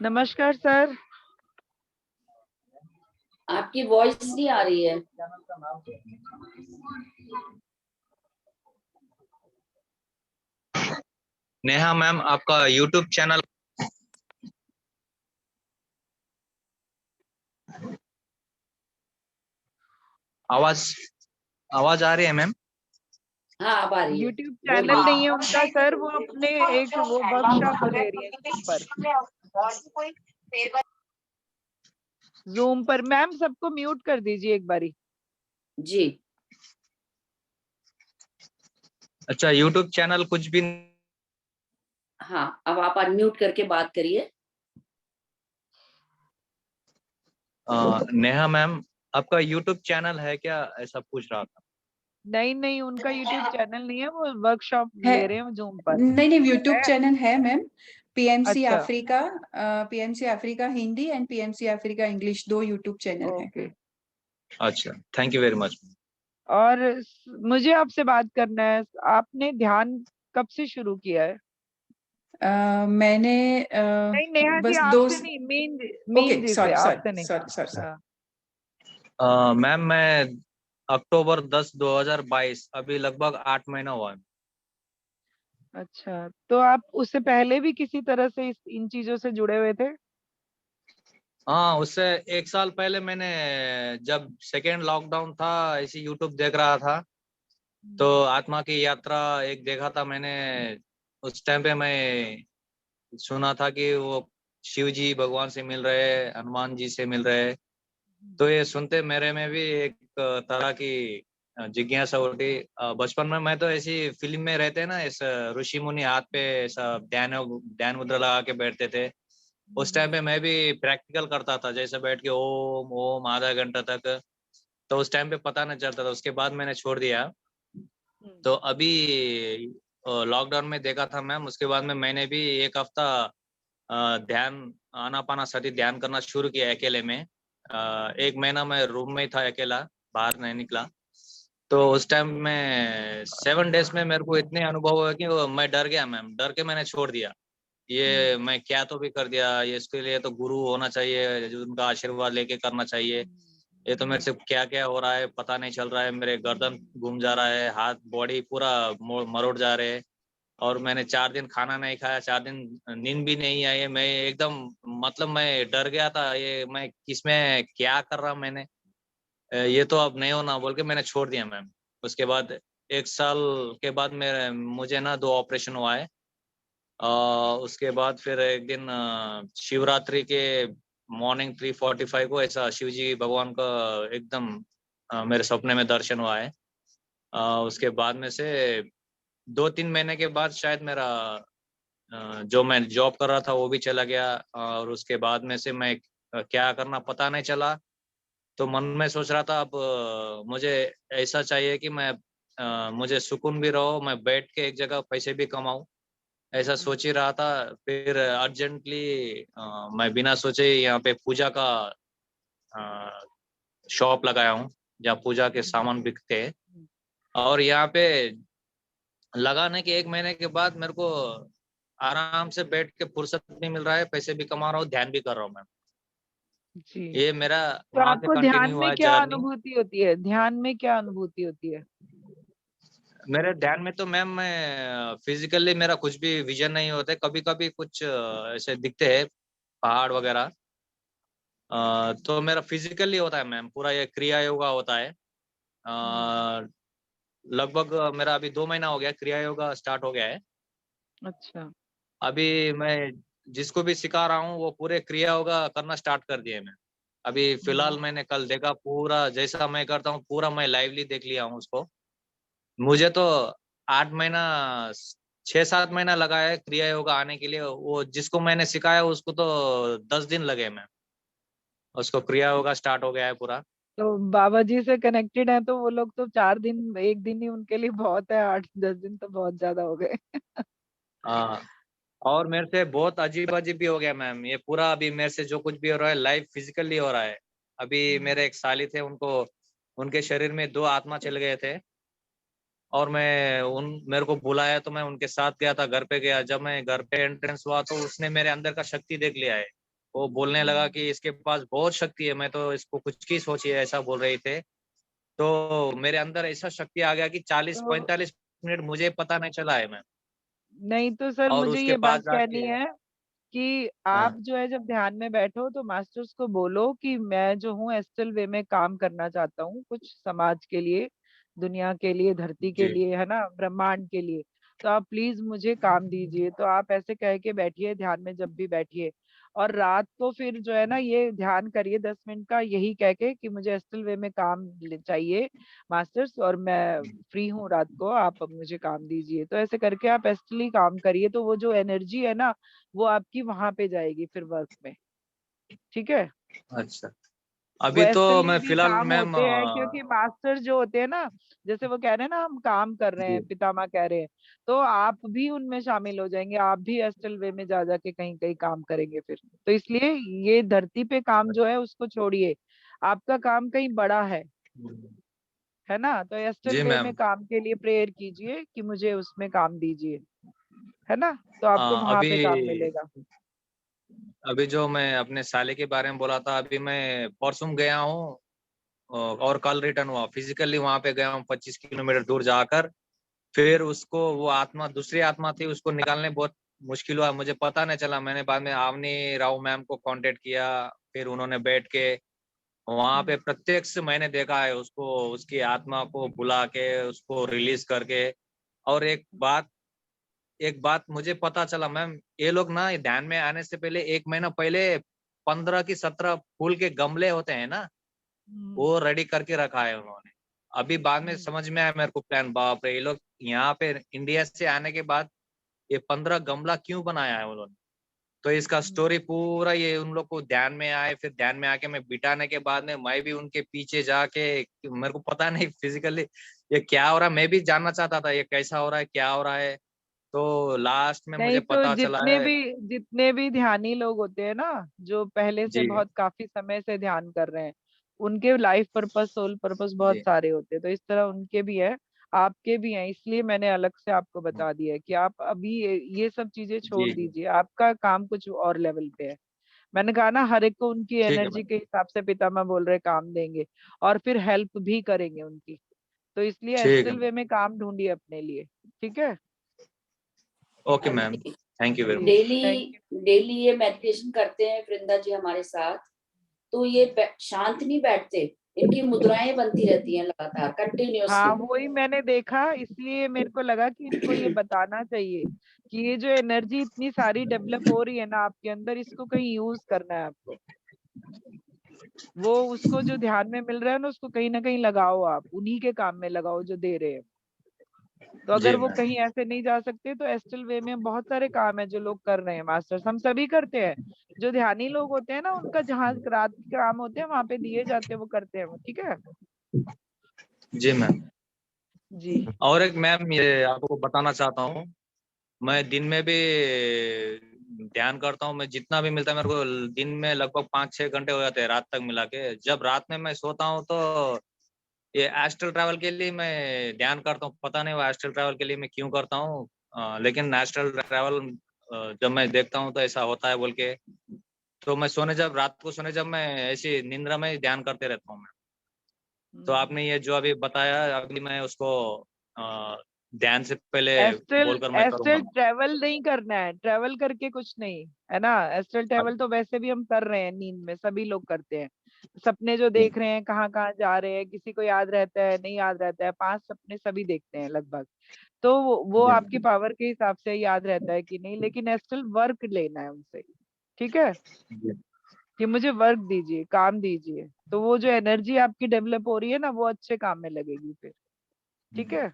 S2: नमस्कार सर।
S1: आपकी वॉइस नहीं आ रही है।
S5: नेहा मैम, आपका यूट्यूब चैनल आवाज आवाज आ रही है मैम?
S1: हाँ, अब आ रही है।
S2: यूट्यूब
S1: बोलिए।
S2: चैनल नहीं है उनका सर, वो अपने एक वो वर्कशॉप ले रही है जूम पर। मैम सबको म्यूट कर दीजिए एक बारी।
S1: जी।
S5: अच्छा, यूट्यूब चैनल कुछ भी
S1: हाँ, अब आप अनम्यूट करके बात करिए।
S5: नेहा मैम, आपका यूट्यूब चैनल है क्या, ऐसा पूछ रहा था।
S2: नहीं नहीं, उनका यूट्यूब चैनल नहीं है, वो वर्कशॉप
S4: है।
S2: ले रहे हैं जूम पर।
S4: नहीं नहीं, यूट्यूब
S2: है?
S4: चैनल है मैम। पीएमसी
S2: अच्छा।
S4: Africa, PMC Africa Hindi and PMC Africa English, 2 YouTube channel है।
S2: ओके।
S5: अच्छा, थैंक यू वेरी मच।
S2: और मुझे आपसे बात करना है, आपने ध्यान कब से शुरू किया है?
S4: मैंने
S2: नहीं नेहा जी,
S4: बस
S2: आपसे नहीं, मीन
S4: ओके,
S2: मीन जी से,
S4: सॉरी
S2: आपसे
S4: सॉरी
S2: नहीं।
S4: Sorry sorry.
S5: मैम, मैं अक्टूबर 10 2022, अभी लगभग 8 महीना हुआ है।
S2: अच्छा, तो आप उससे पहले भी किसी तरह से इन चीजों से जुड़े हुए थे?
S5: हाँ, उससे 1 साल पहले मैंने, जब सेकेंड लॉकडाउन था, ऐसी यूट्यूब देख रहा था, तो आत्मा की यात्रा एक देखा था मैंने। उस टाइम पे मैं सुना था कि वो शिव जी भगवान से मिल रहे हैं, हनुमान जी से मिल रहे हैं। तो ये सुनते मेरे में भी एक तरह की जिज्ञासा उठी। बचपन में मैं तो ऐसी फिल्म में रहते ना, इस ऋषि मुनि हाथ पे ऐसा ध्यान ध्यान मुद्रा लगा के बैठते थे। उस टाइम पे मैं भी प्रैक्टिकल करता था, जैसे बैठ के ओम ओम आधा घंटा तक। तो उस टाइम पे पता नहीं चलता था, उसके बाद मैंने छोड़ दिया। तो अभी लॉकडाउन में देखा था मैम, उसके बाद में मैंने भी 1 हफ्ता ध्यान, आनापाना सती ध्यान करना शुरू किया अकेले में। 1 महीना मैं रूम में ही था अकेला, बाहर नहीं निकला। तो उस टाइम में 7 डेज में मेरे को इतने अनुभव हुए कि मैं डर गया मैम, डर के मैंने छोड़ दिया। ये मैं क्या तो भी कर दिया, ये इसके लिए तो गुरु होना चाहिए, जो उनका आशीर्वाद लेके करना चाहिए। ये तो मेरे से क्या क्या हो रहा है पता नहीं चल रहा है, मेरे गर्दन घूम जा रहा है, हाथ बॉडी पूरा मरोड़ जा रहे हैं। और मैंने 4 दिन खाना नहीं खाया, 4 दिन नींद भी नहीं आई है। मैं एकदम, मतलब मैं डर गया था, ये मैं किसमें क्या कर रहा मैंने, ये तो अब नहीं होना बोल के मैंने छोड़ दिया मैम। उसके बाद 1 साल के बाद मेरे मुझे ना 2 ऑपरेशन हुआ है। उसके बाद फिर एक दिन शिवरात्रि के मॉर्निंग 3:45 को ऐसा शिव जी भगवान का एकदम मेरे सपने में दर्शन हुआ है। उसके बाद में से 2-3 महीने के बाद शायद मेरा जो मैं जॉब कर रहा था वो भी चला गया। और उसके बाद में से मैं क्या करना पता नहीं चला। तो मन में सोच रहा था, अब मुझे ऐसा चाहिए कि मैं मुझे सुकून भी रहो, मैं बैठ के एक जगह पैसे भी कमाऊं, ऐसा सोच ही रहा था। फिर अर्जेंटली मैं बिना सोचे यहाँ पे पूजा का शॉप लगाया हूँ, जहाँ पूजा के सामान बिकते हैं। और यहाँ पे लगाने के 1 महीने के बाद मेरे को आराम से बैठ के फुर्सत भी मिल रहा है, पैसे भी कमा रहा हूँ, ध्यान भी कर रहा हूँ मैं।
S2: जी।
S5: ये मेरा
S2: तो
S5: वहां से
S2: आपको ध्यान
S5: कंटिन्यू हुआ
S2: में
S5: है
S2: क्या
S5: जर्नी।
S2: अनुभूति होती है? ध्यान में क्या अनुभूति होती है?
S5: मेरे ध्यान में तो मैम, मैं फिजिकली मेरा कुछ भी विजन नहीं होता, कभी कभी कुछ ऐसे दिखते हैं पहाड़ वगैरह। तो मेरा फिजिकली होता है मैम, पूरा ये क्रिया योगा होता है। लगभग मेरा अभी 2 महीना हो गया, क्रिया योगा स्टार्ट हो गया है।
S2: अच्छा।
S5: अभी मैं जिसको भी सिखा रहा हूँ वो पूरे क्रिया योगा करना स्टार्ट कर दिए मैं। अभी फिलहाल मैंने कल देखा, पूरा जैसा मैं करता हूँ पूरा मैं लाइवली देख लिया हूँ उसको। मुझे तो 8 महीना, 6-7 महीना लगा है क्रिया योगा आने के लिए। वो जिसको मैंने सिखाया उसको तो 10 दिन लगे मैं, उसको क्रिया योगा स्टार्ट हो गया है पूरा।
S2: तो बाबा जी से कनेक्टेड है तो वो लोग तो 4 दिन, एक दिन ही उनके लिए बहुत है, 8-10 दिन तो बहुत ज्यादा हो गए।
S5: हाँ, और मेरे से बहुत अजीब अजीब भी हो गया मैम ये पूरा। अभी मेरे से जो कुछ भी हो रहा है लाइव फिजिकली हो रहा है। अभी मेरे एक साली थे, उनको उनके शरीर में 2 आत्मा चले गए थे, और मैं उन मेरे को बुलाया तो मैं उनके साथ गया था, घर पे गया। जब मैं घर पे एंट्रेंस हुआ तो उसने मेरे अंदर का शक्ति देख लिया है। वो बोलने लगा कि इसके पास बहुत शक्ति है, मैं तो इसको कुछ की सोची है, ऐसा बोल रहे थे। तो मेरे अंदर ऐसा शक्ति आ गया कि
S2: तो
S5: 40-45 मिनट मुझे पता नहीं चला है मैम।
S2: नहीं तो सर
S5: और
S2: मुझे
S5: उसके
S2: ये
S5: पास
S2: बात कहनी
S5: जाके
S2: है कि आप
S5: हाँ
S2: जो है जब ध्यान में बैठो तो मास्टर्स को बोलो कि मैं जो हूँ एस्ट्रल वे में काम करना चाहता हूँ, कुछ समाज के लिए, दुनिया के लिए, धरती के
S5: जी
S2: लिए, है ना, ब्रह्मांड के लिए। तो आप प्लीज मुझे काम दीजिए। तो आप ऐसे कह के बैठिए ध्यान में जब भी बैठिए। और रात को फिर जो है ना ये ध्यान करिए 10 मिनट का, यही कह के कि मुझे एस्ट्रल वे में काम चाहिए मास्टर्स, और मैं फ्री हूँ रात को, आप अब मुझे काम दीजिए। तो ऐसे करके आप एस्ट्रली काम करिए, तो वो जो एनर्जी है ना वो आपकी वहां पे जाएगी फिर वर्क में। ठीक है।
S5: अच्छा।
S2: वो
S5: अभी तो
S2: एस्ट्रली
S5: मैं
S2: भी
S5: फिलहाल
S2: काम
S5: मैम
S2: होते हैं, क्योंकि मास्टर जो होते हैं ना, जैसे वो कह रहे हैं ना हम काम कर रहे हैं,
S5: जी
S2: पितामह कह रहे हैं, तो आप भी उनमें शामिल हो जाएंगे, आप भी एस्ट्रल वे में जा जाके कहीं कहीं काम करेंगे फिर। तो इसलिए ये धरती पे काम जो है उसको छोड़िए, आपका काम कहीं बड़ा है ना। तो एस्ट्रल
S5: जी
S2: वे में
S5: मैम।
S2: काम के लिए प्रेयर कीजिए कि मुझे उसमें काम दीजिए, है ना, तो आपको वहां
S5: अभी
S2: पे काम मिलेगा।
S5: अभी जो मैं अपने साले के बारे में बोला था, अभी मैं परसों गया हूँ और कल रिटर्न हुआ, फिजिकली वहां पे गया हूँ 25 किलोमीटर दूर जाकर। फिर उसको, वो आत्मा दूसरी आत्मा थी, उसको निकालने बहुत मुश्किल हुआ, मुझे पता नहीं चला। मैंने बाद में आवनी राव मैम को कांटेक्ट किया, फिर उन्होंने बैठ के वहां पे
S2: हम्म।
S5: प्रत्यक्ष मैंने देखा है उसको, उसकी आत्मा को बुला के उसको रिलीज करके। और एक बात मुझे पता चला मैम, ये लोग ना ध्यान में आने से पहले 1 महीना पहले 15 की 17 फूल के गमले होते हैं ना,
S2: हम्म।
S5: वो रेडी करके रखा है उन्होंने। अभी बाद में
S2: हम्म।
S5: समझ में आया मेरे को प्लान, बाप रे, ये लोग यहाँ पे इंडिया से आने के बाद ये 15 गमला क्यों बनाया है उन्होंने। तो इसका
S2: हम्म।
S5: स्टोरी पूरा ये उन लोग को ध्यान में आए, फिर ध्यान में आके मैं बिठाने के बाद में मैं भी उनके पीछे जाके, मेरे को पता नहीं फिजिकली ये क्या हो रहा है, मैं भी जानना चाहता था ये कैसा हो रहा है, क्या हो रहा है। तो लास्ट में मुझे
S2: नहीं तो
S5: पता चला है।
S2: जितने भी ध्यानी लोग होते हैं ना, जो पहले से
S5: जी
S2: बहुत काफी समय से ध्यान कर रहे हैं, उनके लाइफ पर्पस, सोल पर्पस बहुत
S5: जी
S2: सारे होते हैं। तो इस तरह उनके भी है, आपके भी हैं, इसलिए मैंने अलग से आपको बता दिया है कि आप अभी ये सब चीजें छोड़
S5: जी जी।
S2: दीजिए, आपका काम कुछ और लेवल पे है। मैंने कहा ना हर एक को उनकी
S5: ठीक है
S2: एनर्जी
S5: मैम।
S2: के हिसाब से पितामह बोल रहे काम देंगे, और फिर हेल्प भी करेंगे उनकी। तो इसलिए
S5: ठीक है
S2: एस्ट्रल
S5: मैम।
S2: वे में काम ढूंढिए अपने लिए। ठीक है।
S5: Okay ma'am. Thank you very much.
S1: Daily
S2: thank you.
S1: Daily ये मेडिटेशन करते हैं वृंदा जी हमारे साथ, तो ये शांत नहीं बैठते, इनकी मुद्राएं बनती रहती हैं लगातार
S2: हाँ
S1: कंटिन्यूअसली।
S2: वही मैंने देखा, इसलिए मेरे को लगा कि इनको ये बताना चाहिए कि ये जो एनर्जी इतनी सारी डेवलप हो रही है ना आपके अंदर, इसको कहीं यूज करना है आपको। वो उसको जो ध्यान में मिल रहा है ना उसको कहीं ना कहीं लगाओ, आप उन्हीं के काम में लगाओ जो दे रहे हैं। तो अगर
S5: जी
S2: वो
S5: मैम।
S2: कहीं ऐसे नहीं जा सकते तो एस्ट्रल वे में बहुत सारे काम है जो लोग कर रहे हैं, मास्टर्स हम सभी करते हैं। जो ध्यानी लोग होते हैं ना उनका जहाँ रात के काम होते हैं वहां पे दिए जाते हैं, वो करते हैं वो। ठीक है।
S5: जी मैम।
S2: जी।
S5: और एक मैम ये आपको बताना चाहता हूँ, मैं दिन में भी ध्यान करता हूँ, मैं जितना भी मिलता है मेरे को दिन में लगभग 5-6 घंटे हो जाते हैं रात तक मिला के। जब रात में मैं सोता हूँ तो ये एस्ट्रल ट्रैवल के लिए मैं ध्यान करता हूँ, पता नहीं वो एस्ट्रल ट्रैवल के लिए मैं क्यों करता हूँ। लेकिन एस्ट्रल ट्रैवल जब मैं देखता हूँ तो ऐसा होता है बोल के, तो मैं जब रात को सोने जब मैं ऐसी निंद्रा में ध्यान करते रहता हूँ मैं। तो
S2: हम्म।
S5: आपने ये जो अभी बताया, अभी मैं उसको अ, ध्यान से पहले
S2: एस्ट्रल
S5: बोलकर मैं करूंगा।
S2: एस्ट्रल ट्रेवल नहीं करना है, ट्रेवल करके कुछ नहीं, है ना। एस्ट्रल ट्रेवल तो वैसे भी हम कर रहे हैं, नींद में सभी लोग करते हैं। सपने जो देख रहे हैं, कहाँ कहाँ जा रहे हैं, किसी को याद रहता है नहीं याद रहता है, 5 सपने सभी देखते हैं लगभग। तो वो आपकी
S5: जी
S2: पावर के हिसाब से याद रहता है कि नहीं, लेकिन एस्ट्रल वर्क लेना है उनसे। ठीक है।
S5: जी
S2: कि मुझे वर्क दीजिए, काम दीजिए, तो वो जो एनर्जी आपकी डेवलप हो रही है ना वो अच्छे काम में लगेगी फिर। ठीक है।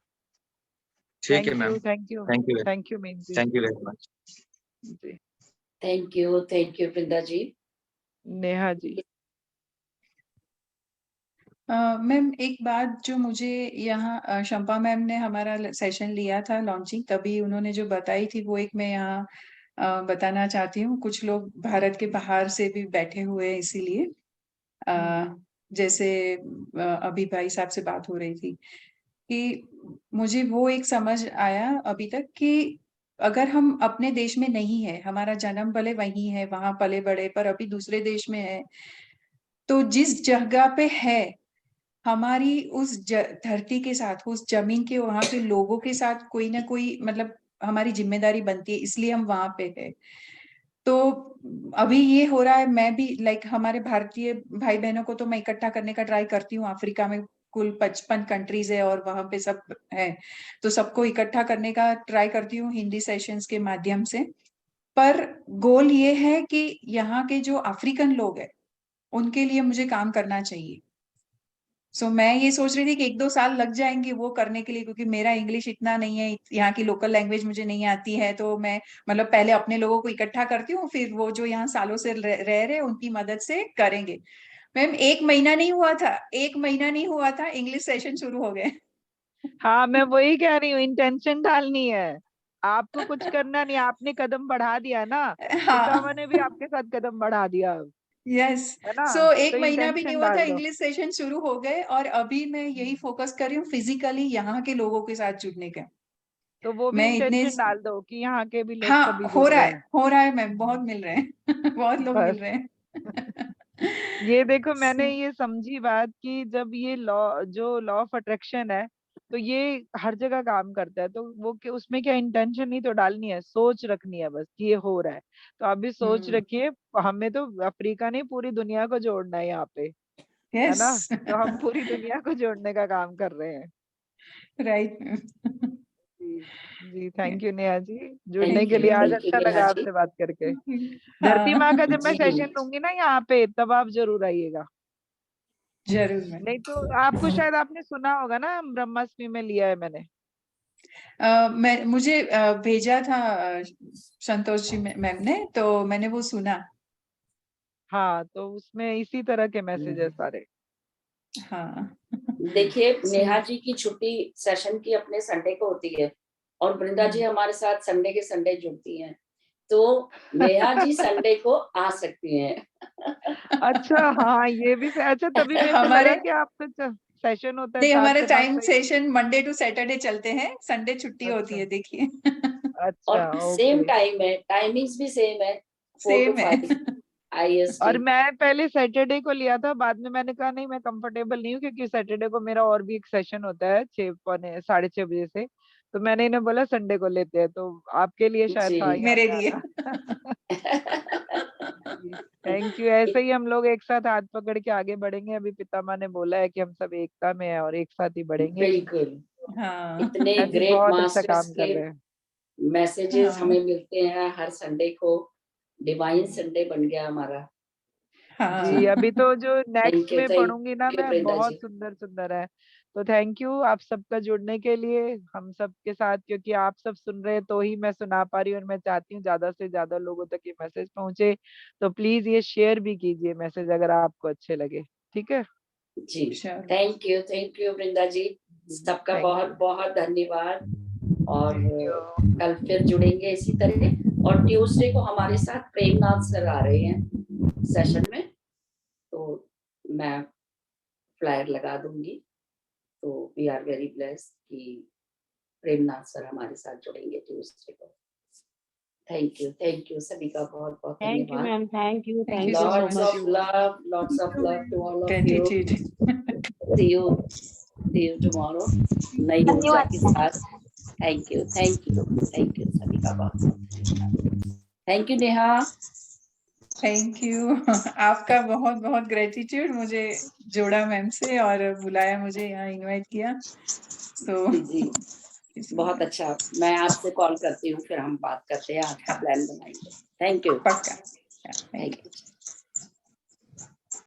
S5: ठीक है
S2: thank
S5: ma'am.
S2: You, thank you.
S5: Thank you.
S2: Thank you mean ji.
S5: Thank you very much.
S2: जी।
S1: Thank you Vrinda ji.
S2: Neha ji.
S4: Ma'am एक बात जो मुझे यहाँ शंपा मैम ने हमारा सेशन लिया था लॉन्चिंग, तभी उन्होंने जो बताई थी वो एक मैं यहाँ बताना चाहती हूँ। कुछ लोग भारत के बाहर से भी बैठे हुए हैं, इसीलिए जैसे अभी भाई साहब से बात हो रही थी कि मुझे वो एक समझ आया अभी तक कि अगर हम अपने देश में नहीं है, हमारा जन्म भले वहीं है, वहां पले बड़े, पर अभी दूसरे देश में है, तो जिस जगह पे है हमारी उस धरती के साथ, उस जमीन के, वहां के लोगों के साथ कोई ना कोई मतलब हमारी जिम्मेदारी बनती है, इसलिए हम वहां पे है। तो अभी ये हो रहा है, मैं भी हमारे भारतीय भाई बहनों को तो मैं इकट्ठा करने का ट्राई करती हूँ। अफ्रीका में कुल 55 कंट्रीज है और वहां पे सब है, तो सबको इकट्ठा करने का ट्राई करती हूँ हिंदी सेशंस के माध्यम से। पर गोल ये है कि यहाँ के जो अफ्रीकन लोग हैं उनके लिए मुझे काम करना चाहिए। मैं ये सोच रही थी कि 1-2 साल लग जाएंगे वो करने के लिए, क्योंकि मेरा इंग्लिश इतना नहीं है, यहाँ की लोकल लैंग्वेज मुझे नहीं आती है। तो मैं मतलब पहले अपने लोगों को इकट्ठा करती हूँ, फिर वो जो यहाँ सालों से रह रहे उनकी मदद से करेंगे। मैम 1 महीना नहीं हुआ था, 1 महीना नहीं हुआ था, इंग्लिश सेशन शुरू हो गए।
S2: हाँ, मैं वही कह रही हूँ, इंटेंशन डालनी है, आपको कुछ करना नहीं, आपने कदम बढ़ा दिया ना, पितामा
S4: हाँ,
S2: ने भी आपके साथ कदम बढ़ा दिया अब,
S4: यस।
S2: है ना?
S4: 1
S2: तो
S4: महीना भी नहीं
S2: इंटेंशन
S4: हुआ था,
S2: डाल दो।
S4: इंग्लिश सेशन शुरू हो गए, और अभी मैं यही फोकस कर रही हूँ फिजिकली यहाँ के लोगों के साथ जुड़ने का।
S2: तो वो भी
S4: मैं इतने
S2: इंटेंशन डाल दो कि यहाँ के भी लोग
S4: हाँ,
S2: सभी जुड़ रहे हैं
S4: हो रहा है मैम, बहुत मिल रहे हैं बहुत लोग
S2: बस।
S4: मिल रहे हैं
S2: ये देखो, मैंने ये समझी बात कि जब ये लॉ ऑफ अट्रैक्शन है, तो ये हर जगह काम करता है, तो वो उसमें क्या इंटेंशन नहीं तो डालनी है, सोच रखनी है बस कि ये हो रहा है। तो आप भी सोच रखिए, हमें तो अफ्रीका नहीं पूरी दुनिया को जोड़ना है यहाँ पे, है
S4: यस
S2: ना? तो हम पूरी दुनिया को जोड़ने का काम कर रहे हैं।
S4: राइट।
S2: जी जी, थैंक यू नेहा जी, जुड़ने
S1: थैंक
S2: के
S1: यू,
S2: लिए। आज
S1: थैंक यू
S2: अच्छा
S1: नेहा
S2: लगा
S1: जी।
S2: आपसे बात करके। धरती
S4: हाँ,
S2: माँ का जब मैं
S1: जी
S2: सेशन लूंगी ना यहाँ पे, तब आप जरूर आइएगा।
S4: जरूर मैम।
S2: नहीं तो आपको शायद आपने सुना होगा ना, ब्रह्मास्मि में लिया है मैंने।
S4: मुझे भेजा था संतोष जी मैम ने, तो मैंने वो सुना।
S2: हाँ, तो उसमें इसी तरह के मैसेज है सारे।
S4: हाँ
S1: देखिए,
S4: सो
S1: नेहा जी की छुट्टी सेशन की अपने संडे को होती है, और वृंदा जी हमारे साथ संडे के संडे जुड़ती हैं, तो नेहा जी संडे को आ सकती हैं
S2: अच्छा, हाँ, ये भी अच्छा, तभी मेरे को लगा
S4: हमारे
S2: कि आपका सेशन होता है
S4: नहीं,
S2: 4
S4: हमारे
S2: से 5
S4: टाइम
S2: सही।
S4: सेशन मंडे टू सैटरडे चलते हैं, संडे छुट्टी होती
S2: अच्छा
S4: है, देखिए
S2: अच्छा,
S1: और सेम
S2: ओके।
S1: टाइम है, टाइमिंग्स भी सेम है, 4 to
S4: सेम है
S1: 5 IST।
S2: और मैं पहले सैटरडे को लिया था, बाद में मैंने कहा नहीं, मैं कंफर्टेबल नहीं हूँ, क्योंकि सैटरडे को मेरा और भी एक सेशन होता है 6-6:30 बजे से, तो मैंने इन्हें बोला संडे को लेते हैं, तो आपके लिए शायद
S1: जी
S2: था याद
S4: मेरे लिए
S2: आना थैंक यू। ऐसे ही हम लोग एक साथ हाथ पकड़ के आगे बढ़ेंगे। अभी पितामह ने बोला है कि हम सब एकता में हैं और एक साथ ही बढ़ेंगे।
S1: बिल्कुल,
S4: हाँ
S1: इतने
S2: नेहा जी
S1: ग्रेट
S2: बहुत अच्छा
S1: मास्टर्स
S2: काम कर
S1: के
S2: रहे हैं।
S1: मैसेजेस
S4: हाँ
S1: हमें मिलते हैं हर संडे को, डिवाइन संडे बन गया हमारा।
S2: जी,
S4: हाँ
S2: अभी तो जो नेक्स्ट में
S1: थैंक
S2: पढ़ूंगी ना
S1: यू
S2: मैं,
S1: वृंदा
S2: बहुत
S1: जी।
S2: सुंदर सुंदर है। तो थैंक यू आप सबका जुड़ने के लिए हम सब के साथ, क्योंकि आप सब सुन रहे हैं तो ही मैं सुना पा रही हूँ, और मैं चाहती हूँ ज्यादा से ज्यादा लोगों तक ये मैसेज पहुंचे। तो प्लीज ये शेयर भी कीजिए मैसेज, अगर आपको अच्छे लगे। ठीक है,
S1: जी,
S4: श्योर।
S1: थैंक यू वृंदा जी, सबका
S2: थैंक
S1: बहुत
S2: यू।
S1: बहुत धन्यवाद। और
S2: थैंक यू।
S1: कल फिर जुड़ेंगे इसी तरह, और ट्यूसडे को हमारे साथ प्रेमनाथ सर आ रहे हैं सेशन में, तो मैं फ्लायर लगा दूंगी। तो वी आर वेरी ब्लेस्ड कि प्रेमनाथ सर हमारे साथ जुड़ेंगे ट्यूसडे को। थैंक यू सभी का बहुत बहुत
S3: थैंक यू
S1: धन्यवाद।
S3: Ma'am, thank you
S4: thank you so
S1: Lots
S4: much.
S1: of love to all of you.
S4: Gratitude.
S1: See you tomorrow, नई ऊर्जा के साथ। थैंक यू सभी का बहुत बहुत। Thank you Neha.
S4: Thank you आपका बहुत बहुत ग्रेटिट्यूड, मुझे जोड़ा मैम से और बुलाया, मुझे यहाँ इनवाइट किया, तो
S1: जी, बहुत अच्छा। मैं आपसे कॉल करती हूँ, फिर हम बात करते हैं, आज का प्लान बनाएंगे। Thank you.
S4: पक्का। Thank you.
S1: Thank you.